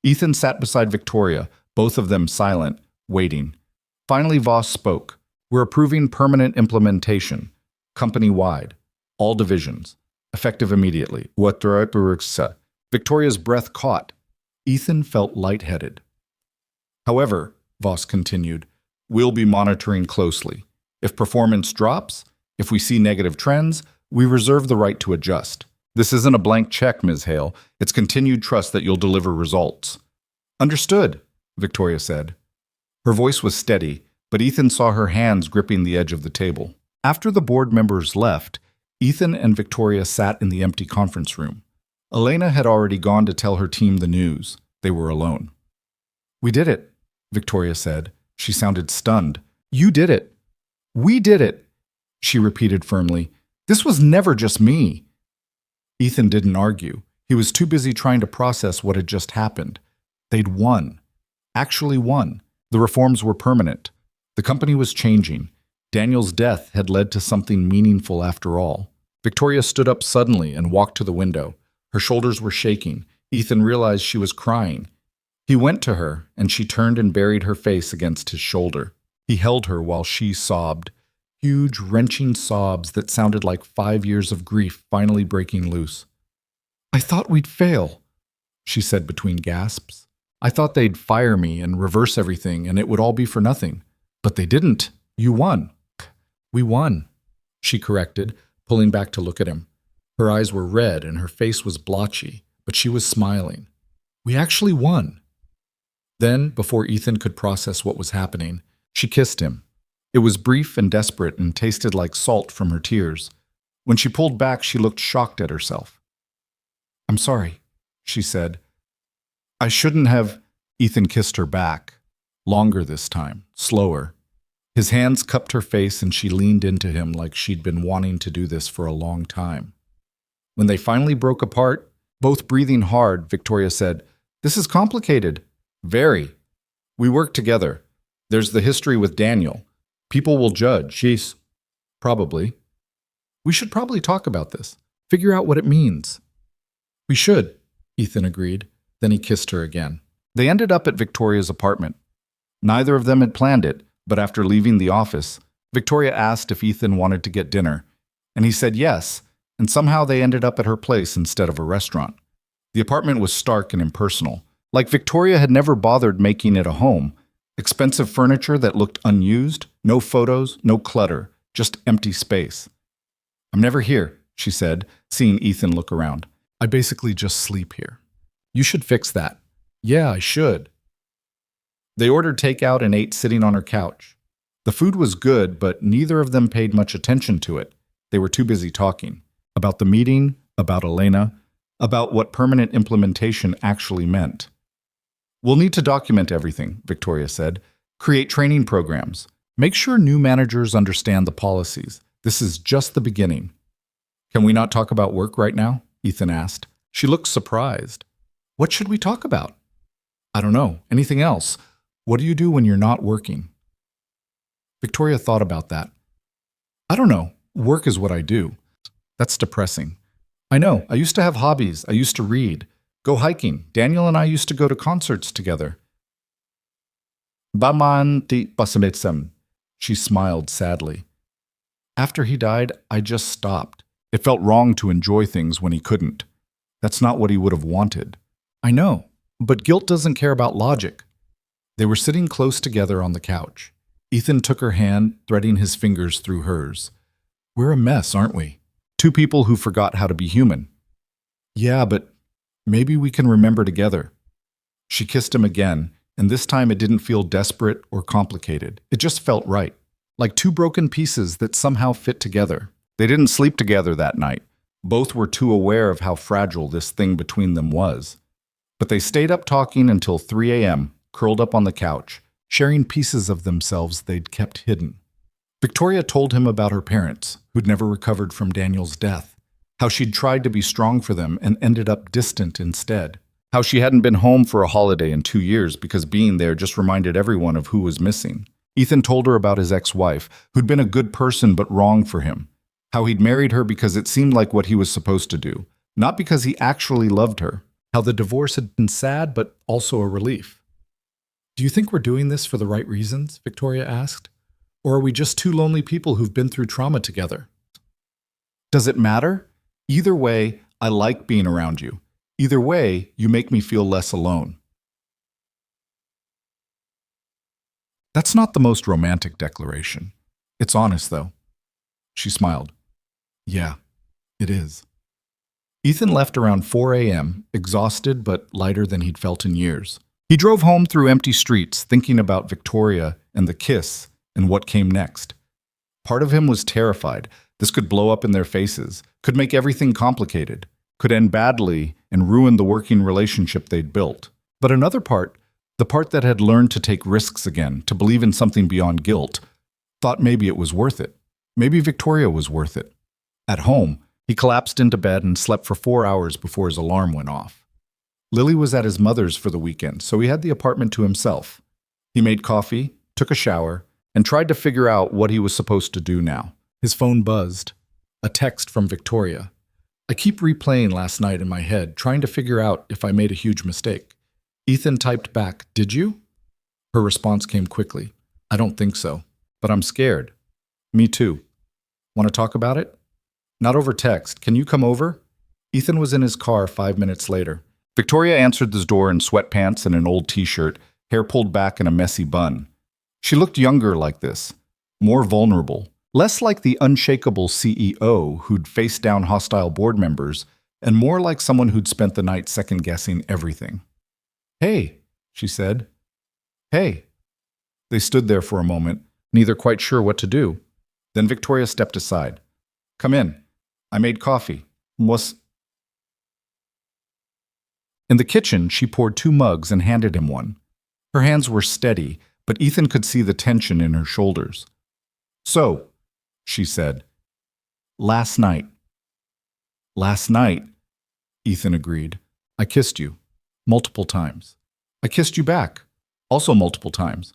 Ethan sat beside Victoria, both of them silent, waiting. Finally, Voss spoke. We're approving permanent implementation, company-wide, all divisions, effective immediately. Victoria's breath caught. Ethan felt lightheaded. However, Voss continued, we'll be monitoring closely. If performance drops, if we see negative trends, we reserve the right to adjust. This isn't a blank check, Ms. Hale. It's continued trust that you'll deliver results. Understood, Victoria said. Her voice was steady, but Ethan saw her hands gripping the edge of the table. After the board members left, Ethan and Victoria sat in the empty conference room. Elena had already gone to tell her team the news. They were alone. We did it, Victoria said. She sounded stunned. You did it. We did it, she repeated firmly. This was never just me. Ethan didn't argue. He was too busy trying to process what had just happened. They'd won. Actually won. The reforms were permanent. The company was changing. Daniel's death had led to something meaningful after all. Victoria stood up suddenly and walked to the window. Her shoulders were shaking. Ethan realized she was crying. He went to her, and she turned and buried her face against his shoulder. He held her while she sobbed. Huge, wrenching sobs that sounded like 5 years of grief finally breaking loose. I thought we'd fail, she said between gasps. I thought they'd fire me and reverse everything, and it would all be for nothing. But they didn't. You won. We won, she corrected, pulling back to look at him. Her eyes were red and her face was blotchy, but she was smiling. We actually won. Then, before Ethan could process what was happening, she kissed him. It was brief and desperate and tasted like salt from her tears. When she pulled back, she looked shocked at herself. I'm sorry, she said. I shouldn't have. Ethan kissed her back. Longer this time, slower. His hands cupped her face and she leaned into him like she'd been wanting to do this for a long time. When they finally broke apart, both breathing hard, Victoria said, This is complicated. Very. We work together. There's the history with Daniel. People will judge. Jeez. Probably. We should probably talk about this. Figure out what it means. We should, Ethan agreed. Then he kissed her again. They ended up at Victoria's apartment. Neither of them had planned it, but after leaving the office, Victoria asked if Ethan wanted to get dinner, and he said yes, and somehow they ended up at her place instead of a restaurant. The apartment was stark and impersonal, like Victoria had never bothered making it a home. Expensive furniture that looked unused, no photos, no clutter, just empty space. I'm never here, she said, seeing Ethan look around. I basically just sleep here. You should fix that. Yeah, I should. They ordered takeout and ate sitting on her couch. The food was good, but neither of them paid much attention to it. They were too busy talking. About the meeting, about Elena, about what permanent implementation actually meant. We'll need to document everything, Victoria said. Create training programs. Make sure new managers understand the policies. This is just the beginning. Can we not talk about work right now? Ethan asked. She looked surprised. What should we talk about? I don't know. Anything else? What do you do when you're not working? Victoria thought about that. I don't know. Work is what I do. That's depressing. I know. I used to have hobbies. I used to read, go hiking. Daniel and I used to go to concerts together. Baman ti pasamitsam. She smiled sadly. After he died, I just stopped. It felt wrong to enjoy things when he couldn't. That's not what he would have wanted. I know, but guilt doesn't care about logic. They were sitting close together on the couch. Ethan took her hand, threading his fingers through hers. We're a mess, aren't we? Two people who forgot how to be human. Yeah, but maybe we can remember together. She kissed him again, and this time it didn't feel desperate or complicated. It just felt right, like two broken pieces that somehow fit together. They didn't sleep together that night. Both were too aware of how fragile this thing between them was. But they stayed up talking until 3 a.m., curled up on the couch, sharing pieces of themselves they'd kept hidden. Victoria told him about her parents, who'd never recovered from Daniel's death, how she'd tried to be strong for them and ended up distant instead, how she hadn't been home for a holiday in 2 years because being there just reminded everyone of who was missing. Ethan told her about his ex-wife, who'd been a good person but wrong for him, how he'd married her because it seemed like what he was supposed to do, not because he actually loved her, how the divorce had been sad but also a relief. Do you think we're doing this for the right reasons? Victoria asked. Or are we just two lonely people who've been through trauma together? Does it matter? Either way, I like being around you. Either way, you make me feel less alone. That's not the most romantic declaration. It's honest, though. She smiled. Yeah, it is. Ethan left around 4 a.m., exhausted but lighter than he'd felt in years. He drove home through empty streets, thinking about Victoria and the kiss and what came next. Part of him was terrified. This could blow up in their faces, could make everything complicated, could end badly and ruin the working relationship they'd built. But another part, the part that had learned to take risks again, to believe in something beyond guilt, thought maybe it was worth it. Maybe Victoria was worth it. At home, he collapsed into bed and slept for 4 hours before his alarm went off. Lily was at his mother's for the weekend, so he had the apartment to himself. He made coffee, took a shower, and tried to figure out what he was supposed to do now. His phone buzzed. A text from Victoria. I keep replaying last night in my head, trying to figure out if I made a huge mistake. Ethan typed back, "Did you?" Her response came quickly. "I don't think so, but I'm scared." "Me too. Want to talk about it?" "Not over text. Can you come over?" Ethan was in his car 5 minutes later. Victoria answered the door in sweatpants and an old t-shirt, hair pulled back in a messy bun. She looked younger like this, more vulnerable, less like the unshakable CEO who'd faced down hostile board members, and more like someone who'd spent the night second-guessing everything. "Hey," she said. "Hey." They stood there for a moment, neither quite sure what to do. Then Victoria stepped aside. "Come in. I made coffee. Was..." In the kitchen, she poured 2 mugs and handed him one. Her hands were steady, but Ethan could see the tension in her shoulders. "So," she said, "last night." "Last night," Ethan agreed. "I kissed you. Multiple times. I kissed you back. Also multiple times."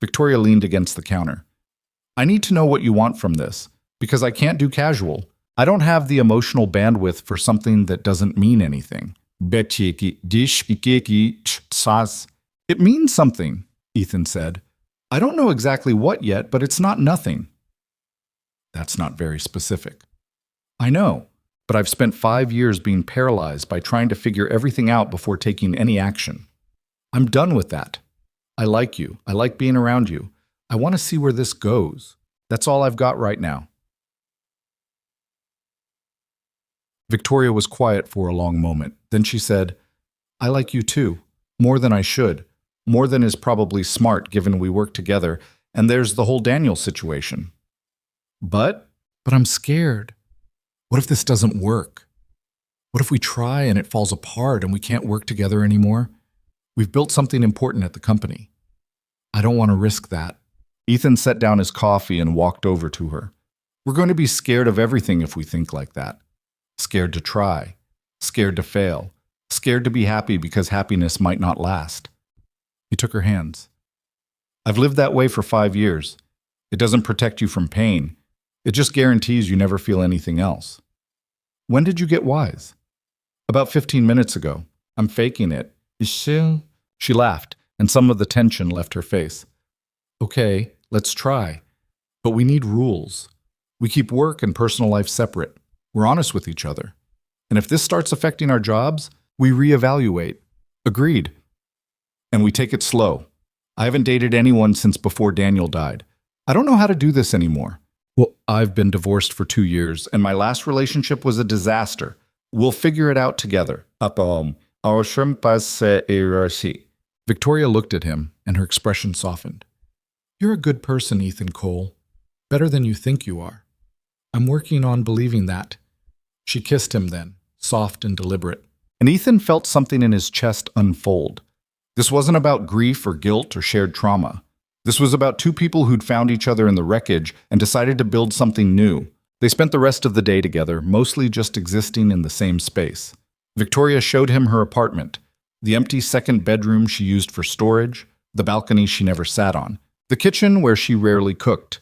Victoria leaned against the counter. "I need to know what you want from this, because I can't do casual. I don't have the emotional bandwidth for something that doesn't mean anything." "It means something," Ethan said. "I don't know exactly what yet, but it's not nothing." "That's not very specific." "I know, but I've spent 5 years being paralyzed by trying to figure everything out before taking any action. I'm done with that. I like you. I like being around you. I want to see where this goes. That's all I've got right now." Victoria was quiet for a long moment. Then she said, "I like you too, more than I should, more than is probably smart given we work together, and there's the whole Daniel situation. But I'm scared. What if this doesn't work? What if we try and it falls apart and we can't work together anymore? We've built something important at the company. I don't want to risk that." Ethan set down his coffee and walked over to her. "We're going to be scared of everything if we think like that. Scared to try, scared to fail, scared to be happy because happiness might not last." He took her hands. "I've lived that way for 5 years. It doesn't protect you from pain. It just guarantees you never feel anything else. When did you get wise? About 15 minutes ago. I'm faking it. She laughed, and some of the tension left her face. Okay, let's try. But we need rules. We keep work and personal life separate. We're honest with each other. And if this starts affecting our jobs, we reevaluate. Agreed. And we take it slow. I haven't dated anyone since before Daniel died. I don't know how to do this anymore. Well, I've been divorced for 2 years, and my last relationship was a disaster. We'll figure it out together. Victoria looked at him, and her expression softened. You're a good person, Ethan Cole. Better than you think you are. I'm working on believing that. She kissed him then, soft and deliberate. And Ethan felt something in his chest unfold. This wasn't about grief or guilt or shared trauma. This was about two people who'd found each other in the wreckage and decided to build something new. They spent the rest of the day together, mostly just existing in the same space. Victoria showed him her apartment, the empty second bedroom she used for storage, the balcony she never sat on, the kitchen where she rarely cooked.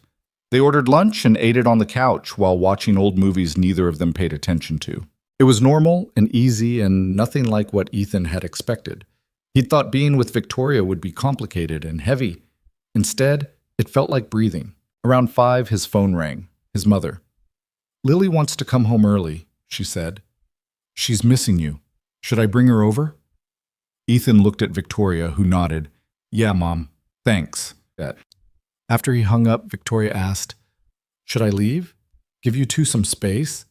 They ordered lunch and ate it on the couch while watching old movies neither of them paid attention to. It was normal and easy and nothing like what Ethan had expected. He'd thought being with Victoria would be complicated and heavy. Instead, it felt like breathing. Around 5, his phone rang. His mother. Lily wants to come home early, she said. She's missing you. Should I bring her over? Ethan looked at Victoria, who nodded. Yeah, Mom. Thanks. After he hung up, Victoria asked, Should I leave? Give you two some space?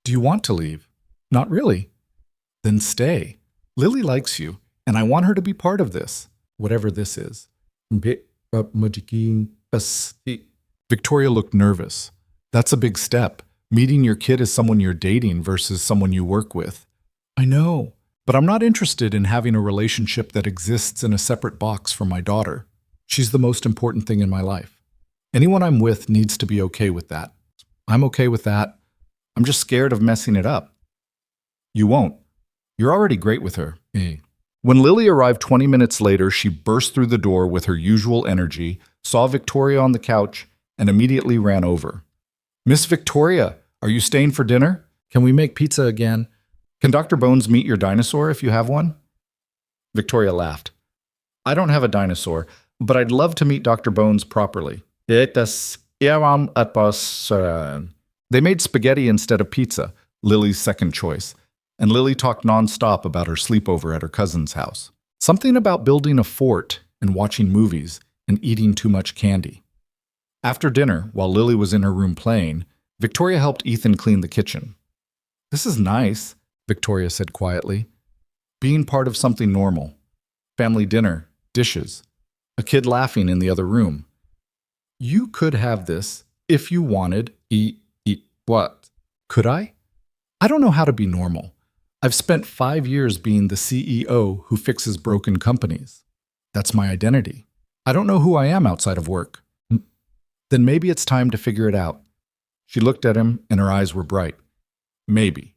Do you want to leave? Not really. Then stay. Lily likes you, and I want her to be part of this, whatever this is. Victoria looked nervous. That's a big step, meeting your kid as someone you're dating versus someone you work with. I know, but I'm not interested in having a relationship that exists in a separate box from my daughter. She's the most important thing in my life. Anyone I'm with needs to be okay with that. I'm okay with that. I'm just scared of messing it up. You won't. You're already great with her. When Lily arrived 20 minutes later, she burst through the door with her usual energy, saw Victoria on the couch, and immediately ran over. Miss Victoria, are you staying for dinner? Can we make pizza again? Can Dr. Bones meet your dinosaur if you have one? Victoria laughed. I don't have a dinosaur, but I'd love to meet Dr. Bones properly. They made spaghetti instead of pizza, Lily's second choice, and Lily talked nonstop about her sleepover at her cousin's house. Something about building a fort and watching movies and eating too much candy. After dinner, while Lily was in her room playing, Victoria helped Ethan clean the kitchen. This is nice, Victoria said quietly. Being part of something normal. Family dinner, dishes, a kid laughing in the other room. You could have this if you wanted. Eat what? Could I? I don't know how to be normal. I've spent 5 years being the CEO who fixes broken companies. That's my identity. I don't know who I am outside of work. Then maybe it's time to figure it out. She looked at him and her eyes were bright. Maybe.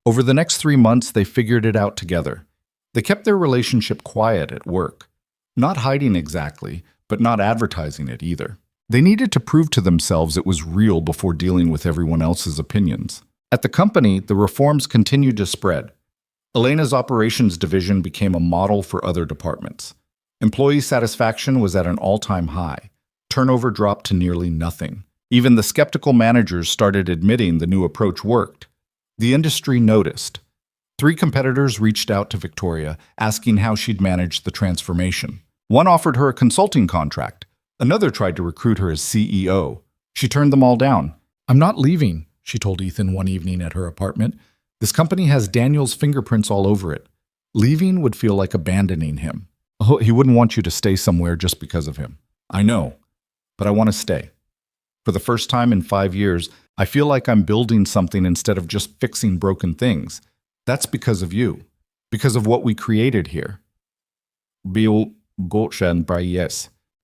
Over the next 3 months, they figured it out together. They kept their relationship quiet at work. Not hiding exactly, but not advertising it either. They needed to prove to themselves it was real before dealing with everyone else's opinions. At the company, the reforms continued to spread. Elena's operations division became a model for other departments. Employee satisfaction was at an all-time high. Turnover dropped to nearly nothing. Even the skeptical managers started admitting the new approach worked. The industry noticed. 3 competitors reached out to Victoria, asking how she'd managed the transformation. One offered her a consulting contract. Another tried to recruit her as CEO. She turned them all down. I'm not leaving, she told Ethan one evening at her apartment. This company has Daniel's fingerprints all over it. Leaving would feel like abandoning him. Oh, he wouldn't want you to stay somewhere just because of him. I know, but I want to stay. For the first time in 5 years, I feel like I'm building something instead of just fixing broken things. That's because of you, because of what we created here.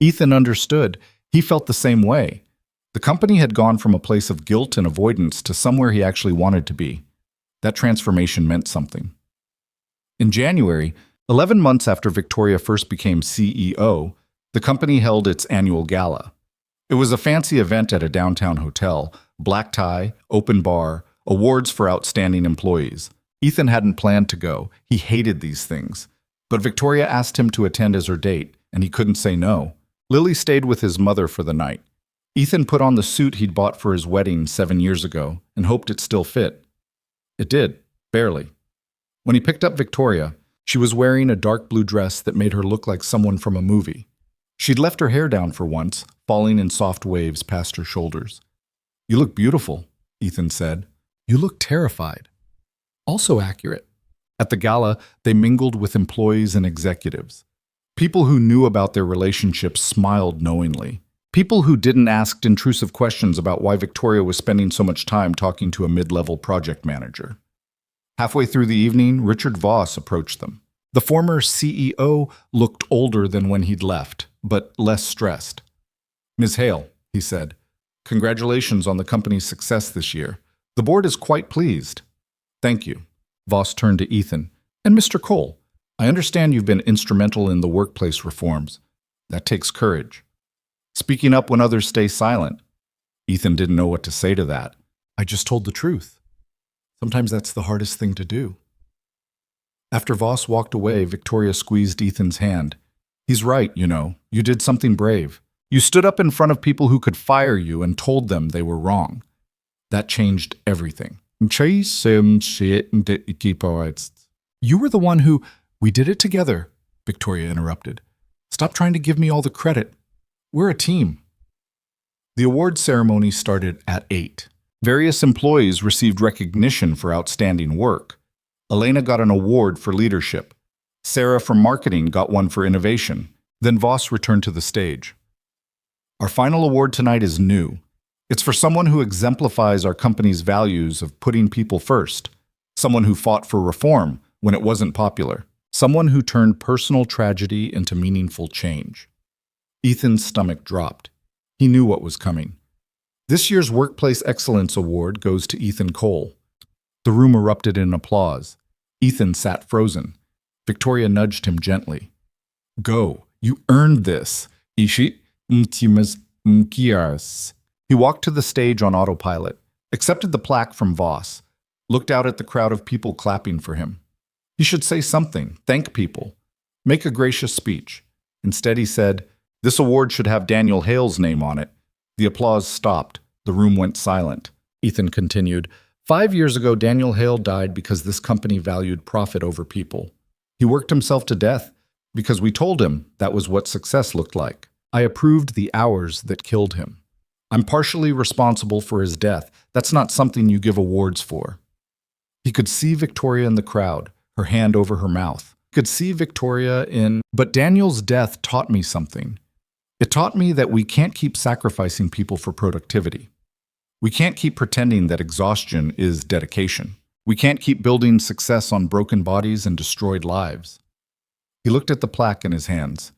Ethan understood. He felt the same way. The company had gone from a place of guilt and avoidance to somewhere he actually wanted to be. That transformation meant something. In January, 11 months after Victoria first became CEO, the company held its annual gala. It was a fancy event at a downtown hotel, black tie, open bar, awards for outstanding employees. Ethan hadn't planned to go. He hated these things. But Victoria asked him to attend as her date, and he couldn't say no. Lily stayed with his mother for the night. Ethan put on the suit he'd bought for his wedding 7 years ago and hoped it still fit. It did, barely. When he picked up Victoria, she was wearing a dark blue dress that made her look like someone from a movie. She'd left her hair down for once, falling in soft waves past her shoulders. "You look beautiful," Ethan said. "You look terrified." Also accurate. At the gala, they mingled with employees and executives. People who knew about their relationships smiled knowingly. People who didn't ask intrusive questions about why Victoria was spending so much time talking to a mid-level project manager. Halfway through the evening, Richard Voss approached them. The former CEO looked older than when he'd left, but less stressed. "Ms. Hale," he said, "congratulations on the company's success this year. The board is quite pleased." "Thank you." Voss turned to Ethan. "And Mr. Cole, I understand you've been instrumental in the workplace reforms. That takes courage. Speaking up when others stay silent." Ethan didn't know what to say to that. "I just told the truth. Sometimes that's the hardest thing to do." After Voss walked away, Victoria squeezed Ethan's hand. "He's right, you know. You did something brave. You stood up in front of people who could fire you and told them they were wrong. That changed everything." "You were the one who—" "We did it together," Victoria interrupted. "Stop trying to give me all the credit. We're a team." The award ceremony started at 8. Various employees received recognition for outstanding work. Elena got an award for leadership. Sarah from marketing got one for innovation. Then Voss returned to the stage. "Our final award tonight is new. It's for someone who exemplifies our company's values of putting people first, someone who fought for reform when it wasn't popular, someone who turned personal tragedy into meaningful change." Ethan's stomach dropped. He knew what was coming. This year's Workplace Excellence Award goes to Ethan Cole. The room erupted in applause. Ethan sat frozen. Victoria nudged him gently. "Go. You earned this. Ishi intimas mkias." He walked to the stage on autopilot, accepted the plaque from Voss, looked out at the crowd of people clapping for him. He should say something, thank people, make a gracious speech. Instead he said, "This award should have Daniel Hale's name on it." The applause stopped. The room went silent. Ethan continued, 5 years ago, Daniel Hale died because this company valued profit over people. He worked himself to death because we told him that was what success looked like. I approved the hours that killed him. I'm partially responsible for his death. That's not something you give awards for." He could see Victoria in the crowd, her hand over her mouth. He could see Victoria in, "But Daniel's death taught me something. It taught me that we can't keep sacrificing people for productivity. We can't keep pretending that exhaustion is dedication. We can't keep building success on broken bodies and destroyed lives." He looked at the plaque in his hands.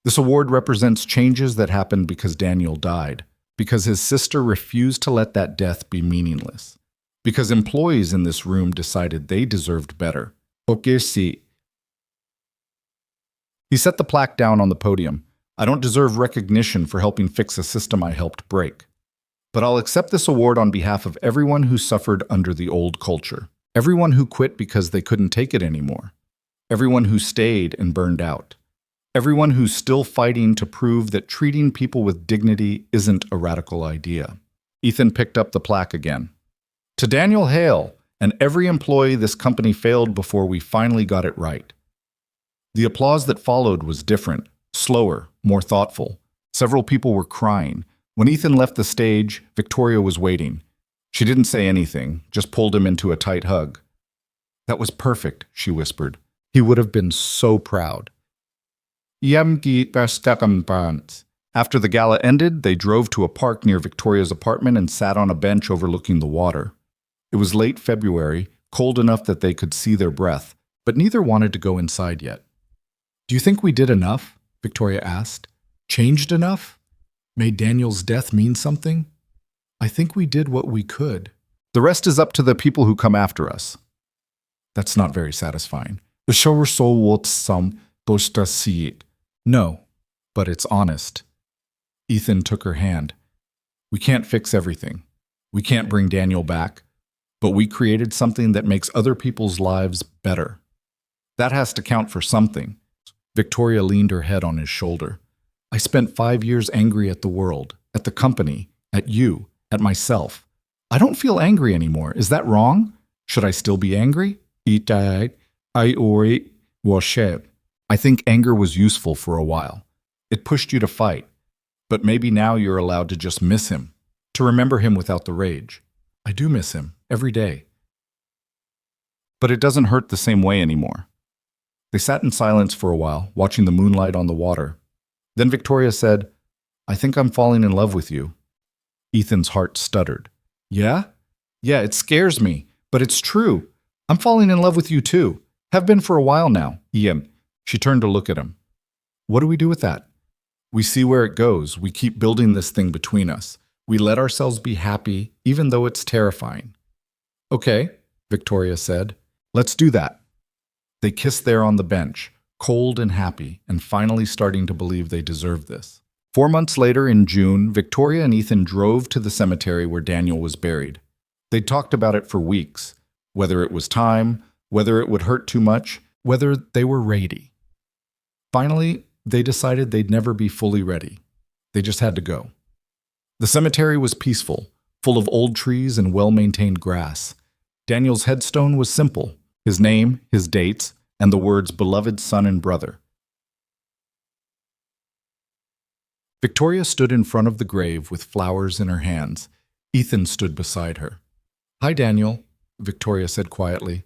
"This award represents changes that happened because Daniel died, because his sister refused to let that death be meaningless, because employees in this room decided they deserved better." Okay, see. He set the plaque down on the podium. "I don't deserve recognition for helping fix a system I helped break. But I'll accept this award on behalf of everyone who suffered under the old culture, everyone who quit because they couldn't take it anymore, everyone who stayed and burned out, everyone who's still fighting to prove that treating people with dignity isn't a radical idea." Ethan picked up the plaque again. "To Daniel Hale and every employee this company failed before we finally got it right." The applause that followed was different, slower, more thoughtful. Several people were crying. When Ethan left the stage, Victoria was waiting. She didn't say anything, just pulled him into a tight hug. "That was perfect," she whispered. "He would have been so proud." After the gala ended, they drove to a park near Victoria's apartment and sat on a bench overlooking the water. It was late February, cold enough that they could see their breath, but neither wanted to go inside yet. "Do you think we did enough?" Victoria asked. "Changed enough? Made Daniel's death mean something?" "I think we did what we could. The rest is up to the people who come after us." That's not very satisfying. "No, but it's honest." Ethan took her hand. "We can't fix everything. We can't bring Daniel back. but we created something that makes other people's lives better. That has to count for something. Victoria leaned her head on his shoulder. I spent 5 years angry at the world, at the company, at you, at myself. I don't feel angry anymore. Is that wrong? Should I still be angry? I think anger was useful for a while. It pushed you to fight. But maybe now you're allowed to just miss him, to remember him without the rage. I do miss him, every day. But it doesn't hurt the same way anymore. They sat in silence for a while, watching the moonlight on the water. Then Victoria said, I think I'm falling in love with you. Ethan's heart stuttered. Yeah? Yeah, it scares me, but it's true. I'm falling in love with you too. Have been for a while now. She turned to look at him. What do we do with that? We see where it goes. We keep building this thing between us. We let ourselves be happy, even though it's terrifying. Okay, Victoria said. Let's do that. They kissed there on the bench, cold and happy, and finally starting to believe they deserved this. 4 months later, in June, Victoria and Ethan drove to the cemetery where Daniel was buried. They'd talked about it for weeks, whether it was time, whether it would hurt too much, whether they were ready. Finally, they decided they'd never be fully ready. They just had to go. The cemetery was peaceful, full of old trees and well-maintained grass. Daniel's headstone was simple, his name, his dates, and the words beloved son and brother. Victoria stood in front of the grave with flowers in her hands. Ethan stood beside her. Hi, Daniel, Victoria said quietly.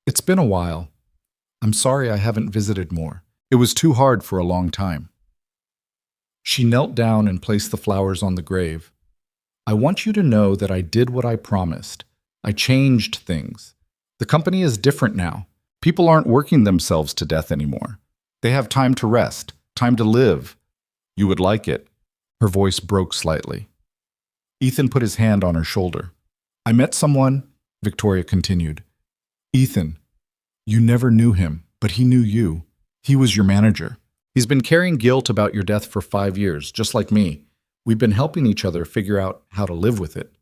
It's been a while. I'm sorry I haven't visited more. It was too hard for a long time. She knelt down and placed the flowers on the grave. I want you to know that I did what I promised. I changed things. The company is different now. People aren't working themselves to death anymore. They have time to rest, time to live. You would like it. Her voice broke slightly. Ethan put his hand on her shoulder. I met someone, Victoria continued. Ethan, you never knew him, but he knew you. He was your manager. He's been carrying guilt about your death for 5 years, just like me. We've been helping each other figure out how to live with it,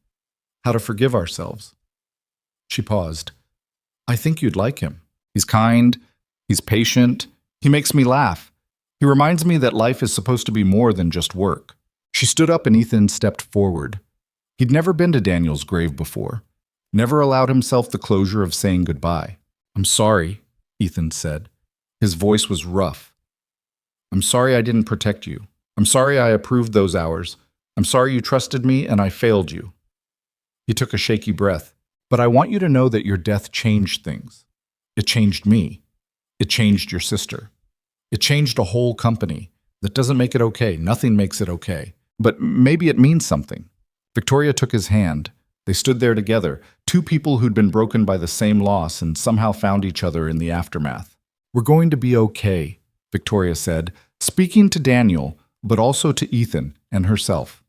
how to forgive ourselves. She paused. I think you'd like him. He's kind, he's patient, he makes me laugh. He reminds me that life is supposed to be more than just work. She stood up and Ethan stepped forward. He'd never been to Daniel's grave before, never allowed himself the closure of saying goodbye. I'm sorry, Ethan said. His voice was rough. I'm sorry I didn't protect you. I'm sorry I approved those hours. I'm sorry you trusted me and I failed you. He took a shaky breath. But I want you to know that your death changed things. It changed me. It changed your sister. It changed a whole company. That doesn't make it okay. Nothing makes it okay. But maybe it means something. Victoria took his hand. They stood there together, two people who'd been broken by the same loss and somehow found each other in the aftermath. We're going to be okay, Victoria said, speaking to Daniel, but also to Ethan and herself.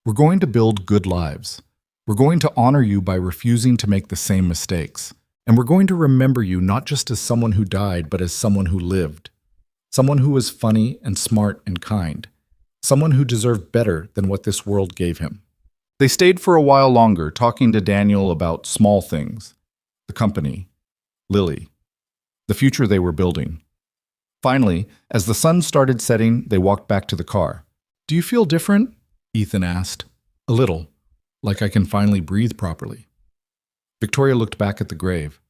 We're going to build good lives. We're going to honor you by refusing to make the same mistakes. And we're going to remember you not just as someone who died, but as someone who lived. Someone who was funny and smart and kind. Someone who deserved better than what this world gave him. They stayed for a while longer, talking to Daniel about small things. The company. Lily. The future they were building. Finally, as the sun started setting, they walked back to the car. Do you feel different? Ethan asked. A little. Like I can finally breathe properly. Victoria looked back at the grave.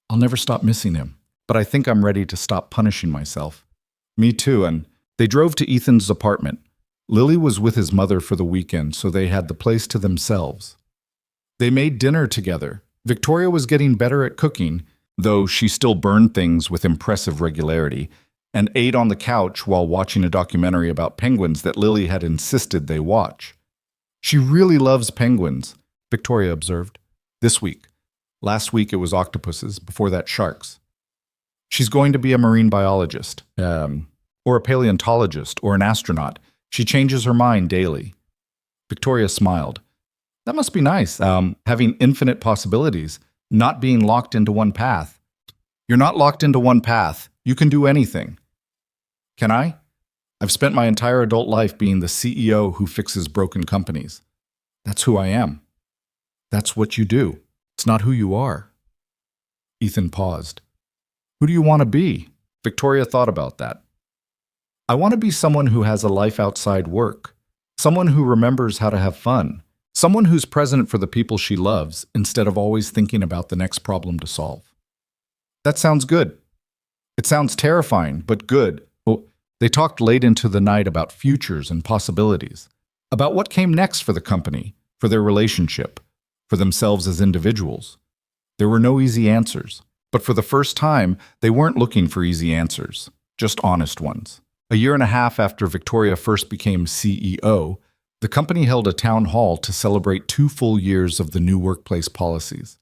I'll never stop missing him, but I think I'm ready to stop punishing myself. Me too, and they drove to Ethan's apartment. Lily was with his mother for the weekend, so they had the place to themselves. They made dinner together. Victoria was getting better at cooking, though she still burned things with impressive regularity, and ate on the couch while watching a documentary about penguins that Lily had insisted they watch. She really loves penguins, Victoria observed. This week. Last week it was octopuses, before that sharks. She's going to be a marine biologist, or a paleontologist, or an astronaut. She changes her mind daily. Victoria smiled. That must be nice, having infinite possibilities, not being locked into one path. You're not locked into one path. You can do anything. Can I? I've spent my entire adult life being the CEO who fixes broken companies. That's who I am. That's what you do. It's not who you are. Ethan paused. Who do you want to be? Victoria thought about that. I want to be someone who has a life outside work, someone who remembers how to have fun, someone who's present for the people she loves instead of always thinking about the next problem to solve. That sounds good. It sounds terrifying, but good. Well, they talked late into the night about futures and possibilities, about what came next for the company, for their relationship, for themselves as individuals. There were no easy answers, but for the first time, they weren't looking for easy answers, just honest ones. A year and a half after Victoria first became CEO, the company held a town hall to celebrate 2 full years of the new workplace policies.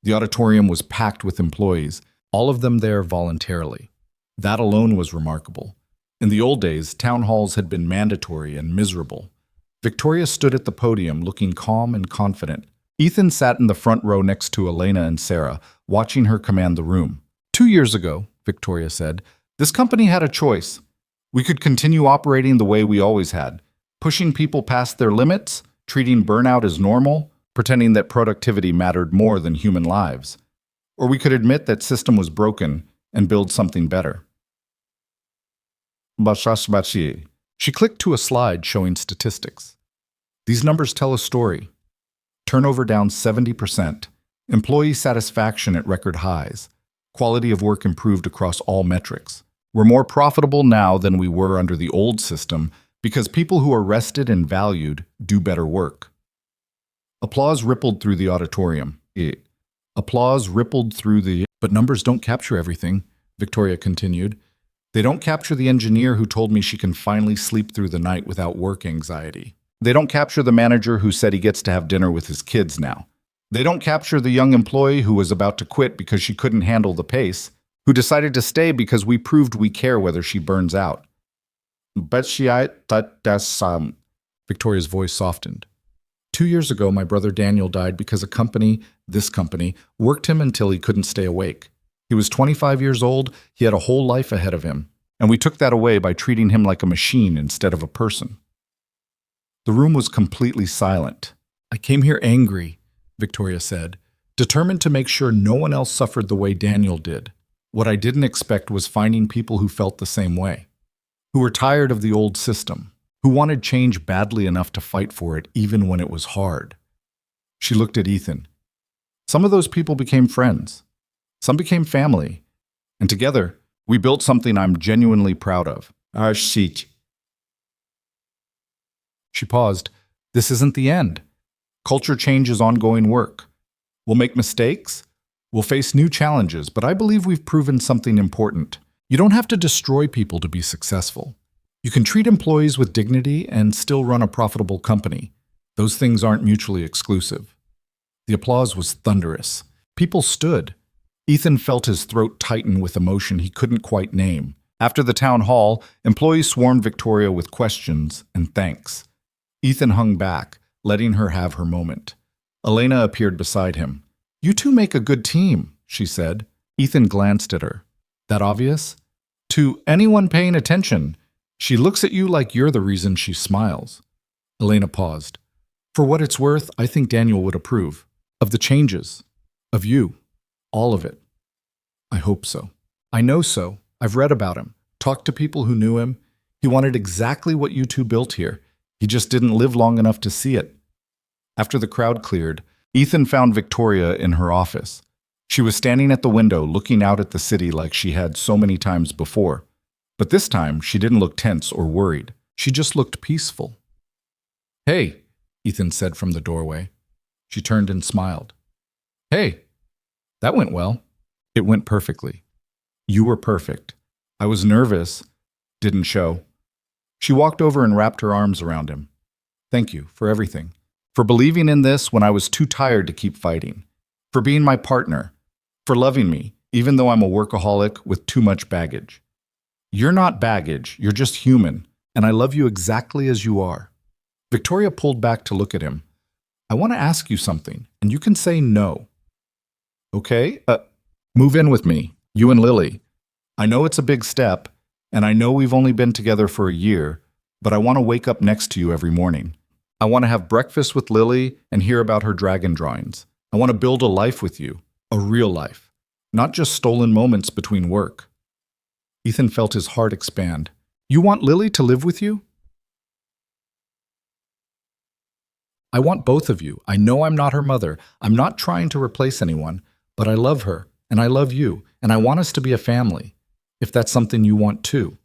The auditorium was packed with employees, all of them there voluntarily. That alone was remarkable. In the old days, town halls had been mandatory and miserable. Victoria stood at the podium looking calm and confident. Ethan sat in the front row next to Elena and Sarah, watching her command the room. 2 years ago, Victoria said, this company had a choice. We could continue operating the way we always had, pushing people past their limits, treating burnout as normal, pretending that productivity mattered more than human lives. Or we could admit that system was broken and build something better. She clicked to a slide showing statistics. These numbers tell a story. Turnover down 70%, employee satisfaction at record highs, quality of work improved across all metrics. We're more profitable now than we were under the old system because people who are rested and valued do better work. Applause rippled through the auditorium. But numbers don't capture everything, Victoria continued. They don't capture the engineer who told me she can finally sleep through the night without work anxiety. They don't capture the manager who said he gets to have dinner with his kids now. They don't capture the young employee who was about to quit because she couldn't handle the pace, who decided to stay because we proved we care whether she burns out. Victoria's voice softened. 2 years ago, my brother Daniel died because this company, worked him until he couldn't stay awake. He was 25 years old, he had a whole life ahead of him, and we took that away by treating him like a machine instead of a person. The room was completely silent. I came here angry, Victoria said, determined to make sure no one else suffered the way Daniel did. What I didn't expect was finding people who felt the same way, who were tired of the old system, who wanted change badly enough to fight for it even when it was hard. She looked at Ethan. Some of those people became friends. Some became family. And together, we built something I'm genuinely proud of. Our seat. She paused. This isn't the end. Culture change is ongoing work. We'll make mistakes. We'll face new challenges, but I believe we've proven something important. You don't have to destroy people to be successful. You can treat employees with dignity and still run a profitable company. Those things aren't mutually exclusive. The applause was thunderous. People stood. Ethan felt his throat tighten with emotion he couldn't quite name. After the town hall, employees swarmed Victoria with questions and thanks. Ethan hung back, letting her have her moment. Elena appeared beside him. You two make a good team, she said. Ethan glanced at her. That obvious? To anyone paying attention, she looks at you like you're the reason she smiles. Elena paused. For what it's worth, I think Daniel would approve. Of the changes. Of you. All of it. I hope so. I know so. I've read about him. Talked to people who knew him. He wanted exactly what you two built here. He just didn't live long enough to see it. After the crowd cleared, Ethan found Victoria in her office. She was standing at the window looking out at the city like she had so many times before. But this time, she didn't look tense or worried. She just looked peaceful. Hey, Ethan said from the doorway. She turned and smiled. Hey, that went well. It went perfectly. You were perfect. I was nervous. Didn't show. She walked over and wrapped her arms around him. Thank you for everything. For believing in this when I was too tired to keep fighting. For being my partner. For loving me, even though I'm a workaholic with too much baggage. You're not baggage, you're just human, and I love you exactly as you are. Victoria pulled back to look at him. I want to ask you something, and you can say no. Okay, move in with me, you and Lily. I know it's a big step, and I know we've only been together for a year, but I want to wake up next to you every morning. I want to have breakfast with Lily and hear about her dragon drawings. I want to build a life with you, a real life, not just stolen moments between work. Ethan felt his heart expand. You want Lily to live with you? I want both of you. I know I'm not her mother. I'm not trying to replace anyone, but I love her, and I love you, and I want us to be a family, if that's something you want too.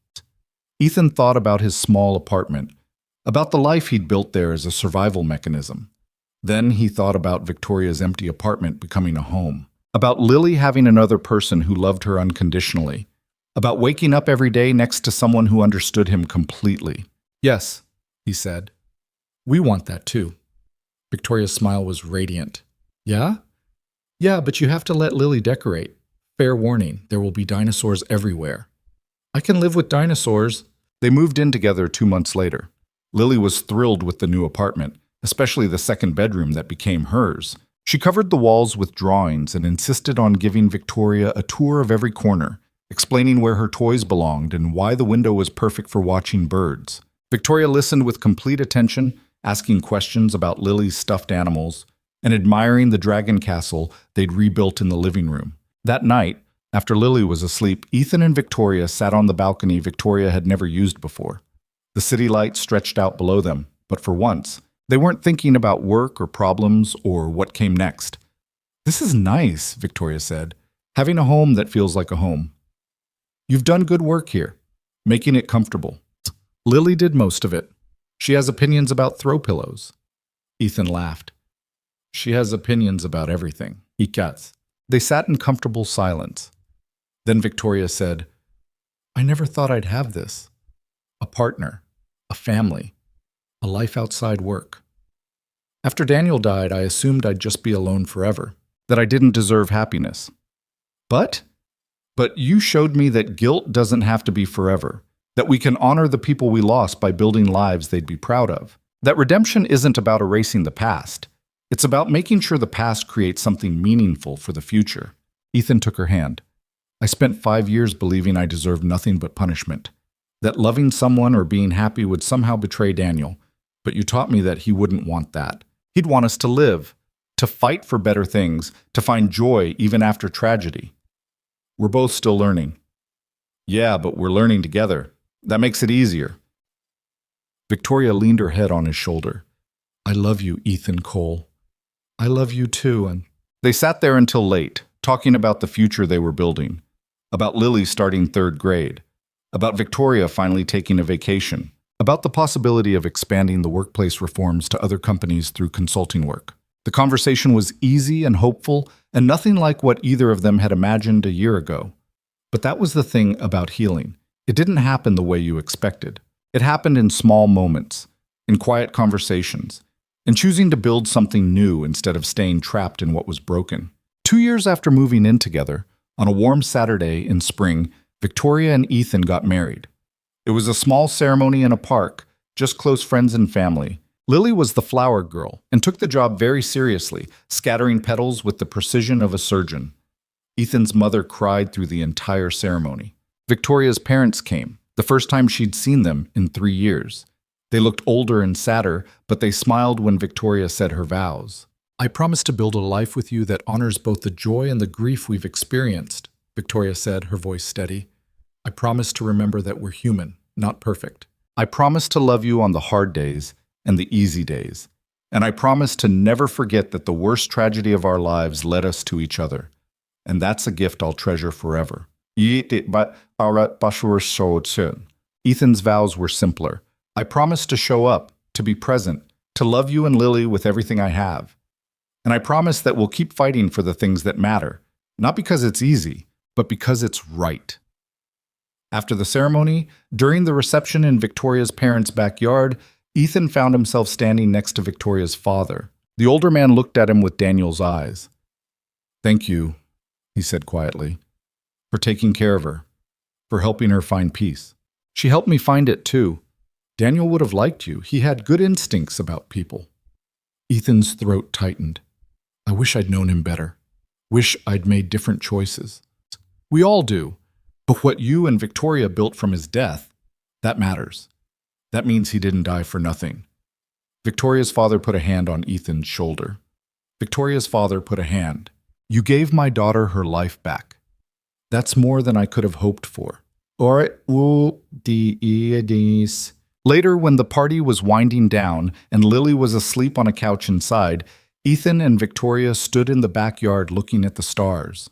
Ethan thought about his small apartment, about the life he'd built there as a survival mechanism. Then he thought about Victoria's empty apartment becoming a home, about Lily having another person who loved her unconditionally, about waking up every day next to someone who understood him completely. Yes, he said. We want that too. Victoria's smile was radiant. Yeah? Yeah, but you have to let Lily decorate. Fair warning, there will be dinosaurs everywhere. I can live with dinosaurs. They moved in together 2 months later. Lily was thrilled with the new apartment, especially the second bedroom that became hers. She covered the walls with drawings and insisted on giving Victoria a tour of every corner, explaining where her toys belonged and why the window was perfect for watching birds. Victoria listened with complete attention, asking questions about Lily's stuffed animals, and admiring the dragon castle they'd rebuilt in the living room. That night, after Lily was asleep, Ethan and Victoria sat on the balcony Victoria had never used before. The city lights stretched out below them, but for once, they weren't thinking about work or problems or what came next. This is nice, Victoria said, having a home that feels like a home. You've done good work here, making it comfortable. Lily did most of it. She has opinions about throw pillows. Ethan laughed. She has opinions about everything. Ikats. They sat in comfortable silence. Then Victoria said, I never thought I'd have this. A partner, a family, a life outside work. After Daniel died, I assumed I'd just be alone forever, that I didn't deserve happiness. But you showed me that guilt doesn't have to be forever, that we can honor the people we lost by building lives they'd be proud of, that redemption isn't about erasing the past. It's about making sure the past creates something meaningful for the future. Ethan took her hand. I spent 5 years believing I deserved nothing but punishment, that loving someone or being happy would somehow betray Daniel, but you taught me that he wouldn't want that. He'd want us to live, to fight for better things, to find joy even after tragedy. We're both still learning. Yeah, but we're learning together. That makes it easier. Victoria leaned her head on his shoulder. I love you, Ethan Cole. I love you too. And they sat there until late, talking about the future they were building, about Lily starting 3rd grade, about Victoria finally taking a vacation, about the possibility of expanding the workplace reforms to other companies through consulting work. The conversation was easy and hopeful, and nothing like what either of them had imagined a year ago. But that was the thing about healing. It didn't happen the way you expected. It happened in small moments, in quiet conversations, in choosing to build something new instead of staying trapped in what was broken. 2 years after moving in together, on a warm Saturday in spring, Victoria and Ethan got married. It was a small ceremony in a park, just close friends and family. Lily was the flower girl and took the job very seriously, scattering petals with the precision of a surgeon. Ethan's mother cried through the entire ceremony. Victoria's parents came, the first time she'd seen them in 3 years. They looked older and sadder, but they smiled when Victoria said her vows. I promise to build a life with you that honors both the joy and the grief we've experienced, Victoria said, her voice steady. I promise to remember that we're human, not perfect. I promise to love you on the hard days and the easy days. And I promise to never forget that the worst tragedy of our lives led us to each other. And that's a gift I'll treasure forever. Ethan's vows were simpler. I promise to show up, to be present, to love you and Lily with everything I have. And I promise that we'll keep fighting for the things that matter, not because it's easy, but because it's right. After the ceremony, during the reception in Victoria's parents' backyard, Ethan found himself standing next to Victoria's father. The older man looked at him with Daniel's eyes. Thank you, he said quietly, for taking care of her, for helping her find peace. She helped me find it too. Daniel would have liked you. He had good instincts about people. Ethan's throat tightened. I wish I'd known him better. Wish I'd made different choices. We all do. But what you and Victoria built from his death, that matters. That means he didn't die for nothing. Victoria's father put a hand on Ethan's shoulder. Victoria's father put a hand. You gave my daughter her life back. That's more than I could have hoped for. Later, when the party was winding down and Lily was asleep on a couch inside, Ethan and Victoria stood in the backyard looking at the stars.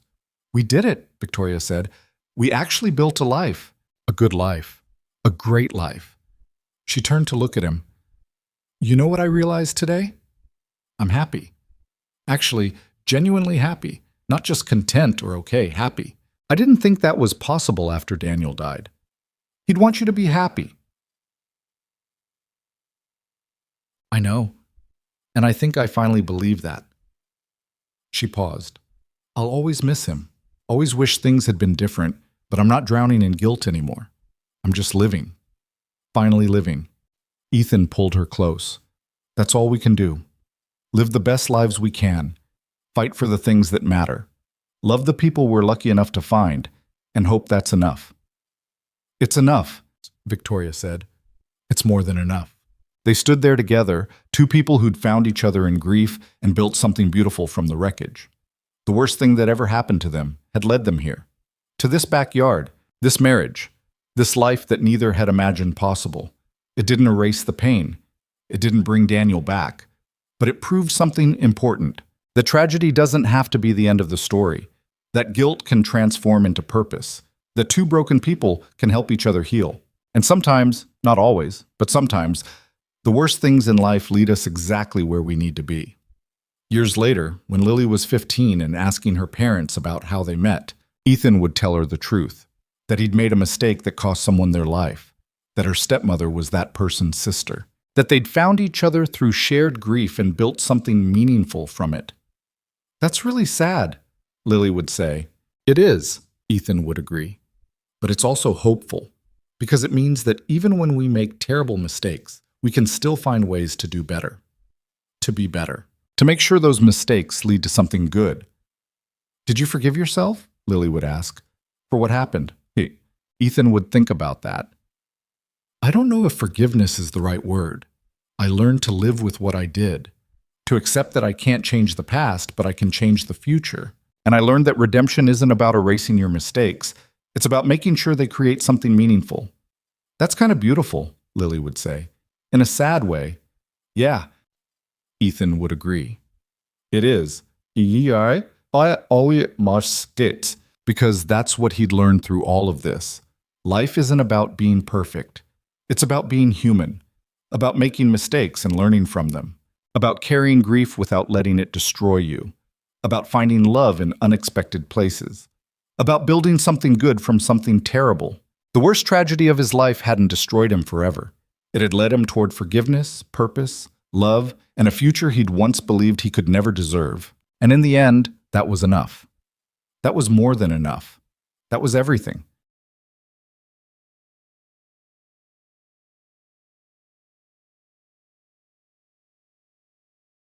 We did it, Victoria said. We actually built a life. A good life. A great life. She turned to look at him. You know what I realized today? I'm happy. Actually, genuinely happy. Not just content or okay, happy. I didn't think that was possible after Daniel died. He'd want you to be happy. I know. And I think I finally believe that. She paused. I'll always miss him. Always wish things had been different, but I'm not drowning in guilt anymore. I'm just living. Finally living. Ethan pulled her close. That's all we can do. Live the best lives we can. Fight for the things that matter. Love the people we're lucky enough to find, and hope that's enough. It's enough, Victoria said. It's more than enough. They stood there together, two people who'd found each other in grief and built something beautiful from the wreckage. The worst thing that ever happened to them had led them here. To this backyard, this marriage, this life that neither had imagined possible. It didn't erase the pain. It didn't bring Daniel back. But it proved something important. That tragedy doesn't have to be the end of the story. That guilt can transform into purpose. That two broken people can help each other heal. And sometimes, not always, but sometimes, the worst things in life lead us exactly where we need to be. Years later, when Lily was 15 and asking her parents about how they met, Ethan would tell her the truth. That he'd made a mistake that cost someone their life. That her stepmother was that person's sister. That they'd found each other through shared grief and built something meaningful from it. That's really sad, Lily would say. It is, Ethan would agree. But it's also hopeful, because it means that even when we make terrible mistakes, we can still find ways to do better. To be better. To make sure those mistakes lead to something good. Did you forgive yourself? Lily would ask. For what happened? Ethan would think about that. I don't know if forgiveness is the right word. I learned to live with what I did. To accept that I can't change the past, but I can change the future. And I learned that redemption isn't about erasing your mistakes. It's about making sure they create something meaningful. That's kind of beautiful, Lily would say. In a sad way. Yeah, Ethan would agree. It is. I always must it. Because that's what he'd learned through all of this. Life isn't about being perfect. It's about being human. About making mistakes and learning from them. About carrying grief without letting it destroy you. About finding love in unexpected places. About building something good from something terrible. The worst tragedy of his life hadn't destroyed him forever. It had led him toward forgiveness, purpose, love, and a future he'd once believed he could never deserve. And in the end, that was enough. That was more than enough. That was everything.